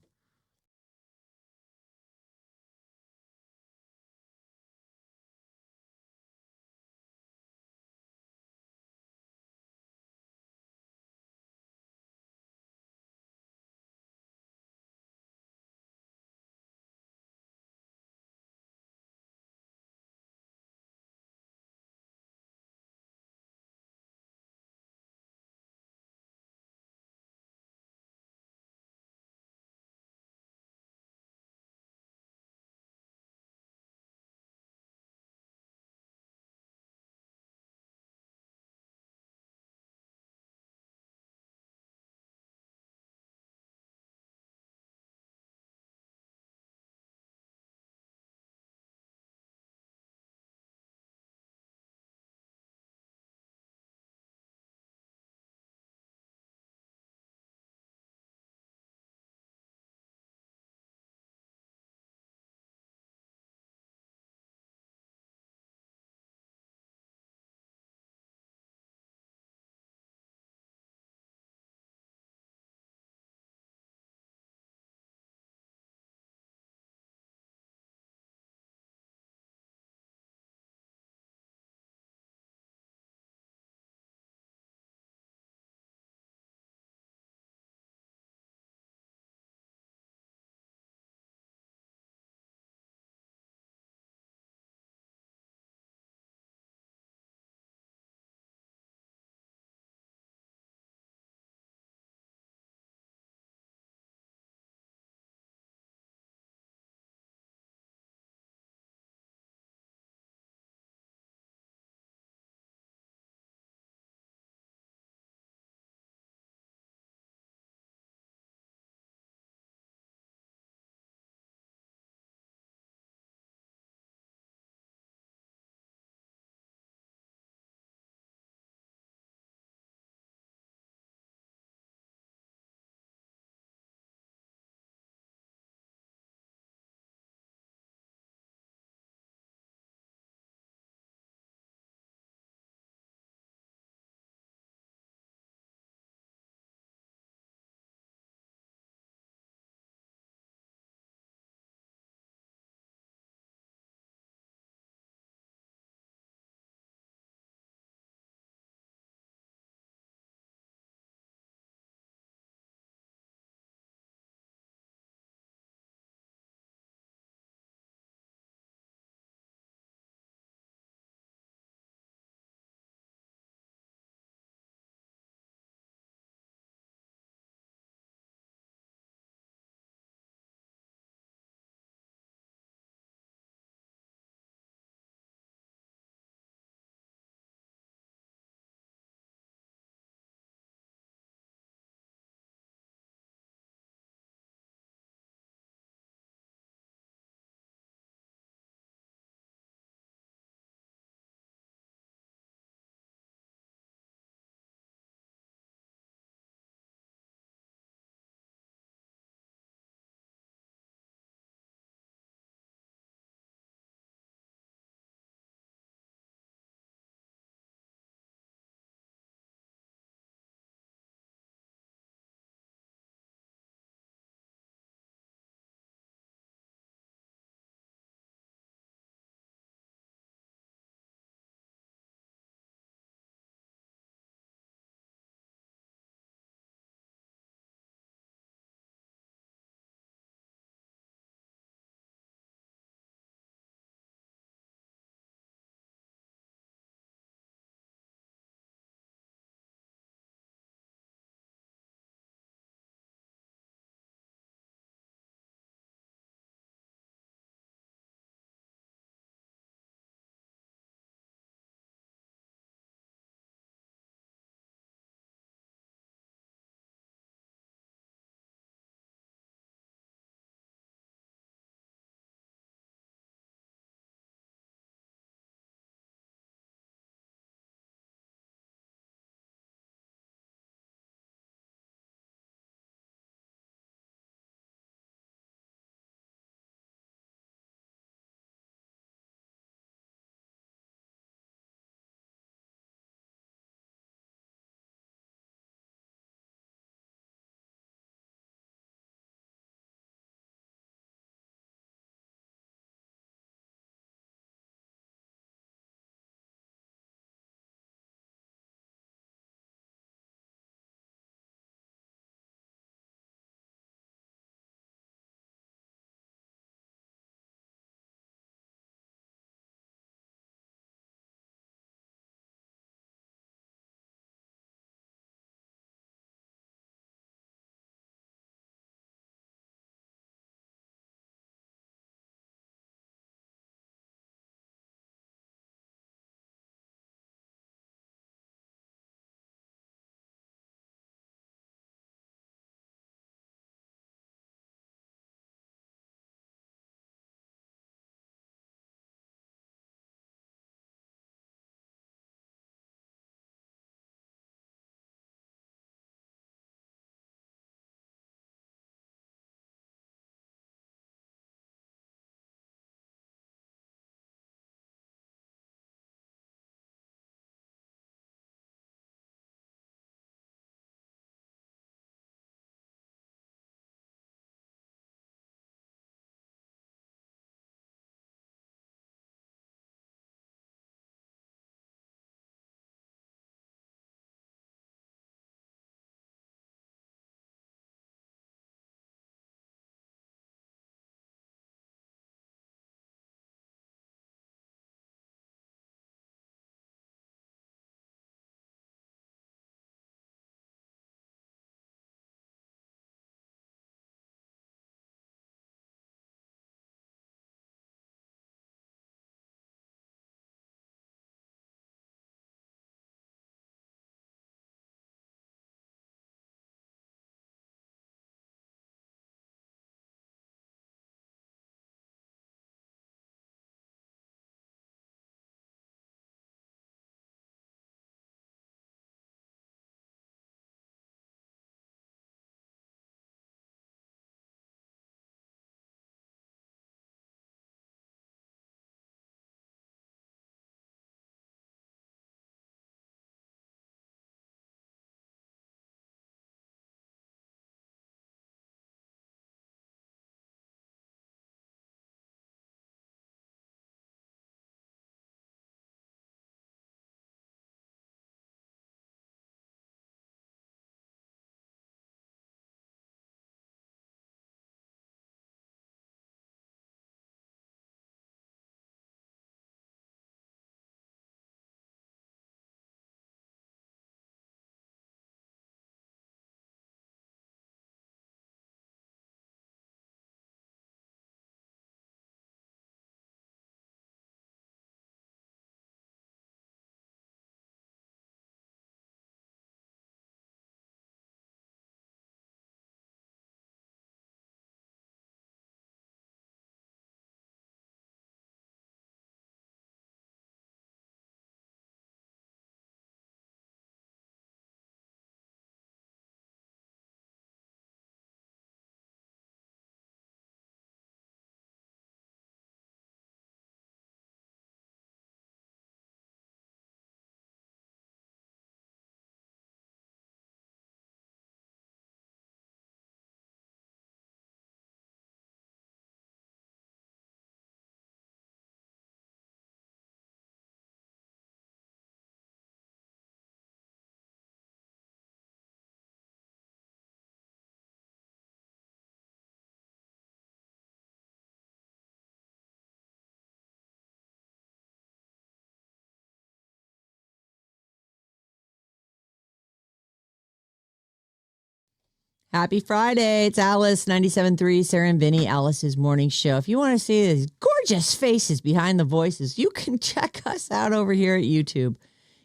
Happy Friday. It's Alice, 97.3, Sarah and Vinnie, Alice's morning show. If you want to see these gorgeous faces behind the voices, you can check us out over here at YouTube.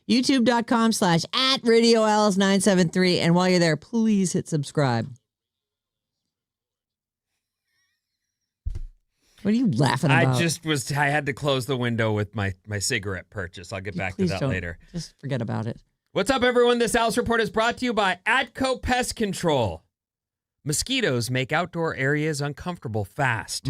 YouTube.com/@RadioAlice973. And while you're there, please hit subscribe. What are you laughing about? I had to close the window with my cigarette purchase. I'll get back to that later. Just forget about it. What's up, everyone? This Alice Report is brought to you by Atco Pest Control. Mosquitoes make outdoor areas uncomfortable fast.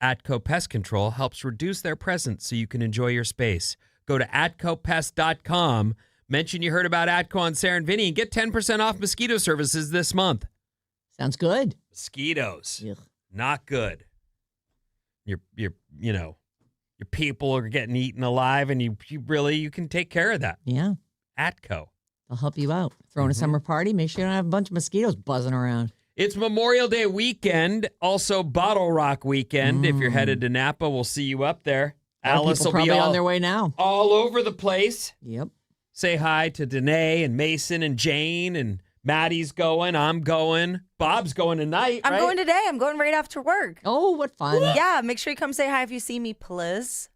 Atco Pest Control helps reduce their presence so you can enjoy your space. Go to atcopest.com, mention you heard about Atco on Sarah and Vinnie, and get 10% off mosquito services this month. Sounds good. Mosquitoes. Ugh. Not good. Your people are getting eaten alive, and you can take care of that. Yeah. Atco. They'll help you out. Throwing a summer party, make sure you don't have a bunch of mosquitoes buzzing around. It's Memorial Day weekend, also Bottle Rock weekend. If you're headed to Napa, we'll see you up there. Alice will probably be on their way now. All over the place. Yep. Say hi to Danae and Mason and Jane, and Maddie's going. I'm going. Bob's going tonight. I'm going today. I'm going right after work. Oh, what fun. Yeah, make sure you come say hi if you see me, please.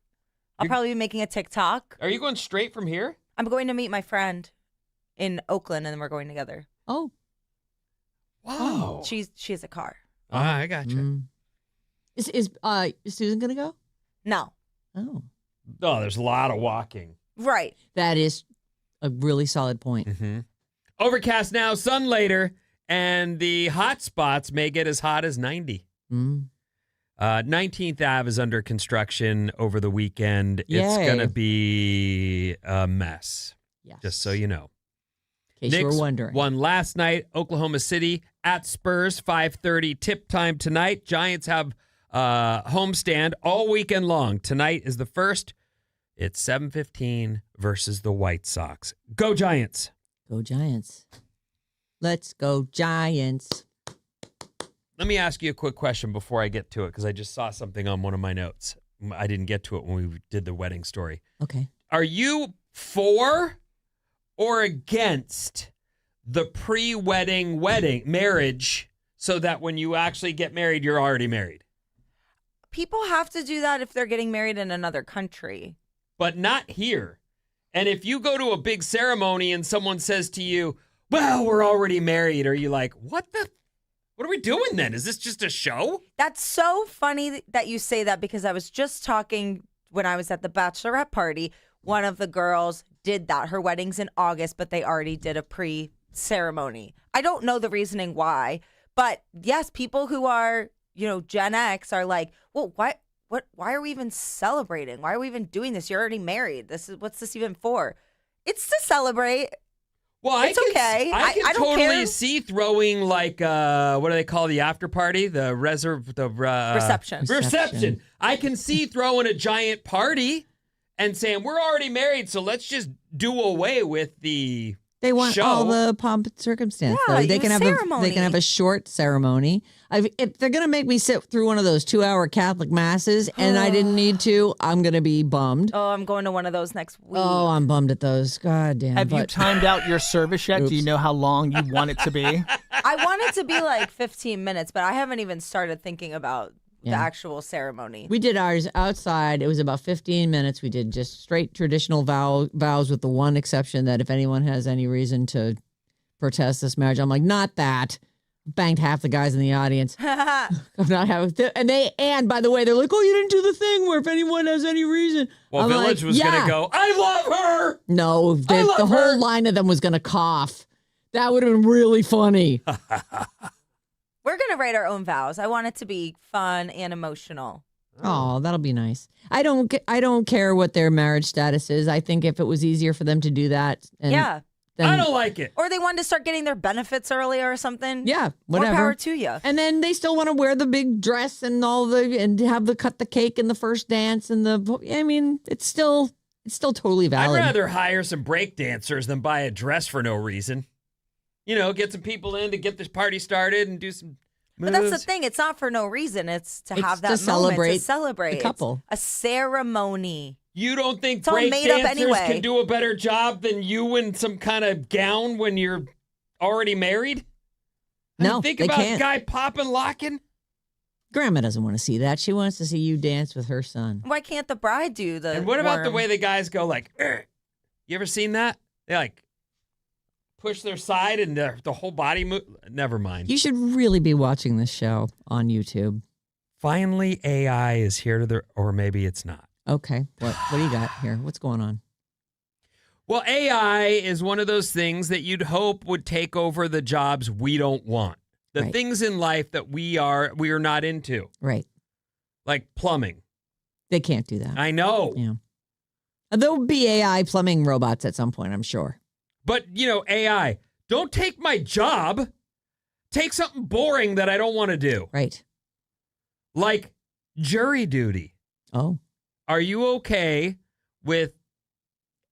I'll probably be making a TikTok. Are you going straight from here? I'm going to meet my friend in Oakland, and then we're going together. Oh. Wow. She has a car. I got you. Is Susan going to go? No. Oh. Oh, there's a lot of walking. Right. That is a really solid point. Overcast now, sun later, and the hot spots may get as hot as 90. 19th Ave is under construction over the weekend. Yay. It's going to be a mess. Yes. Just so you know. In case you Knicks were wondering. won last night, Oklahoma City at Spurs, 5:30 tip time tonight. Giants have homestand all weekend long. Tonight is the first. It's 7:15 versus the White Sox. Go Giants. Go Giants. Let's go Giants. Let me ask you a quick question before I get to it, because I just saw something on one of my notes. I didn't get to it when we did the wedding story. Okay. Are you for or against the pre-wedding marriage so that when you actually get married, you're already married? People have to do that if they're getting married in another country. But not here. And if you go to a big ceremony and someone says to you, well, we're already married, are you like, what are we doing then? Is this just a show? That's so funny that you say that, because I was just talking when I was at the bachelorette party. One of the girls did that. Her wedding's in August, but they already did a pre-ceremony. I don't know the reasoning why, but yes, people who are, Gen X are like, well, why are we even celebrating? Why are we even doing this? You're already married. What's this even for? It's to celebrate. Well, it's okay. I can don't totally care. see throwing what do they call the after party? The reception. Reception. I can see throwing a giant party and saying we're already married, so let's just do away with the They want show. all the pomp and circumstance. Yeah, though. They can have ceremony. they can have a short ceremony. If they're gonna make me sit through one of those 2-hour Catholic masses and I didn't need to, I'm gonna be bummed. Oh, I'm going to one of those next week. Oh, I'm bummed at those. God damn. Have you timed out your service yet? Do you know how long you want it to be? I want it to be like 15 minutes, but I haven't even started thinking about the actual ceremony. We did ours outside. It was about 15 minutes. We did just straight traditional vows with the one exception that if anyone has any reason to protest this marriage, I'm like, not that. Banged half the guys in the audience. I'm not having and by the way, they're like, oh, you didn't do the thing where if anyone has any reason. Well, Village was going to go, I love her. No, the whole line of them was going to cough. That would have been really funny. We're going to write our own vows. I want it to be fun and emotional. Oh, that'll be nice. I don't care what their marriage status is. I think if it was easier for them to do that. Yeah. I don't like it. Or they wanted to start getting their benefits earlier or something. Yeah, whatever. More power to you. And then they still want to wear the big dress and and have cut the cake in the first dance it's still totally valid. I'd rather hire some break dancers than buy a dress for no reason. Get some people in to get this party started and do some moves. But that's the thing. It's not for no reason. It's to have that moment to celebrate the couple. It's a ceremony. You don't think It's all break made up dancers anyway. can do a better job than you in some kind of gown when you're already married? No, think they about can't. guy popping, locking. Grandma doesn't want to see that. She wants to see you dance with her son. Why can't the bride do the And what about the worm? way the guys go like, "Ugh." You ever seen that? They like push their side and the whole body move. Never mind. You should really be watching this show on YouTube. Finally, AI is here to the, or maybe it's not. Okay. What do you got here? What's going on? Well, AI is one of those things that you'd hope would take over the jobs we don't want. The Right. things in life that we are not into. Right. Like plumbing. They can't do that. I know. Yeah. There'll be AI plumbing robots at some point, I'm sure. But, AI, don't take my job. Take something boring that I don't want to do. Right. Like jury duty. Oh. Are you okay with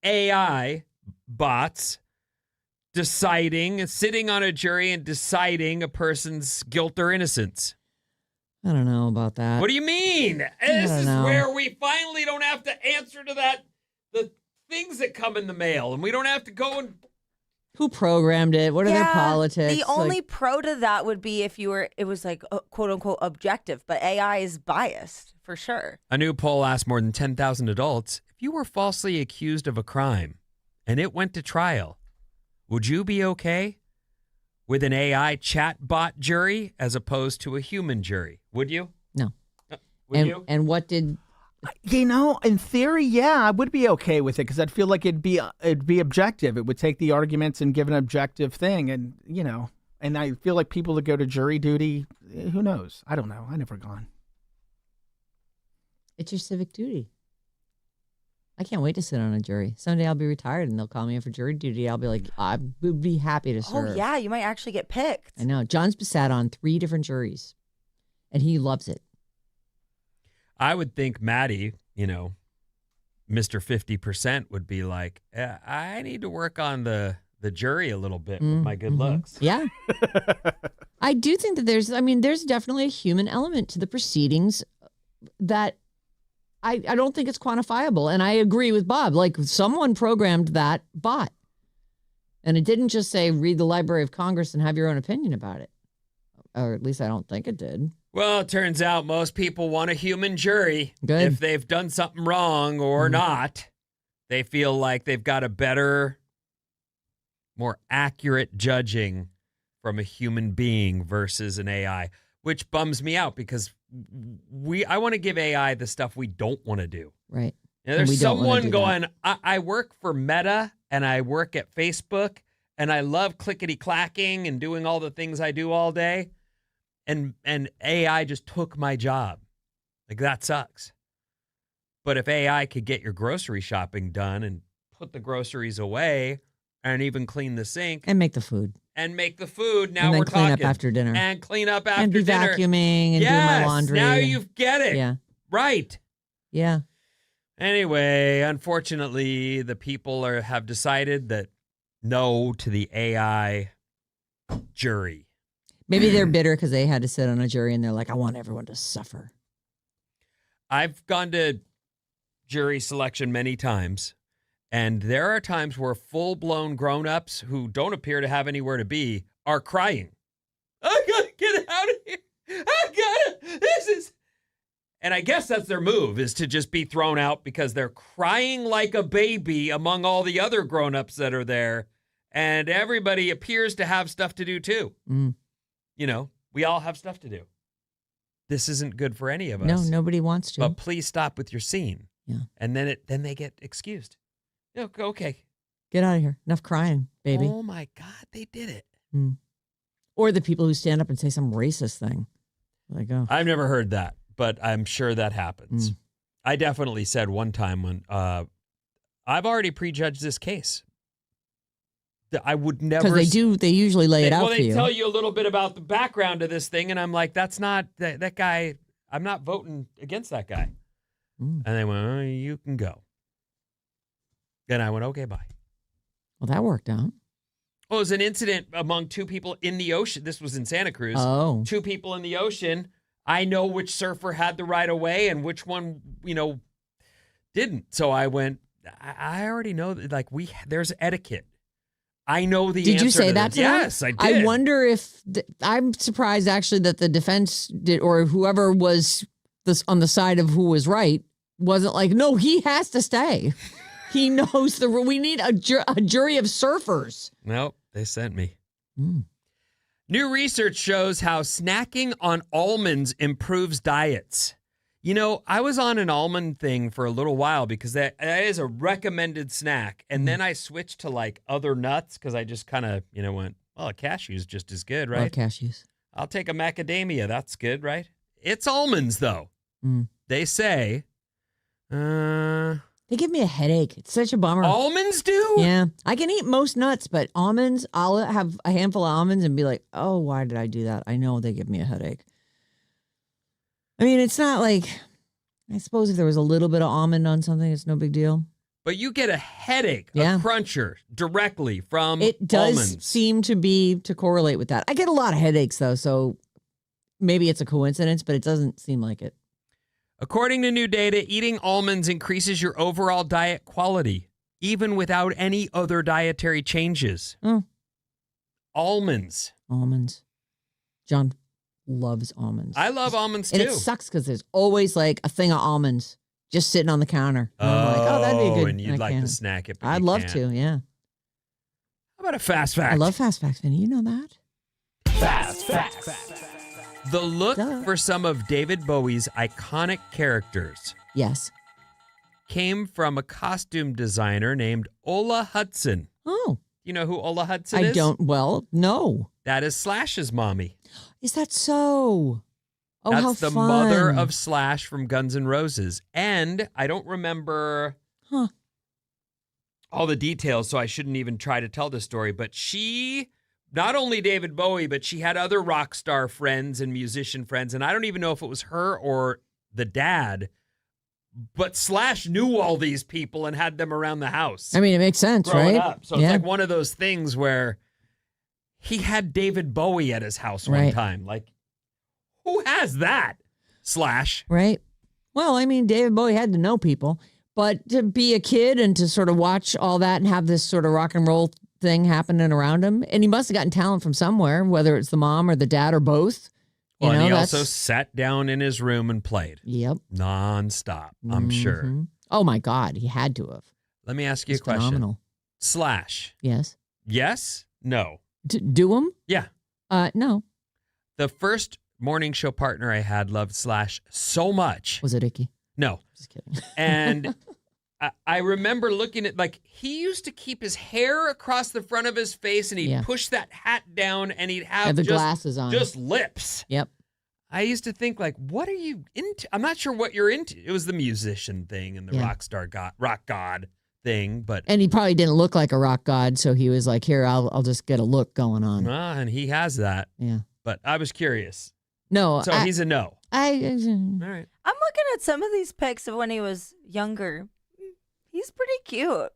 AI bots sitting on a jury and deciding a person's guilt or innocence? I don't know about that. What do you mean? This is know. where we finally don't have to answer to the things that come in the mail, and we don't have to go and... Who programmed it? What are their politics? The only pro to that would be if it was like quote unquote objective, but AI is biased for sure. A new poll asked more than 10,000 adults, if you were falsely accused of a crime and it went to trial, would you be okay with an AI chatbot jury as opposed to a human jury? Would you? No. Would you? And what did... In theory, yeah, I would be okay with it because I'd feel like it'd be objective. It would take the arguments and give an objective thing, and and I feel like people that go to jury duty, who knows? I don't know. I never gone. It's your civic duty. I can't wait to sit on a jury. Someday I'll be retired and they'll call me in for jury duty. I'll be like, I would be happy to serve. Oh yeah, you might actually get picked. I know. John's sat on 3 different juries, and he loves it. I would think Maddie, Mr. 50% would be like, I need to work on the jury a little bit with my good looks. Yeah. I do think that there's definitely a human element to the proceedings that I don't think it's quantifiable. And I agree with Bob. Like, someone programmed that bot. And it didn't just say, read the Library of Congress and have your own opinion about it. Or at least I don't think it did. Well, it turns out most people want a human jury. Good. If they've done something wrong or not, they feel like they've got a better, more accurate judging from a human being versus an AI, which bums me out because I want to give AI the stuff we don't want to do. Right. There's someone going, I work for Meta and I work at Facebook and I love clickety-clacking and doing all the things I do all day. And AI just took my job. Like, that sucks. But if AI could get your grocery shopping done and put the groceries away and even clean the sink. And make the food. Now and then then we're clean talking. up after dinner. And clean up after and be dinner. vacuuming and doing my laundry. Now and- you get it. Yeah. Right. Yeah. Anyway, unfortunately, the people have decided that no to the AI jury. Maybe they're bitter because they had to sit on a jury and they're like, I want everyone to suffer. I've gone to jury selection many times, and there are times where full-blown grown-ups who don't appear to have anywhere to be are crying. I gotta get out of here. And I guess that's their move, is to just be thrown out because they're crying like a baby among all the other grown-ups that are there, and everybody appears to have stuff to do too. Mm. We all have stuff to do. This isn't good for any of us. No, nobody wants to. But please stop with your scene. Yeah. And then they get excused. Okay. Get out of here. Enough crying, baby. Oh my God, they did it. Mm. Or the people who stand up and say some racist thing. Like, oh. I've never heard that, but I'm sure that happens. Mm. I definitely said one time when I've already prejudged this case. I would never. Because they usually lay it out for you. Well, they tell you a little bit about the background of this thing, and I'm like, that's not that guy. I'm not voting against that guy. Mm. And they went, oh, you can go. Then I went, okay, bye. Well, that worked out. Well, it was an incident among 2 people in the ocean. This was in Santa Cruz. Oh. 2 people in the ocean. I know which surfer had the right of way and which one, didn't. So I went, I already know that, there's etiquette. I know the answer. Did you say to that to Yes, them? I did. I wonder if I'm surprised actually that the defense did, or whoever was this on the side of who was right wasn't like, no, he has to stay. He knows the rule. We need a jury of surfers. Nope, they sent me. Mm. New research shows how snacking on almonds improves diets. You know, I was on an almond thing for a little while because that is a recommended snack. And then I switched to like other nuts because I just kind of, went, well, a cashew is just as good, right? Love cashews. I'll take a macadamia. That's good, right? It's almonds, though. Mm. They say. They give me a headache. It's such a bummer. Almonds do? Yeah. I can eat most nuts, but almonds, I'll have a handful of almonds and be like, oh, why did I do that? I know they give me a headache. I mean, it's not like, I suppose if there was a little bit of almond on something, it's no big deal. But you get a headache, Yeah. a cruncher, directly from It does almonds. seem to correlate with that. I get a lot of headaches, though, so maybe it's a coincidence, but it doesn't seem like it. According to new data, eating almonds increases your overall diet quality, even without any other dietary changes. Oh. Almonds. John loves almonds. I love almonds, and too. it sucks because there's always like a thing of almonds just sitting on the counter. And I'm like, oh, that'd be a good. And you'd I like can't. to snack it, but I'd you love can't. to, yeah. How about a fast fact? I love fast facts, Vinny. You know that. Fast facts. The look for some of David Bowie's iconic characters Yes. came from a costume designer named Ola Hudson. Oh. You know who Ola Hudson is? I don't. Well, no. That is Slash's mommy. Is that so? Oh, That's how the fun. mother of Slash from Guns N' Roses. And I don't remember all the details, so I shouldn't even try to tell the story. But she, not only David Bowie, but she had other rock star friends and musician friends. And I don't even know if it was her or the dad, but Slash knew all these people and had them around the house. I mean, it makes sense, growing right? up. So it's like one of those things where he had David Bowie at his house one Right. time. Like, who has that? Slash. Right. Well, I mean, David Bowie had to know people, but to be a kid and to sort of watch all that and have this sort of rock and roll thing happening around him, and he must have gotten talent from somewhere, whether it's the mom or the dad or both. Well, and he that's also sat down in his room and played. Yep. Nonstop, I'm sure. Mhm. Oh my God, he had to have. Let me ask you It's a question. phenomenal. Slash. Yes. Yes? No. Do him? Yeah. No. The first morning show partner I had loved Slash so much. Was it Icky? No. Just kidding. And I remember looking at, like, he used to keep his hair across the front of his face and he'd push that hat down and he'd have Had the just, glasses on. just lips. Yep. I used to think, like, what are you into? I'm not sure what you're into. It was the musician thing and the rock god thing, but And he probably didn't look like a rock god, so he was like, "Here, I'll just get a look going on." and he has that. Yeah. But I was curious. No. So he's a no. All right. I'm looking at some of these pics of when he was younger. He's pretty cute.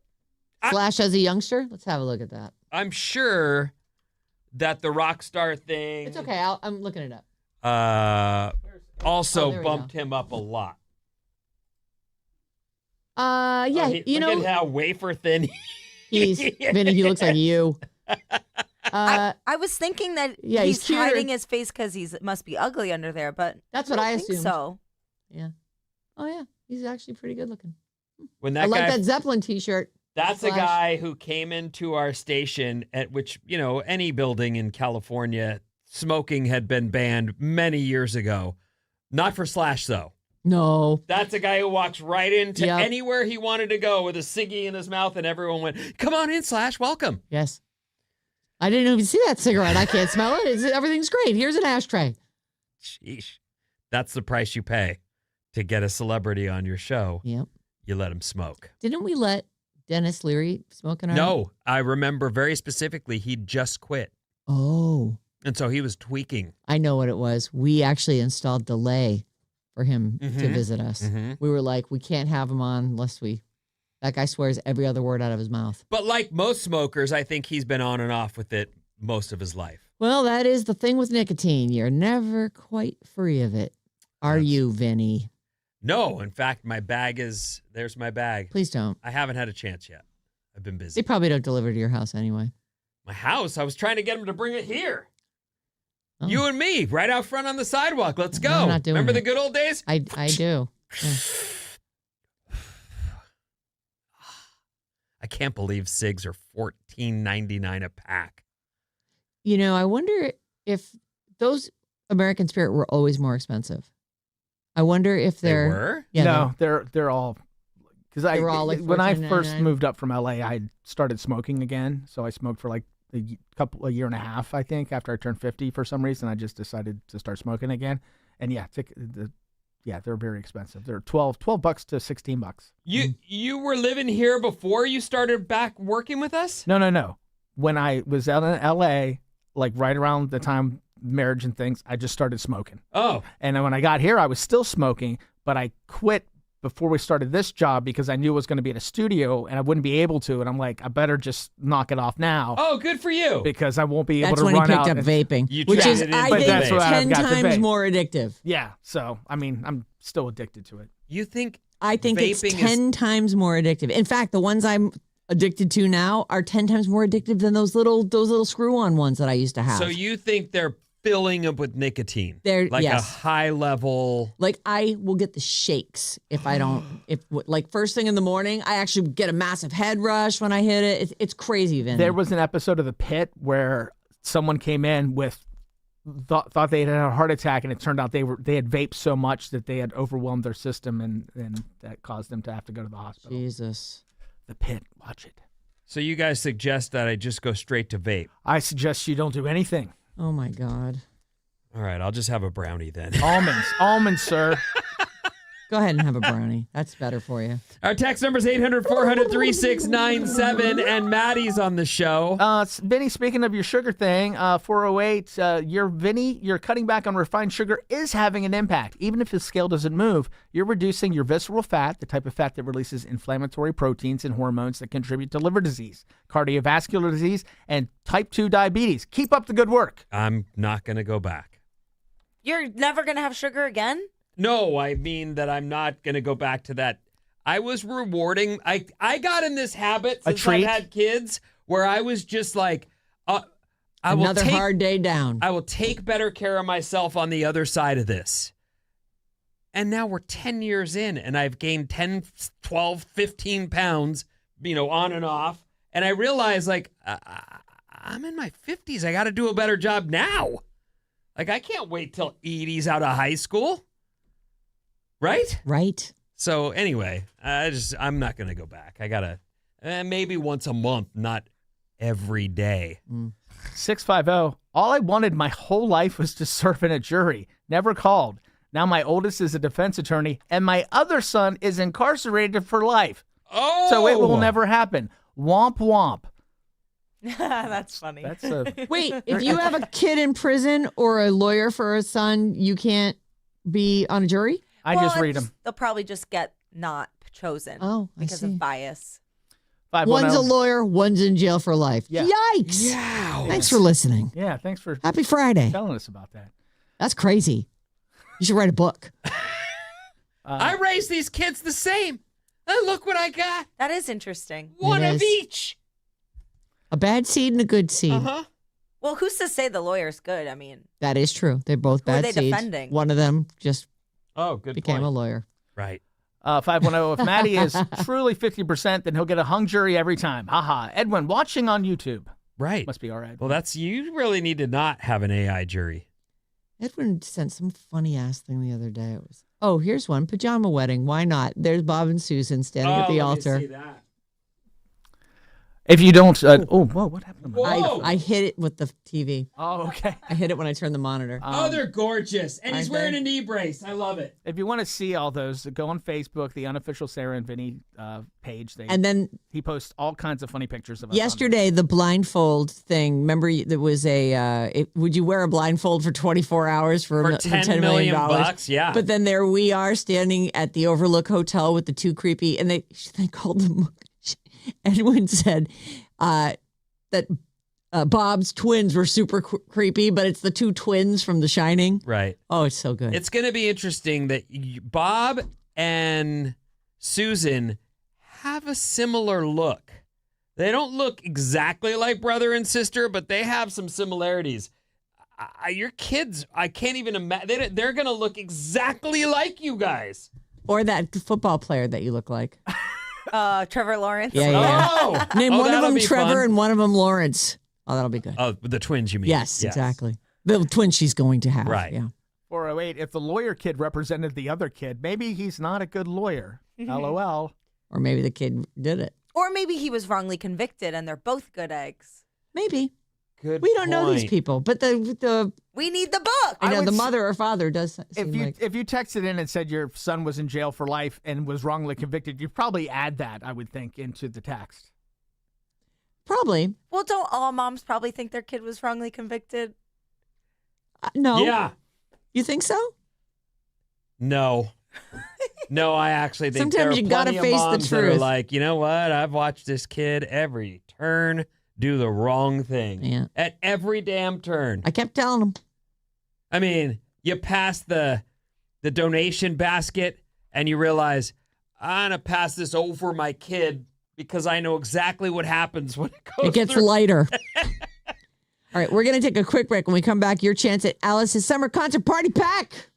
Slash as a youngster. Let's have a look at that. I'm sure that the rock star thing. It's okay. I'm looking it up. Also there we bumped him up a lot. Yeah. Look at how wafer thin Vinny, he looks like you. I was thinking that he's he's cuter. hiding his face because he must be ugly under there, but That's what I I don't think assumed. so. Yeah. Oh yeah, he's actually pretty good looking. When I that like guy, that Zeppelin T-shirt. that's Slash. a guy who came into our station at which, any building in California, smoking had been banned many years ago. Not for Slash, though. No. That's a guy who walks right into Yep. anywhere he wanted to go with a ciggy in his mouth, and everyone went, "Come on in, Slash, welcome." Yes. I didn't even see that cigarette. I can't smell it. Everything's great. Here's an ashtray. Sheesh. That's the price you pay to get a celebrity on your show. Yep. You let him smoke. Didn't we let Dennis Leary smoke in our? No, I remember very specifically he'd just quit. Oh. And so he was tweaking. I know what it was. We actually installed delay for him to Mhm. visit us. Mhm. We were like, we can't have him on unless that guy swears every other word out of his mouth. But like most smokers, I think he's been on and off with it most of his life. Well, that is the thing with nicotine. You're never quite free of it. Are you, Vinny? No, in fact, there's my bag. Please don't. I haven't had a chance yet. I've been busy. They probably don't deliver to your house anyway. My house? I was trying to get him to bring it here. Oh. You and me, right out front on the sidewalk. Let's go. I'm not doing Remember it. the good old days? I do. Yeah. I can't believe cigs are $14.99 a pack. You know, I wonder if those American Spirit were always more expensive. I wonder if They they're were? Yeah, No, they're all because They were all, like, when I first $14.99? moved up from LA, I started smoking again. So I smoked for like a year and a half, I think, after I turned 50 for some reason. I just decided to start smoking again. And yeah, they're very expensive. They're $12 to $16. You were living here before you started back working with us? No. When I was out in LA, like right around the time marriage and things, I just started smoking. Oh. And then when I got here, I was still smoking, but I quit before we started this job because I knew it was going to be at a studio and I wouldn't be able to. And I'm like, I better just knock it off now. Oh, good for you. Because I won't be able That's to when he run picked out up and- vaping, which is, I think, that's what I've 10 got to times vape. more addictive. Yeah. So, I mean, I'm still addicted to it. You think I think it's vaping 10 times more addictive. In fact, the ones I'm addicted to now are 10 times more addictive than those little screw-on ones that I used to have. So you think they're filling up with nicotine? They're like yes. a high level. Like I will get the shakes if I don't. Like first thing in the morning, I actually get a massive head rush when I hit it. It's crazy, Vinny. There was an episode of The Pit where someone came in with thought they had a heart attack, and it turned out they had vaped so much that they had overwhelmed their system, and that caused them to have to go to the hospital. Jesus. The Pit, watch it. So you guys suggest that I just go straight to vape? I suggest you don't do anything. Oh my God. All right, I'll just have a brownie then. Almonds, sir. Go ahead and have a brownie. That's better for you. Our text number is 800-400-3697, and Maddie's on the show. Vinny, speaking of your sugar thing, 408, your cutting back on refined sugar is having an impact. Even if the scale doesn't move, you're reducing your visceral fat, the type of fat that releases inflammatory proteins and hormones that contribute to liver disease, cardiovascular disease, and type 2 diabetes. Keep up the good work. I'm not going to go back. You're never going to have sugar again? No, I mean that I'm not going to go back to that. I was rewarding. I got in this habit since I've had kids where I was just like, Another hard day down. I will take better care of myself on the other side of this. And now we're 10 years in and I've gained 10, 12, 15 pounds, on and off. And I realize like, I'm in my 50s. I got to do a better job now. Like I can't wait till Edie's out of high school. Right? So anyway, I'm not going to go back. I got to maybe once a month, not every day. 650, all I wanted my whole life was to serve in a jury. Never called. Now my oldest is a defense attorney, and my other son is incarcerated for life. Oh! So it will never happen. Womp womp. That's funny. That's Wait, if you have a kid in prison or a lawyer for a son, you can't be on a jury? I just read them. They'll probably just get not chosen because of bias. One's a lawyer, one's in jail for life. Yeah. Yikes. Yeah. Thanks for listening. Yeah, thanks for Happy Friday. telling us about that. That's crazy. You should write a book. I raised these kids the same. Look what I got. That is interesting. One It of is. each. A bad seed and a good seed. Uh-huh. Well, who's to say the lawyer's good? I mean, That is true. They're both Who are bad they seeds. defending? One of them just Good became point. a lawyer. Right. 510, if Maddie is truly 50%, then he'll get a hung jury every time. Haha. Edwin, watching on YouTube. Right. Must be all right. Well, you really need to not have an AI jury. Edwin sent some funny ass thing the other day. It was, here's one. Pajama wedding. Why not? There's Bob and Susan standing at the altar. See that. If you don't, whoa, what happened to my Whoa. I hit it with the TV. Oh, okay. I hit it when I turned the monitor. They're gorgeous. And he's aren't wearing they? a knee brace. I love it. If you want to see all those, go on Facebook, the unofficial Sarah and Vinnie page. And then he posts all kinds of funny pictures of us. yesterday, the blindfold thing. Remember, there was would you wear a blindfold for 24 hours for $10 million? $10 yeah. But then there we are standing at the Overlook Hotel with the two creepy, and they called them. Edwin said that Bob's twins were super creepy, but it's the two twins from The Shining. Right. Oh, it's so good. It's going to be interesting that Bob and Susan have a similar look. They don't look exactly like brother and sister, but they have some similarities. Your kids, I can't even imagine. They're going to look exactly like you guys. Or that football player that you look like. Trevor Lawrence. Yeah. Oh! Name one of them be Trevor fun. and one of them Lawrence. Oh, that'll be good. Oh, the twins, you mean? Yes, exactly. The twin she's going to have. Right. Yeah. 408, if the lawyer kid represented the other kid, maybe he's not a good lawyer. LOL. Or maybe the kid did it. Or maybe he was wrongly convicted and they're both good eggs. Maybe. Good We don't know these point. people, but the We need the book. I know would the s- mother or father does seem If you texted in and said your son was in jail for life and was wrongly convicted, you'd probably add that, I would think, into the text. probably. Well, don't all moms probably think their kid was wrongly convicted? No. Yeah. You think so? No. No, I actually think Sometimes there are you gotta plenty of face the moms that are truth. like, you know what? I've watched this kid every turn do the wrong thing. Yeah. At every damn turn. I kept telling them. I mean, you pass the donation basket and you realize, I'm going to pass this over my kid because I know exactly what happens when it goes It gets through. lighter. All right, we're going to take a quick break. When we come back, your chance at Alice's Summer Concert Party Pack.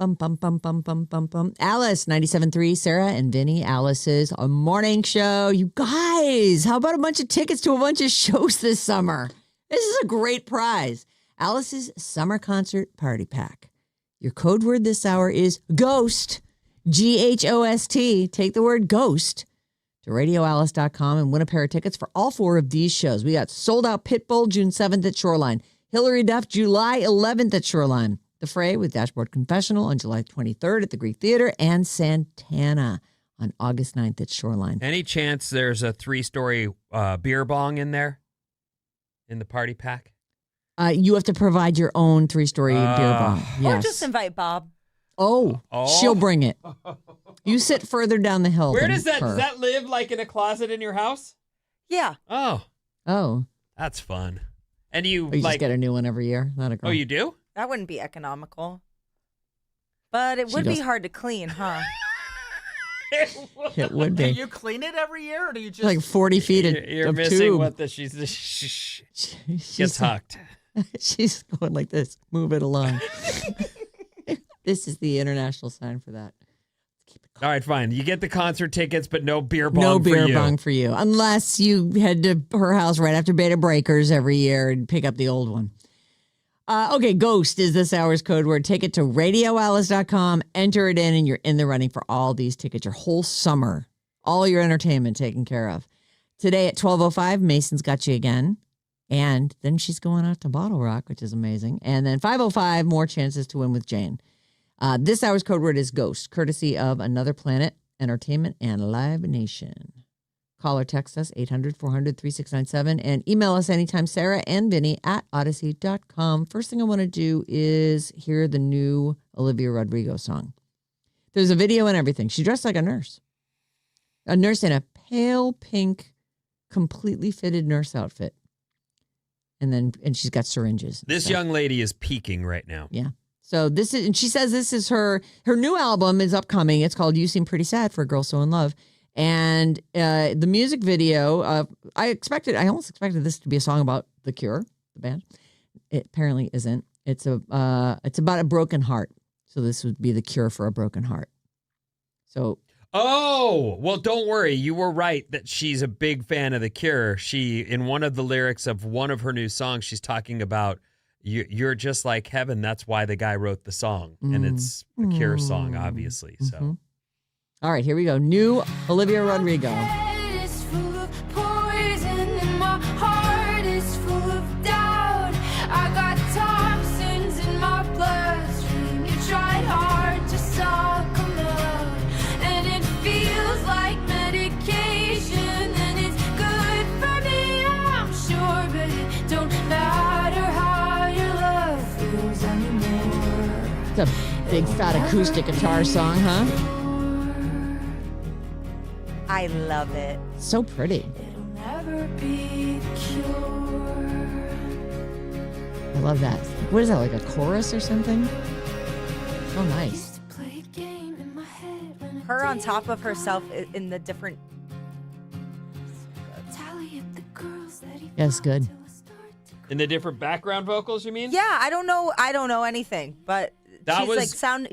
Bum, bum, bum, bum, bum, bum, bum. Alice, 97.3, Sarah and Vinnie. Alice's a morning show. You guys, how about a bunch of tickets to a bunch of shows this summer? This is a great prize. Alice's Summer Concert Party Pack. Your code word this hour is GHOST, G-H-O-S-T. Take the word GHOST to radioalice.com and win a pair of tickets for all 4 of these shows. We got Sold Out Pitbull, June 7th at Shoreline. Hillary Duff, July 11th at Shoreline. The Fray with Dashboard Confessional on July 23rd at the Greek Theater. And Santana on August 9th at Shoreline. Any chance there's a 3-story beer bong in there? In the party pack? You have to provide your own 3-story beer bong. Yes. Or just invite Bob. Oh, she'll bring it. You sit further down the hill. Where than does that her. does that live? Like in a closet in your house? Yeah. Oh, that's fun. And you just like get a new one every year. Not a girl. Oh, you do? That wouldn't be economical. But it would be hard to clean, huh? It would be. Do you clean it every year, or do you just like 40 feet of You're missing tube. what the gets hucked. She's going like this. Move it along. This is the international sign for that. All right, fine. You get the concert tickets, but no beer bong No for beer you. bong for you. Unless you head to her house right after Beta Breakers every year and pick up the old one. Okay, GHOST is this hour's code word. Take it to radioalice.com, enter it in, and you're in the running for all these tickets. Your whole summer, all your entertainment taken care of. Today at 12:05, Mason's got you again. And then she's going out to Bottle Rock, which is amazing. And then 5:05, more chances to win with Jane. This hour's code word is GHOST, courtesy of Another Planet Entertainment and Live Nation. Call or text us 800-400-3697 and email us anytime, Sarah and Vinnie at odyssey.com. First thing I want to do is hear the new Olivia Rodrigo song. There's a video and everything. She dressed like a nurse. A nurse in a pale pink, completely fitted nurse outfit. And she's got syringes. This young lady is peaking right now. Yeah. So this is, and she says this is her new album is upcoming. It's called You Seem Pretty Sad for a Girl So in Love. And the music video, I almost expected this to be a song about The Cure, the band. It apparently isn't. It's about a broken heart. So this would be The Cure for a broken heart. So. Oh, well, don't worry. You were right that she's a big fan of The Cure. She, in one of the lyrics of one of her new songs, she's talking about you're just like heaven. That's why the guy wrote the song. And it's a Cure song, obviously. So. All right, here we go. New Olivia Rodrigo. It's a big fat acoustic guitar song, huh? I love it. So pretty. I love that. What is that, like a chorus or something? Oh, nice. Her on top of herself in the different. Yeah, it's good. In the different background vocals, you mean? Yeah, I don't know anything, but That she's was- like sound.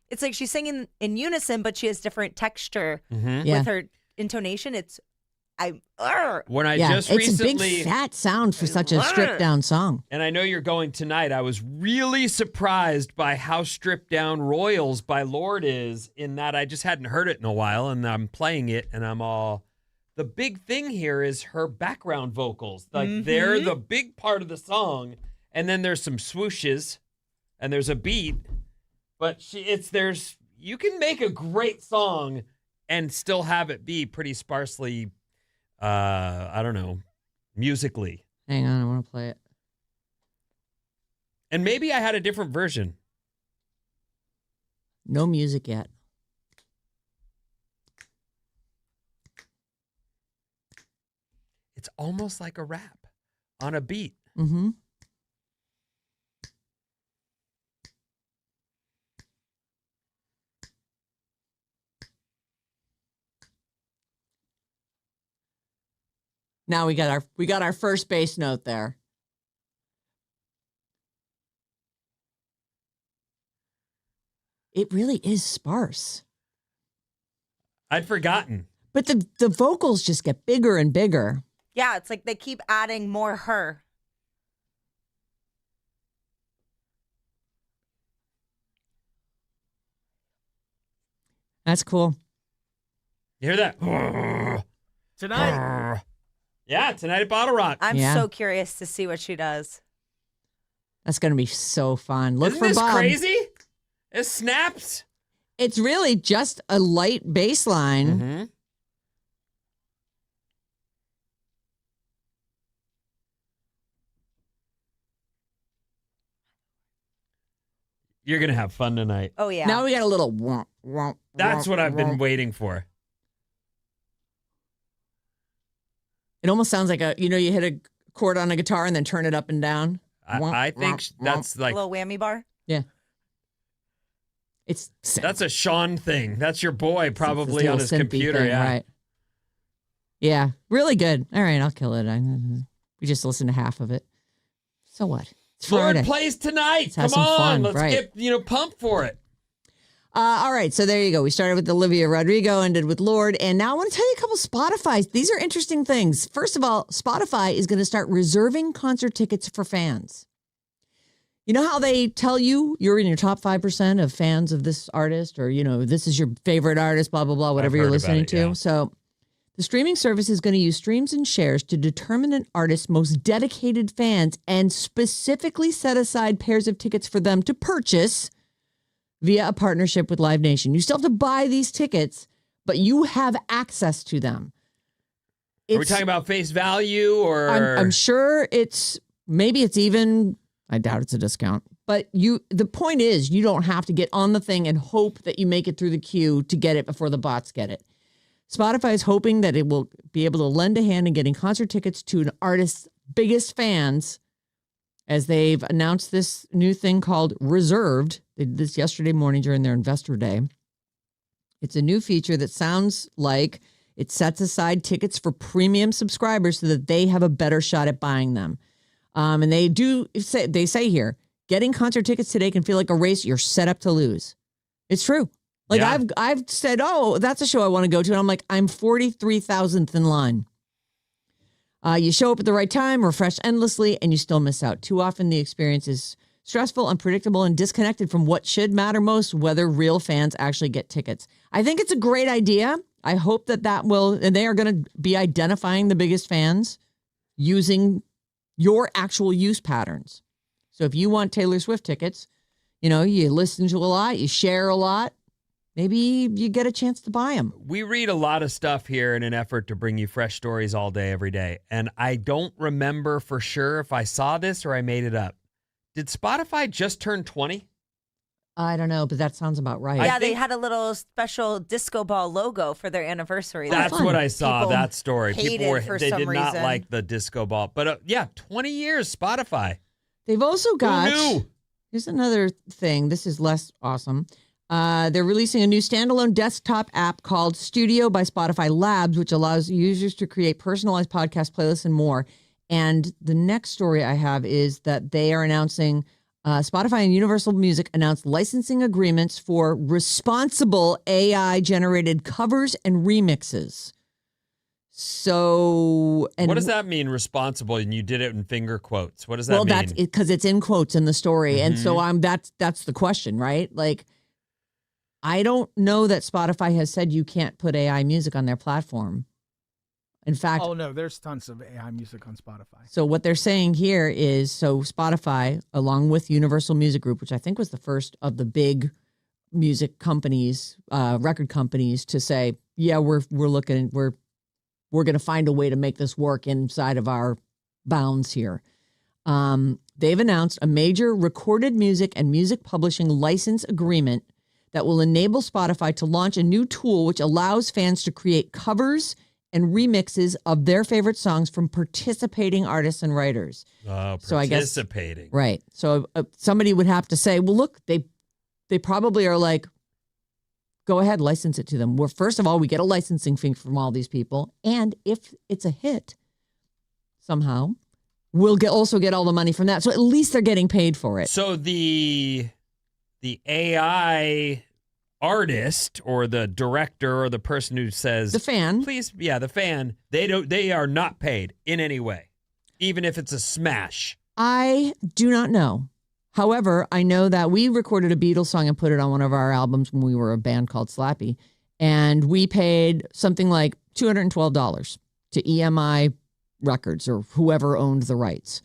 It's like she's singing in unison, but she has different texture Yeah. with her intonation. When I just it's recently, a big fat sound for such a stripped down song. and I know you're going tonight, I was really surprised by how stripped down Royals by Lord is, in that I just hadn't heard it in a while, and I'm playing it, and I'm all. The big thing here is her background vocals. Like they're the big part of the song, and then there's some swooshes, and there's a beat, but you can make a great song and still have it be pretty sparsely, I don't know, musically. Hang on, I want to play it. And maybe I had a different version. No music yet. It's almost like a rap on a beat. Mm-hmm. Now we got our first bass note there. it really is sparse. I'd forgotten. But the vocals just get bigger and bigger. Yeah, it's like they keep adding more her. That's cool. You hear that? Tonight. Yeah, tonight at Bottle Rock. I'm so curious to see what she does. That's going to be so fun. Look Isn't for this Bob. crazy? It snaps. It's really just a light bass line. Mm-hmm. You're going to have fun tonight. Oh, yeah. Now we got a little womp, womp, That's womp, what I've been womp. waiting for. It almost sounds like you hit a chord on a guitar and then turn it up and down. I think that's like... A little whammy bar? Yeah. That's a Sean thing. That's your boy probably on his computer. Thing, yeah. Right. Yeah. Really good. All right. I'll kill it. We just listened to half of it. So what? It's Lord Friday. plays tonight. Let's have Come some on. fun, Let's right. get, pumped for it. All right. So there you go. We started with Olivia Rodrigo, ended with Lord. And now I want to tell you a couple Spotify's. These are interesting things. First of all, Spotify is going to start reserving concert tickets for fans. You know how they tell you you're in your top 5% of fans of this artist, or, this is your favorite artist, blah, blah, blah, whatever you're listening to. Yeah. So the streaming service is going to use streams and shares to determine an artist's most dedicated fans and specifically set aside pairs of tickets for them to purchase via a partnership with Live Nation. You still have to buy these tickets, but you have access to them. Are we talking about face value or? I'm sure maybe it's even, I doubt it's a discount, but the point is you don't have to get on the thing and hope that you make it through the queue to get it before the bots get it. Spotify is hoping that it will be able to lend a hand in getting concert tickets to an artist's biggest fans, as they've announced this new thing called Reserved. They did this yesterday morning during their investor day. It's a new feature that sounds like it sets aside tickets for premium subscribers so that they have a better shot at buying them. And they say here, getting concert tickets today can feel like a race you're set up to lose. It's true. Like Yeah. I've said, oh, that's a show I want to go to. And I'm like, I'm 43,000th in line. You show up at the right time, refresh endlessly, and you still miss out. Too often the experience is stressful, unpredictable, and disconnected from what should matter most, whether real fans actually get tickets. I think it's a great idea. I hope that will, and they are going to be identifying the biggest fans using your actual use patterns. So if you want Taylor Swift tickets, you listen to a lot, you share a lot, maybe you get a chance to buy them. We read a lot of stuff here in an effort to bring you fresh stories all day, every day. And I don't remember for sure if I saw this or I made it up. Did Spotify just turn 20? I don't know, but that sounds about right. Yeah, they had a little special disco ball logo for their anniversary. That's what I saw, People that story. hated for they some did not reason. like the disco ball. But 20 years, Spotify. They've also got, Who knew? Here's another thing. This is less awesome. They're releasing a new standalone desktop app called Studio by Spotify Labs, which allows users to create personalized podcast playlists and more. And the next story I have is that they are announcing Spotify and Universal Music announced licensing agreements for responsible AI-generated covers and remixes. So, and What does that mean, responsible? And you did it in finger quotes. What does that mean? Well, that's because it's in quotes in the story, and so that's the question, right? Like, I don't know that Spotify has said you can't put AI music on their platform. In fact, Oh no, there's tons of AI music on Spotify. so what they're saying here is, so Spotify, along with Universal Music Group, which I think was the first of the big music companies, record companies, to say, yeah, we're going to find a way to make this work inside of our bounds here. They've announced a major recorded music and music publishing license agreement that will enable Spotify to launch a new tool which allows fans to create covers and remixes of their favorite songs from participating artists and writers. So I guess participating. Right. So somebody would have to say, well, look, they probably are like, go ahead, license it to them. Well, first of all, we get a licensing fee from all these people. And if it's a hit somehow, we'll also get all the money from that. So at least they're getting paid for it. So the AI artist or the director or the person who says the fan, please, the fan, they are not paid in any way, even if it's a smash. I do not know. However, I know that we recorded a Beatles song and put it on one of our albums when we were a band called Slappy, and we paid something like $212 to EMI Records or whoever owned the rights.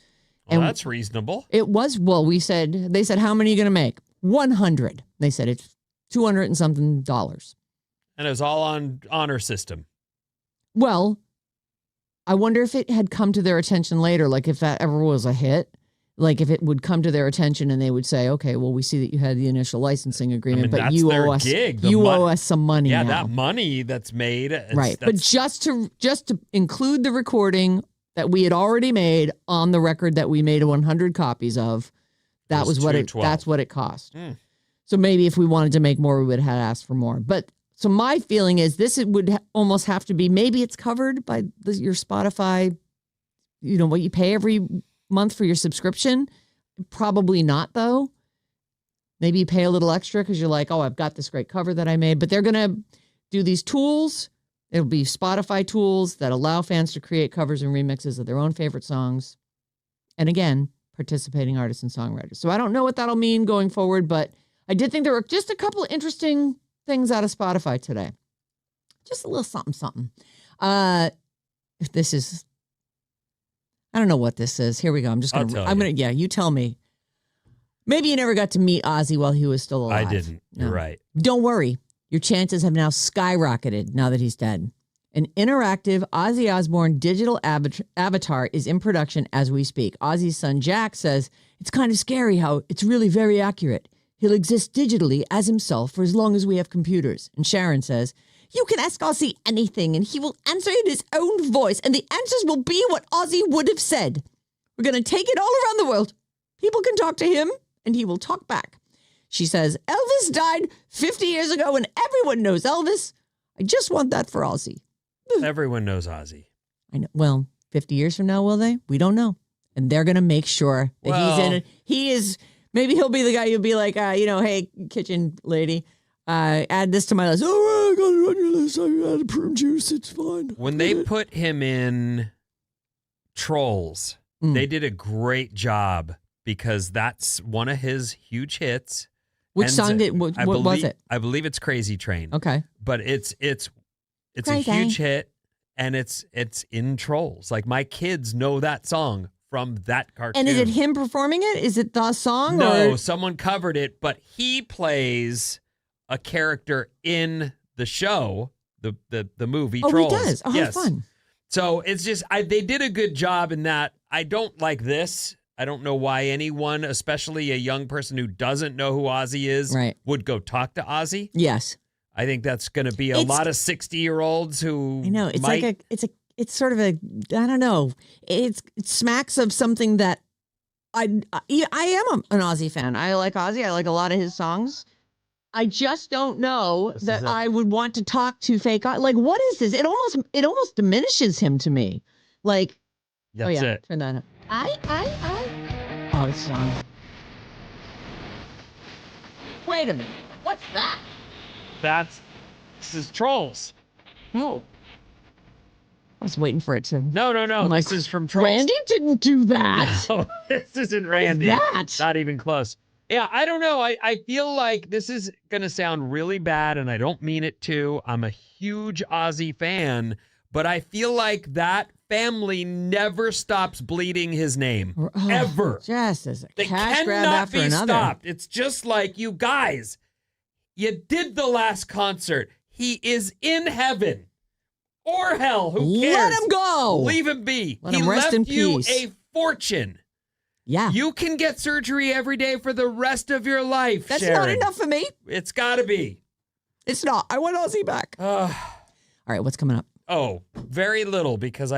Well, and that's reasonable. It was, they said, how many are you going to make? 100. They said it's 200 and something dollars. And it was all on honor system. Well, I wonder if it had come to their attention later, like if that ever was a hit, like if it would come to their attention and they would say, okay, well, we see that you had the initial licensing agreement, but you owe us, owe us some money now. Yeah, that money that's made. Right. But just to include the recording that we had already made on the record that we made 100 copies of, that's what it cost. So maybe if we wanted to make more, we would have asked for more. But so my feeling is would almost have to be, maybe it's covered by your Spotify, what you pay every month for your subscription. Probably not, though. Maybe you pay a little extra because you're like, oh, I've got this great cover that I made. But they're going to do these tools. It'll be Spotify tools that allow fans to create covers and remixes of their own favorite songs. And again, participating artists and songwriters. So I don't know what that'll mean going forward, but I did think there were just a couple of interesting things out of Spotify today. Just a little something. This is, I don't know what this is. Here we go. You tell me. Maybe you never got to meet Ozzy while he was still alive. I didn't. No. You're right. Don't worry. Your chances have now skyrocketed now that he's dead. An interactive Aussie Osbourne digital avatar is in production as we speak. Ozzy's son Jack says, it's kind of scary how it's really very accurate. He'll exist digitally as himself for as long as we have computers. And Sharon says, you can ask Ozzy anything and he will answer in his own voice and the answers will be what Ozzy would have said. We're going to take it all around the world. People can talk to him and he will talk back. She says, Elvis died 50 years ago and everyone knows Elvis. I just want that for Ozzy. Everyone knows Ozzy. I know. Well, 50 years from now, will they? We don't know. And they're going to make sure that he's in it. He is, maybe he'll be the guy who'll be like, hey, kitchen lady, add this to my list. Oh, I got it on your list. I added prune juice. It's fine. When they put him in Trolls, they did a great job because that's one of his huge hits. Which song was it? I believe it's Crazy Train. Okay. But it's a huge hit and it's in Trolls. Like my kids know that song from that cartoon. And is it him performing it? Is it the song? No, someone covered it, but he plays a character in the show, the movie Trolls. Oh, he does? Oh, yes. Fun. So it's just, they did a good job in that. I don't like this. I don't know why anyone, especially a young person who doesn't know who Ozzy is, would go talk to Ozzy. Yes. I think that's going to be a lot of 60-year-olds who I know. It's it's sort of I don't know. It smacks of something that I am an Ozzy fan. I like Ozzy. I like a lot of his songs. I just don't know that I would want to talk to fake. Like, what is this? It almost diminishes him to me. Like, that's it. Turn that up. Oh, it's song. Wait a minute. What's that? This is Trolls. No. I was waiting for it to. No. Like, this is from Trolls. Randy didn't do that. No, this isn't Randy. What's that? Not even close. Yeah, I don't know. I feel like this is going to sound really bad, and I don't mean it to. I'm a huge Ozzy fan, but I feel like that family never stops bleeding his name. Ever. Just as a they cash grab cannot after be another. stopped. It's just like, you guys, you did the last concert. He is in heaven or hell. Who cares? Let him go. Leave him be. Let him rest in peace. You a fortune. Yeah. You can get surgery every day for the rest of your life, That's Sharon. not enough for me. It's got to be. It's not. I want Ozzy back. All right, what's coming up? Oh, very little because.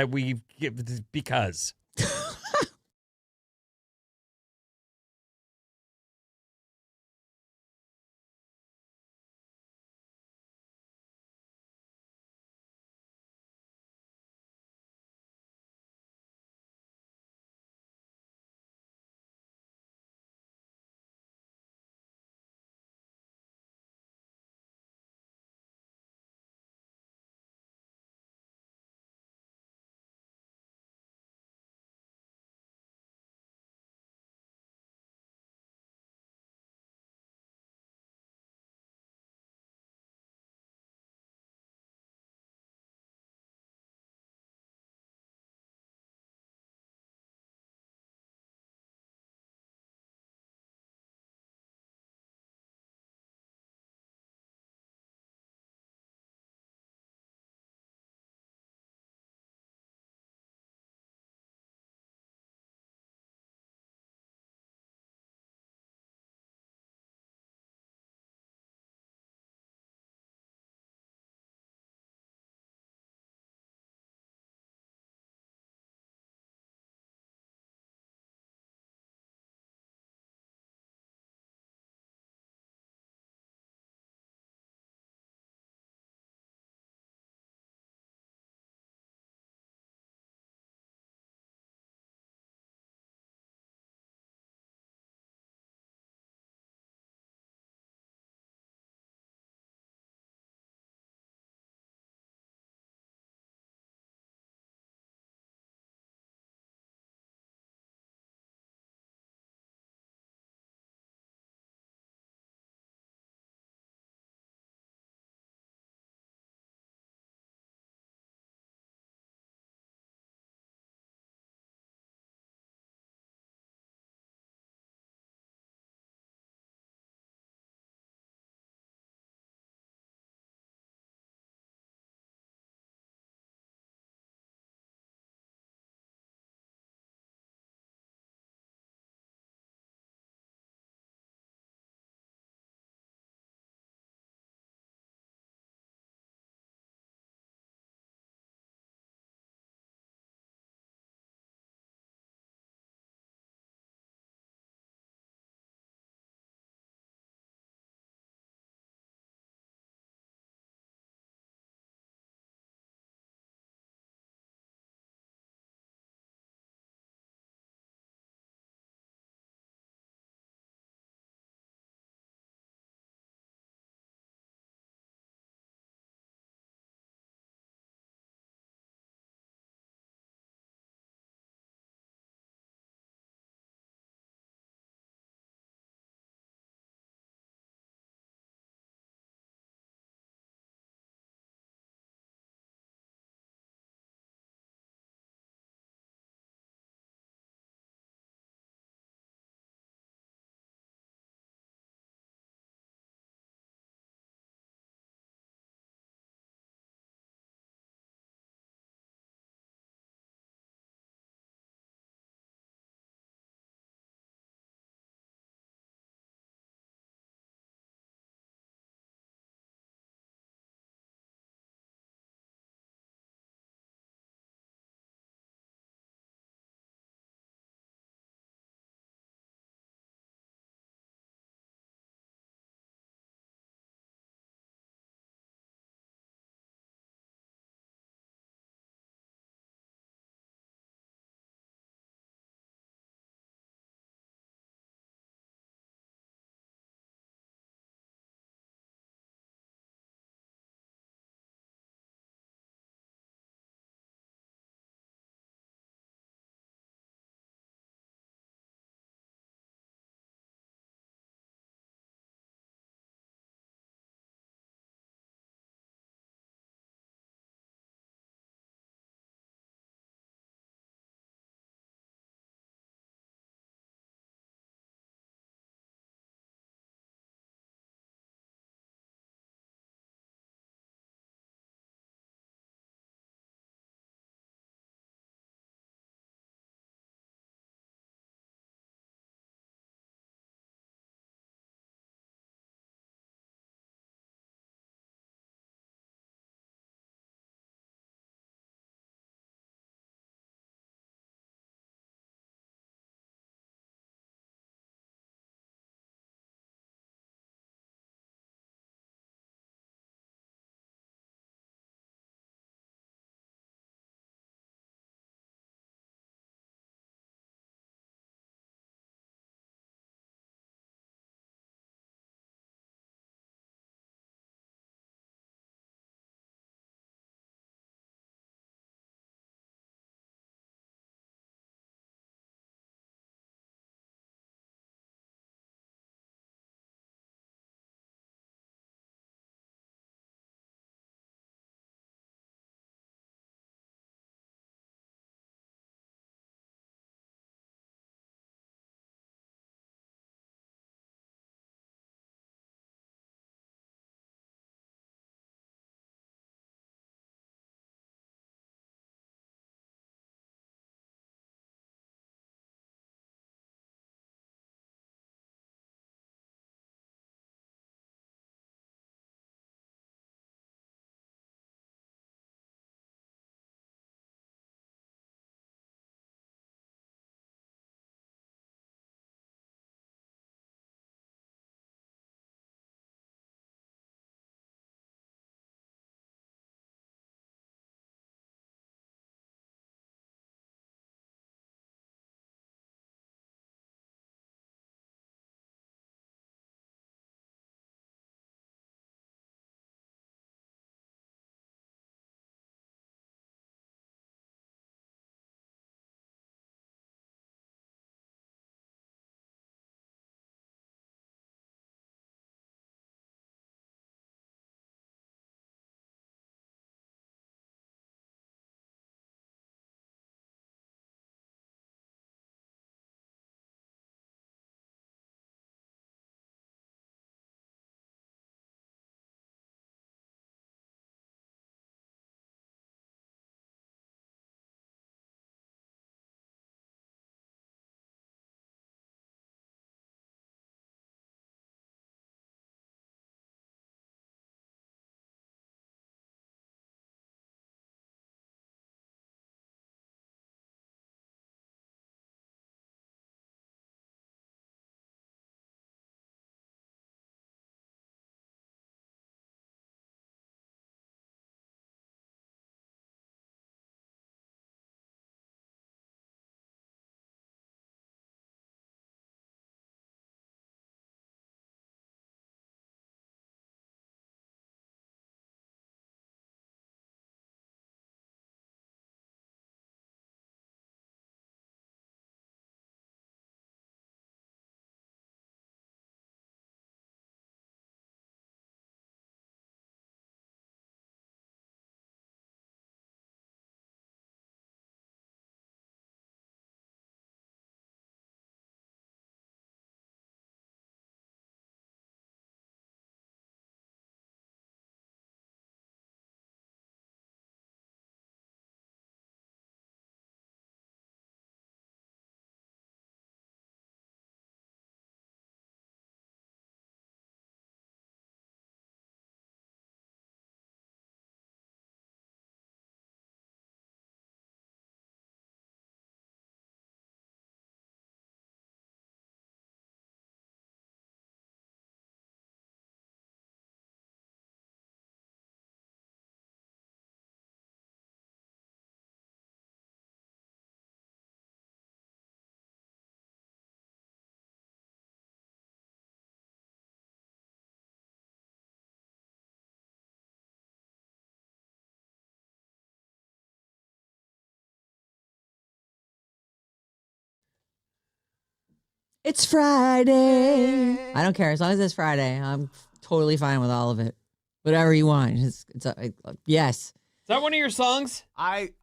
It's Friday. I don't care. As long as it's Friday, I'm totally fine with all of it. Whatever you want. Yes. Is that one of your songs? I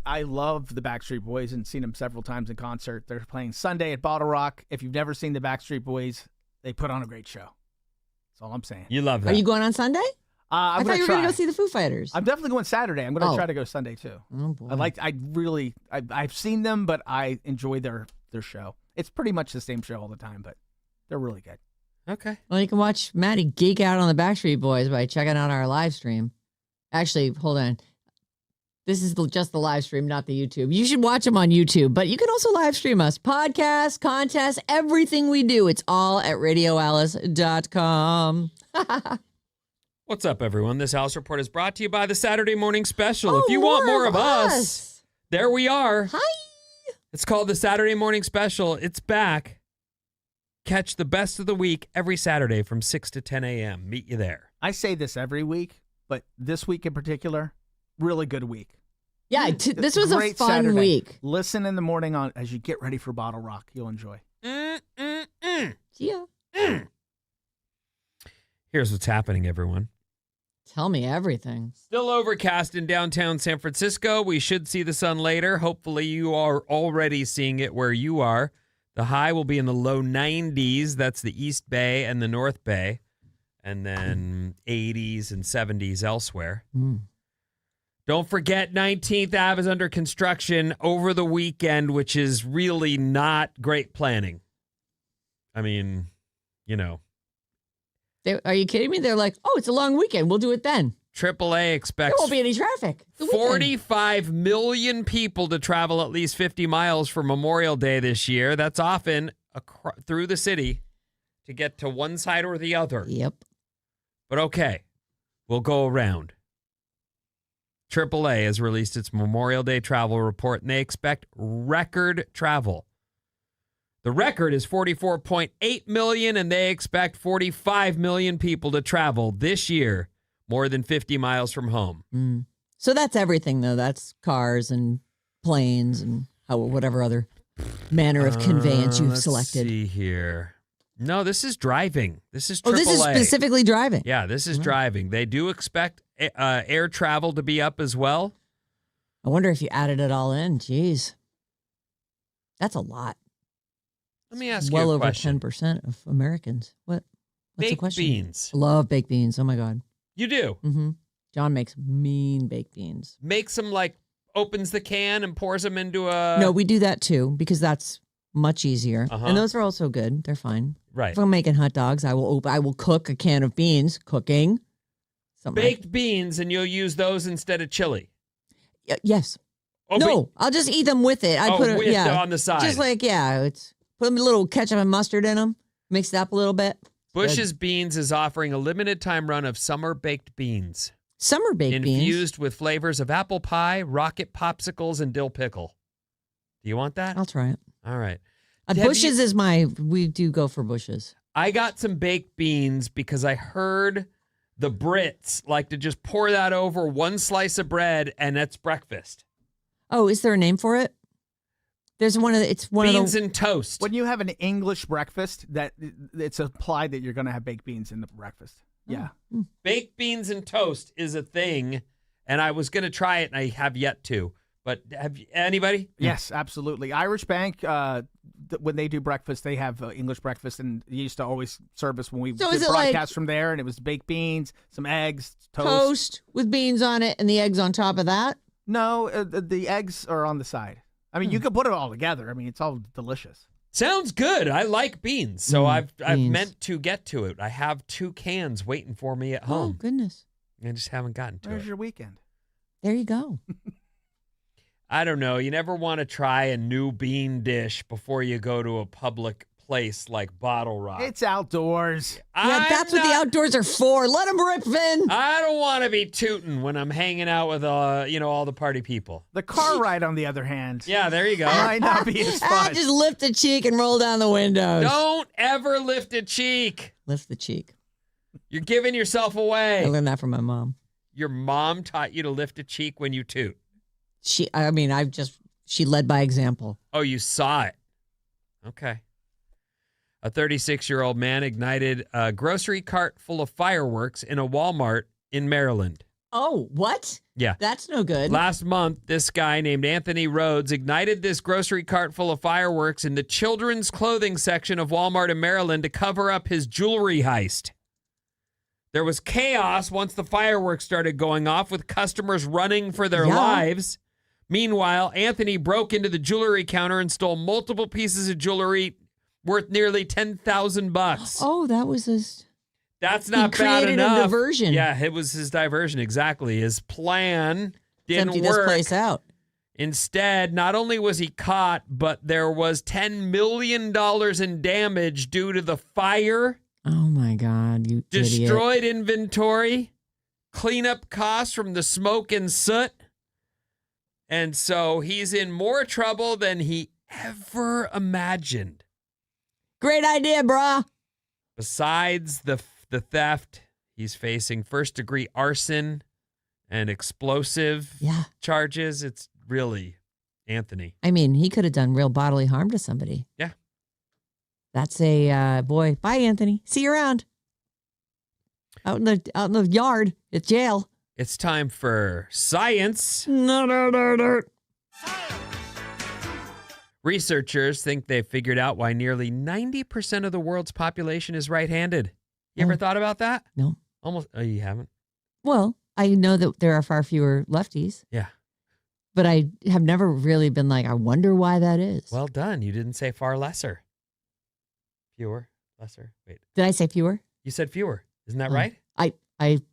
love the Backstreet Boys and seen them several times in concert. They're playing Sunday at Bottle Rock. If you've never seen the Backstreet Boys, they put on a great show. That's all I'm saying. You love that. Are you going on Sunday? I thought you were going to go see the Foo Fighters. I'm definitely going Saturday. I'm going to try to go Sunday too. Oh boy. I've seen them, but I enjoy their show. It's pretty much the same show all the time, but they're really good. Okay. Well, you can watch Maddie geek out on the Backstreet Boys by checking out our live stream. Actually, hold on. This is just the live stream, not the YouTube. You should watch them on YouTube, but you can also live stream us. Podcasts, contests, everything we do. It's all at radioalice.com. What's up, everyone? This House Report is brought to you by the Saturday Morning Special. If you want more of us, there we are. Hi. It's called the Saturday Morning Special. It's back. Catch the best of the week every Saturday from 6 to 10 a.m. Meet you there. I say this every week, but this week in particular, really good week. Yeah, this was a Great fun Saturday. week. Listen in the morning as you get ready for Bottle Rock. You'll enjoy. Yeah. Here's what's happening, everyone. Tell me everything. Still overcast in downtown San Francisco. We should see the sun later. Hopefully you are already seeing it where you are. The high will be in the low 90s. That's the East Bay and the North Bay. And then 80s and 70s elsewhere. Don't forget 19th Ave is under construction over the weekend, which is really not great planning. I mean, you know. Are you kidding me? They're like, oh, it's a long weekend. We'll do it then. AAA expects there won't be any traffic. 45 million people to travel at least 50 miles for Memorial Day this year. That's often through the city to get to one side or the other. Yep. But okay, we'll go around. AAA has released its Memorial Day travel report, and they expect record travel. The record is 44.8 million, and they expect 45 million people to travel this year, more than 50 miles from home. So that's everything, though. That's cars and planes and whatever other manner of conveyance you've selected. Let's see here. No, this is driving. This is AAA. Oh, this is specifically driving. Yeah, this is driving. They do expect air travel to be up as well. I wonder if you added it all in. Jeez. That's a lot. Let me ask you a question. Well over 10% of Americans. What's the question? Baked beans. I love baked beans. Oh, my God. You do? Mm-hmm. John makes mean baked beans. Makes them opens the can and pours them into a... No, we do that too because that's much easier. And those are also good. They're fine. Right. If I'm making hot dogs, I will cook a can of beans. Cooking. Baked beans, and you'll use those instead of chili. Yes. Oh, no, I'll just eat them with it. I put it on the side. Just put a little ketchup and mustard in them. Mix it up a little bit. Busch's Beans is offering a limited time run of summer baked beans. Summer baked beans? Infused with flavors of apple pie, rocket popsicles, and dill pickle. Do you want that? I'll try it. All right. Busch's is we do go for Busch's. I got some baked beans because I heard the Brits like to just pour that over one slice of bread and that's breakfast. Oh, is there a name for it? There's beans and toast. When you have an English breakfast, that it's implied that you're going to have baked beans in the breakfast. Yeah. Baked beans and toast is a thing, and I was going to try it, and I have yet to. But have anybody? Yes, absolutely. Irish Bank, when they do breakfast, they have English breakfast, and they used to always serve us when we did broadcasts from there, and it was baked beans, some eggs, toast with beans on it, and the eggs on top of that? No, the eggs are on the side. I mean, you could put it all together. I mean, it's all delicious. Sounds good. I like beans, so I've meant to get to it. I have 2 cans waiting for me at home. Oh, goodness. I just haven't gotten to it. Where's your weekend? There you go. I don't know. You never want to try a new bean dish before you go to a public place like Bottle Rock. It's outdoors. Yeah, that's what the outdoors are for. Let them rip, Vin. I don't want to be tooting when I'm hanging out with all the party people. The car ride, on the other hand. Yeah, there you go. Might not be as fun. Just lift a cheek and roll down the windows. Don't ever lift a cheek. Lift the cheek. You're giving yourself away. I learned that from my mom. Your mom taught you to lift a cheek when you toot. She led by example. Oh, you saw it. Okay. A 36-year-old man ignited a grocery cart full of fireworks in a Walmart in Maryland. Oh, what? Yeah. That's no good. Last month, this guy named Anthony Rhodes ignited this grocery cart full of fireworks in the children's clothing section of Walmart in Maryland to cover up his jewelry heist. There was chaos once the fireworks started going off, with customers running for their lives. Meanwhile, Anthony broke into the jewelry counter and stole multiple pieces of jewelry worth nearly $10,000. Oh, that was his... That's not bad created enough. a diversion. Yeah, it was his diversion, exactly. His plan didn't empty work. this place out. Instead, not only was he caught, but there was $10 million in damage due to the fire. Oh, my God, you destroyed idiot. inventory, cleanup costs from the smoke and soot. And so he's in more trouble than he ever imagined. Great idea, brah. Besides the theft, he's facing first-degree arson and explosive charges. It's really Anthony. I mean, he could have done real bodily harm to somebody. Yeah. That's a boy. Bye, Anthony. See you around. Out in the yard at jail. It's time for science. Researchers think they've figured out why nearly 90% of the world's population is right-handed. You ever thought about that? No. Almost. Oh, you haven't? Well, I know that there are far fewer lefties. Yeah. But I have never really been like, I wonder why that is. Well done. You didn't say far lesser. Fewer, lesser. Wait. Did I say fewer? You said fewer. Isn't that right?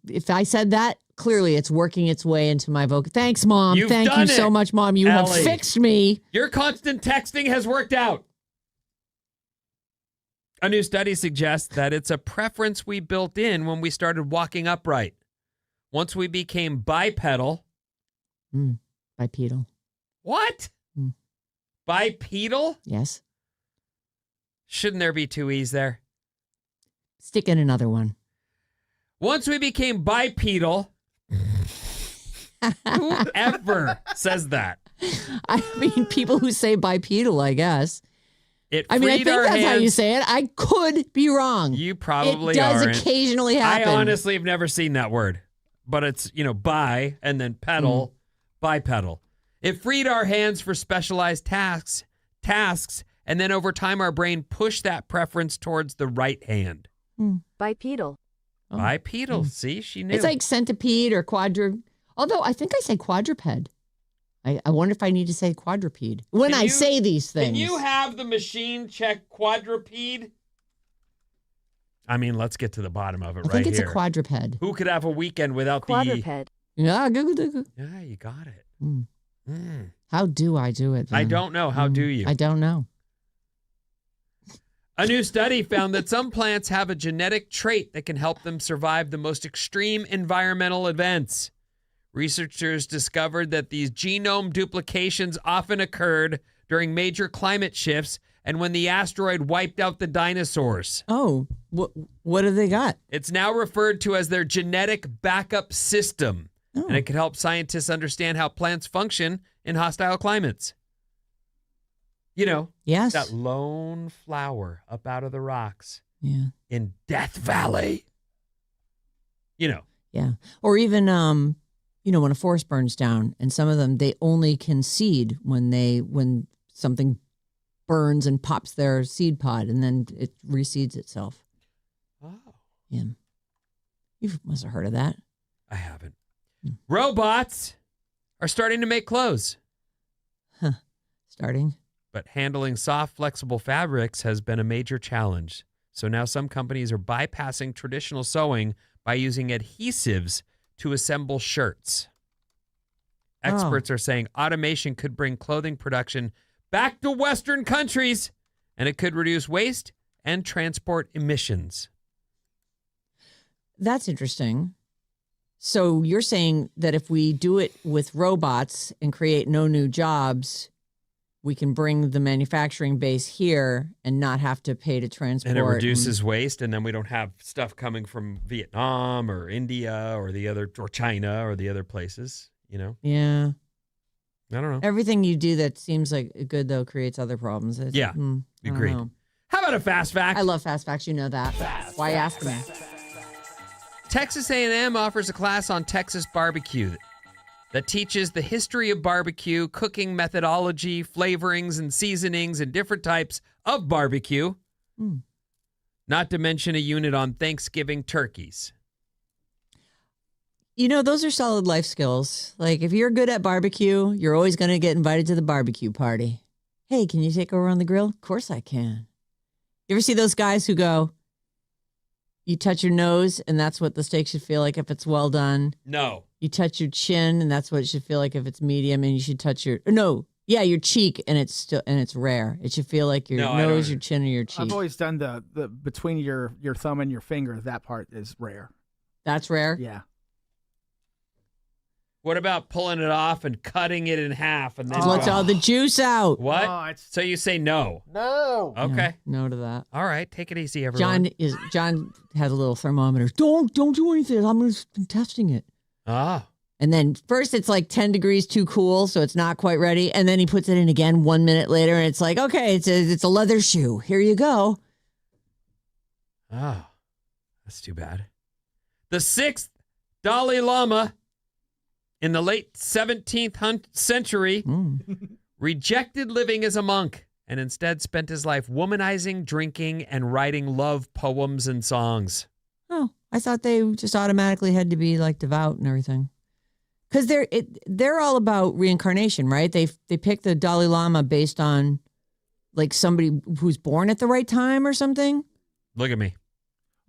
If I said that, clearly it's working its way into my vocal. Thanks, Mom. Thank you so much, Mom. You have fixed me. Your constant texting has worked out. A new study suggests that it's a preference we built in when we started walking upright. Once we became bipedal. Bipedal. What? Bipedal? Yes. Shouldn't there be two E's there? Stick in another one. Once we became bipedal, whoever says that? I mean, people who say bipedal, I guess. I think that's how you say it. I could be wrong. You probably It does aren't. occasionally happen. I honestly have never seen that word. But it's, bi and then pedal, bipedal. It freed our hands for specialized tasks, and then over time our brain pushed that preference towards the right hand. Bipedal. Oh. Bipedal. See, she knew. It's like centipede or although I think I say quadruped. I wonder if I need to say quadruped when I say these things. Can you have the machine check quadruped? I mean, let's get to the bottom of it right here. I think it's a quadruped. Who could have a weekend without quadruped? Yeah, Google. Yeah, you got it. How do I do it, then? I don't know. How do you? I don't know. A new study found that some plants have a genetic trait that can help them survive the most extreme environmental events. Researchers discovered that these genome duplications often occurred during major climate shifts and when the asteroid wiped out the dinosaurs. Oh, what have they got? It's now referred to as their genetic backup system, and it can help scientists understand how plants function in hostile climates. Yes. That lone flower up out of the rocks in Death Valley. Yeah. Or even, when a forest burns down, and some of them, they only can seed when something burns and pops their seed pod, and then it reseeds itself. Oh. Yeah. You must have heard of that. I haven't. Robots are starting to make clothes. Starting. But handling soft, flexible fabrics has been a major challenge. So now some companies are bypassing traditional sewing by using adhesives to assemble shirts. Experts are saying automation could bring clothing production back to Western countries, and it could reduce waste and transport emissions. That's interesting. So you're saying that if we do it with robots and create no new jobs, we can bring the manufacturing base here and not have to pay to transport. And it reduces waste, and then we don't have stuff coming from Vietnam or India or China or the other places, Yeah. I don't know. Everything you do that seems like good, though, creates other problems. Agreed. Know. How got a fast fact. I love fast facts. You know that. Why ask me? Texas A&M offers a class on Texas barbecue that teaches the history of barbecue, cooking methodology, flavorings and seasonings, and different types of barbecue. Not to mention a unit on Thanksgiving turkeys. You know, those are solid life skills. Like, if you're good at barbecue, you're always going to get invited to the barbecue party. Hey, can you take over on the grill? Of course I can. You ever see those guys who go, you touch your nose, and that's what the steak should feel like if it's well done? No. You touch your chin, and that's what it should feel like if it's medium, and you should touch your your cheek, and it's rare. It should feel like your nose, your chin, or your cheek. I've always done the between your thumb and your finger. That part is rare. That's rare? Yeah. What about pulling it off and cutting it in half and then Let's all the juice out. What? So you say no? No. Okay. Yeah, no to that. All right, take it easy, everyone. John has a little thermometer. Don't do anything. I'm just testing it. Ah. And then first it's like 10 degrees too cool, so it's not quite ready. And then he puts it in again 1 minute later, and it's like, okay, it's a leather shoe. Here you go. Oh, that's too bad. The 6th Dalai Lama in the late 17th century rejected living as a monk and instead spent his life womanizing, drinking, and writing love poems and songs. Oh, I thought they just automatically had to be like devout and everything. Because they're all about reincarnation, right? They pick the Dalai Lama based on like somebody who's born at the right time or something. Look at me.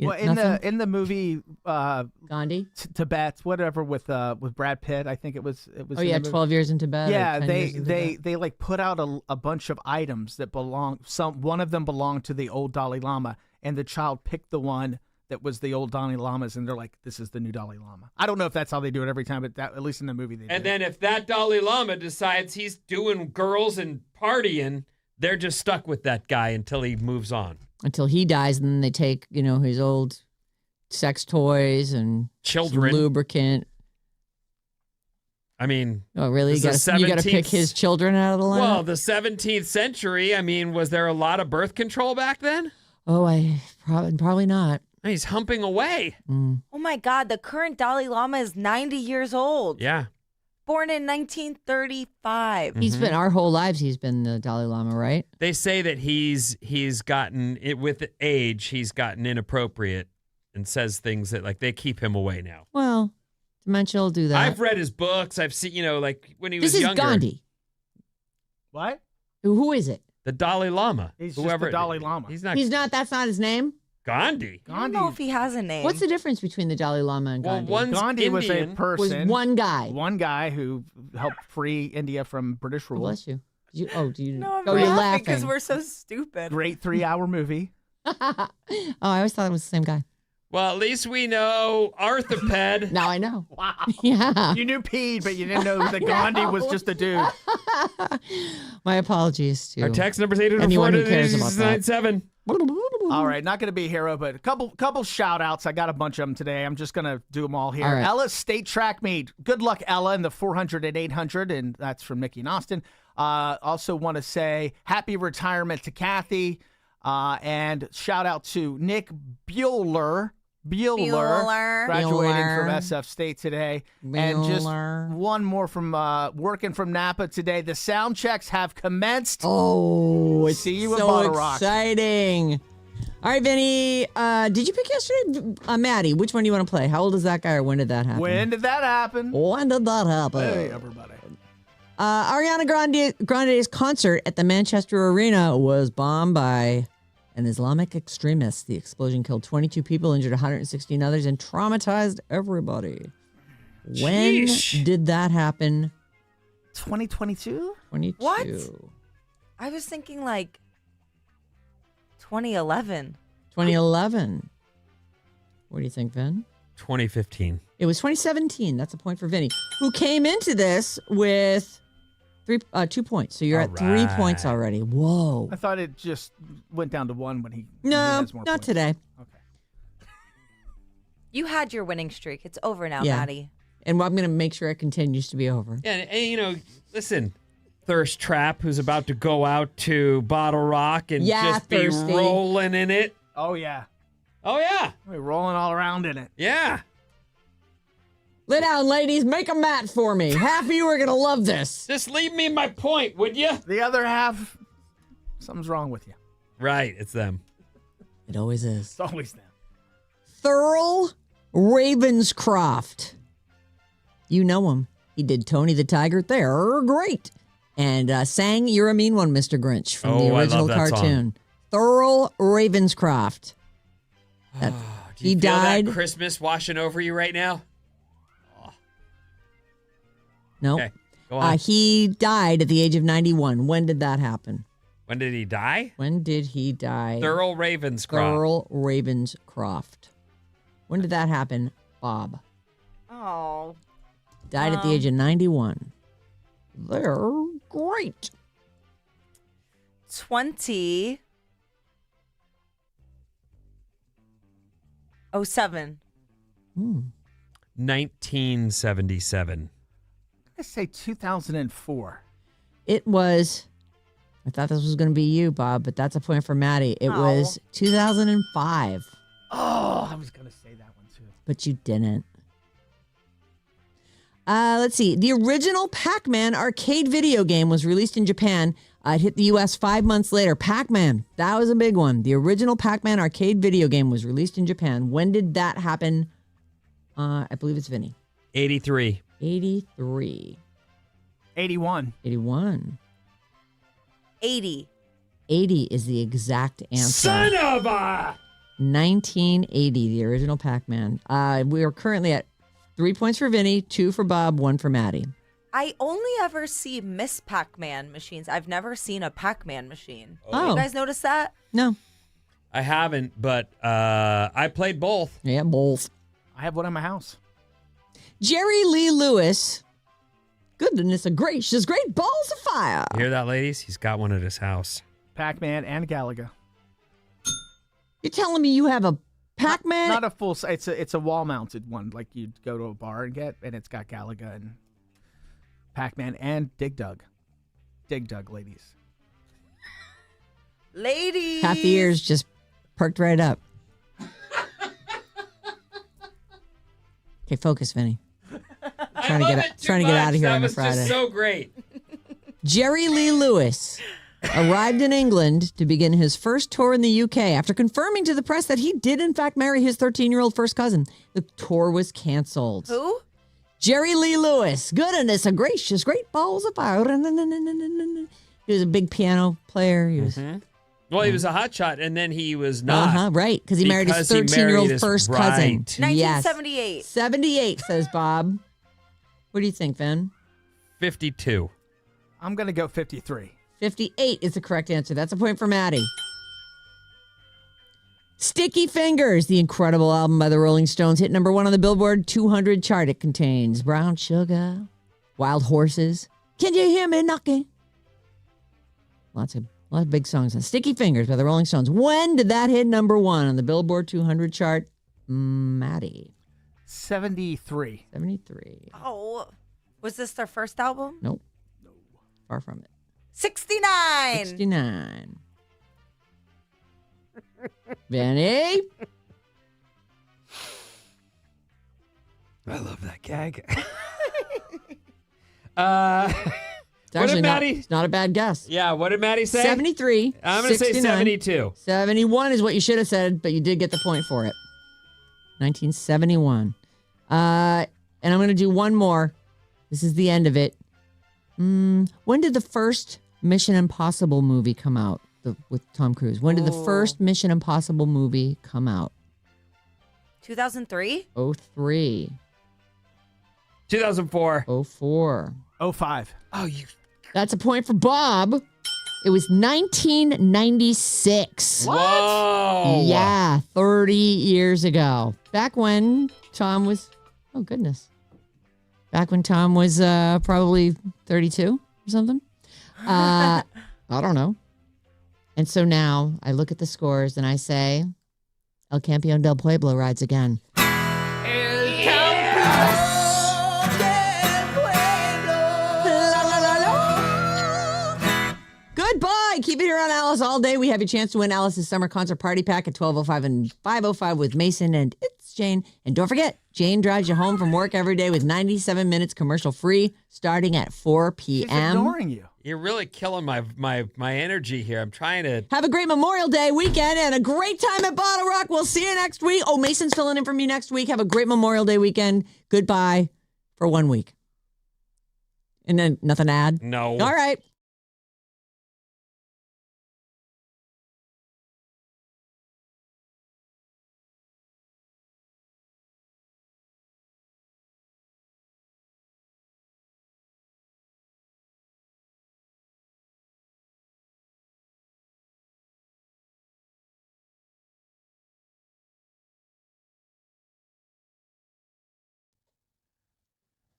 Well, in the movie Gandhi, Tibet, whatever, with Brad Pitt, I think it was. Oh yeah, 12 years in Tibet. Yeah, they like put out a bunch of items that belong. One of them belonged to the old Dalai Lama, and the child picked the one that was the old Dalai Lama's, and they're like, "This is the new Dalai Lama." I don't know if that's how they do it every time, but at least in the movie they did. And then if that Dalai Lama decides he's doing girls and partying, they're just stuck with that guy until he moves on. Until he dies, and then they take, his old sex toys and children, lubricant. I mean, oh really? You got to pick his children out of the lineup. Well, the 17th century. I mean, was there a lot of birth control back then? Oh, I probably not. He's humping away. Oh my God, the current Dalai Lama is 90 years old. Yeah. Born in 1935. He's been our whole lives. He's been the Dalai Lama, right? They say that he's gotten it with age. He's gotten inappropriate and says things that like they keep him away now. Well, dementia will do that. I've read his books. I've seen like when he was younger. younger. This is Gandhi. What? Who is it? The Dalai Lama. He's just the Dalai Lama. He's not. That's not his name. Gandhi. I don't know if he has a name. What's the difference between the Dalai Lama and Gandhi? Gandhi was a person. Was one guy. One guy who helped free India from British rule. Oh, bless you. Do you? No, you're laughing because we're so stupid. Great 3-hour movie. Oh, I always thought it was the same guy. Well, at least we know Arthroped. Now I know. Wow. Yeah. You knew Pete, but you didn't know that Gandhi was just a dude. My apologies to Our text number is anyone who cares about that. 804-97. All right, not going to be a hero, but a couple shout outs. I got a bunch of them today. I'm just going to do them all here. All right. Ella's State Track Meet. Good luck, Ella, in the 400 and 800, and that's from Nikki and Austin. Also want to say happy retirement to Kathy, and shout out to Nick Bueller. Graduating from SF State today. And just one more from working from Napa today. The sound checks have commenced. Oh, it's See you so at Bottle Rock. exciting. All right, Vinny, did you pick yesterday? Maddie, which one do you want to play? How old is that guy, or when did that happen? When did that happen? Hey, everybody. Ariana Grande's concert at the Manchester Arena was bombed by an Islamic extremist. The explosion killed 22 people, injured 116 others, and traumatized everybody. When did that happen? 2022? 22. What? I was thinking like 2011. 2011. What do you think, Vin? 2015. It was 2017. That's a point for Vinny, who came into this with 2 points. So you're at 3 points already. Whoa. I thought it just went down to 1 when he No, has more not points. today. Okay. You had your winning streak. It's over now, Yeah. Maddie. And I'm going to make sure it continues to be over. Yeah, and listen, thirst trap who's about to go out to Bottle Rock and just thirsty. be rolling in it. Oh, yeah. Oh, yeah. We're rolling all around in it. Yeah. Lay down, ladies. Make a mat for me. Half of you are going to love this. Just leave me my point, would you? The other half, something's wrong with you. Right, it's them. It always is. It's always them. Thurl Ravenscroft. You know him. He did Tony the Tiger. They're great. And sang You're a Mean One, Mr. Grinch from the original cartoon. Thurl Ravenscroft. Do you he feel died. that Christmas washing over you right now? No. Okay, go on. He died at the age of 91. When did that happen? When did he die? When did he die? Thurl Ravenscroft. Thurl Ravenscroft. When did that happen, Bob? Oh. Died at the age of 91. They're great. 2007. 1977. I say 2004. It was, I thought this was going to be you, Bob, but that's a point for Maddie. It was 2005. Oh, I was going to say that one too. But you didn't. Let's see. The original Pac-Man arcade video game was released in Japan. It hit the U.S. 5 months later. Pac-Man, that was a big one. The original Pac-Man arcade video game was released in Japan. When did that happen? I believe it's Vinny. 83. 83. 81. 81. 80. 80 is the exact answer. Son of a... 1980, the original Pac-Man. We are currently at 3 points for Vinny, 2 for Bob, 1 for Maddie. I only ever see Miss Pac-Man machines. I've never seen a Pac-Man machine. Oh. You guys notice that? No. I haven't, but I played both. Yeah, both. I have one in my house. Jerry Lee Lewis. Goodness gracious, great balls of fire. You hear that, ladies? He's got one at his house. Pac-Man and Galaga. You're telling me you have a Pac-Man? Not a full. It's a wall-mounted one, like you'd go to a bar and get, and it's got Galaga and Pac-Man and Dig Dug. Dig Dug, ladies. Ladies. Half the ears just perked right up. Okay, focus, Vinny. Trying to get out of here on a Friday. That was just so great. Jerry Lee Lewis arrived in England to begin his first tour in the UK after confirming to the press that he did in fact marry his 13-year-old first cousin. The tour was canceled. Who? Jerry Lee Lewis. Goodness gracious, great balls of fire. He was a big piano player. He was. Well, he was a hotshot, and then he was not. Right, because he married his 13-year-old first cousin. 1978. Yes. 78, says Bob. What do you think, Vin? 52. I'm going to go 53. 58 is the correct answer. That's a point for Maddie. Sticky Fingers, the incredible album by the Rolling Stones, hit number 1 on the Billboard 200 chart. It contains Brown Sugar, Wild Horses, Can You Hear Me Knocking? Lots of big songs. Sticky Fingers by the Rolling Stones. When did that hit number 1 on the Billboard 200 chart? Maddie. 73. 73. Oh, was this their first album? Nope. Far from it. 69. 69. Benny? I love that gag. It's actually it's not a bad guess. Yeah, what did Maddie say? 73. I'm going to say 72. 71 is what you should have said, but you did get the point for it. 1971. And I'm going to do one more. This is the end of it. When did the first Mission Impossible movie come out with Tom Cruise? When did the first Mission Impossible movie come out? 2003? 03. 2004. 04. 05. Oh, you. That's a point for Bob. It was 1996. Whoa. Yeah, 30 years ago. Back when Tom was, oh goodness. Back when Tom was probably 32 or something. I don't know. And so now I look at the scores and I say, El Campeón del Pueblo rides again. Alice all day, we have your chance to win Alice's summer concert party pack at 12:05 and 5:05 with Mason and It's Jane. And don't forget, Jane drives you home from work every day with 97 minutes commercial free starting at 4 p.m. She's ignoring you. You're really killing my energy here. I'm trying to... Have a great Memorial Day weekend and a great time at Bottle Rock. We'll see you next week. Oh, Mason's filling in for me next week. Have a great Memorial Day weekend. Goodbye for 1 week. And then nothing to add? No. All right.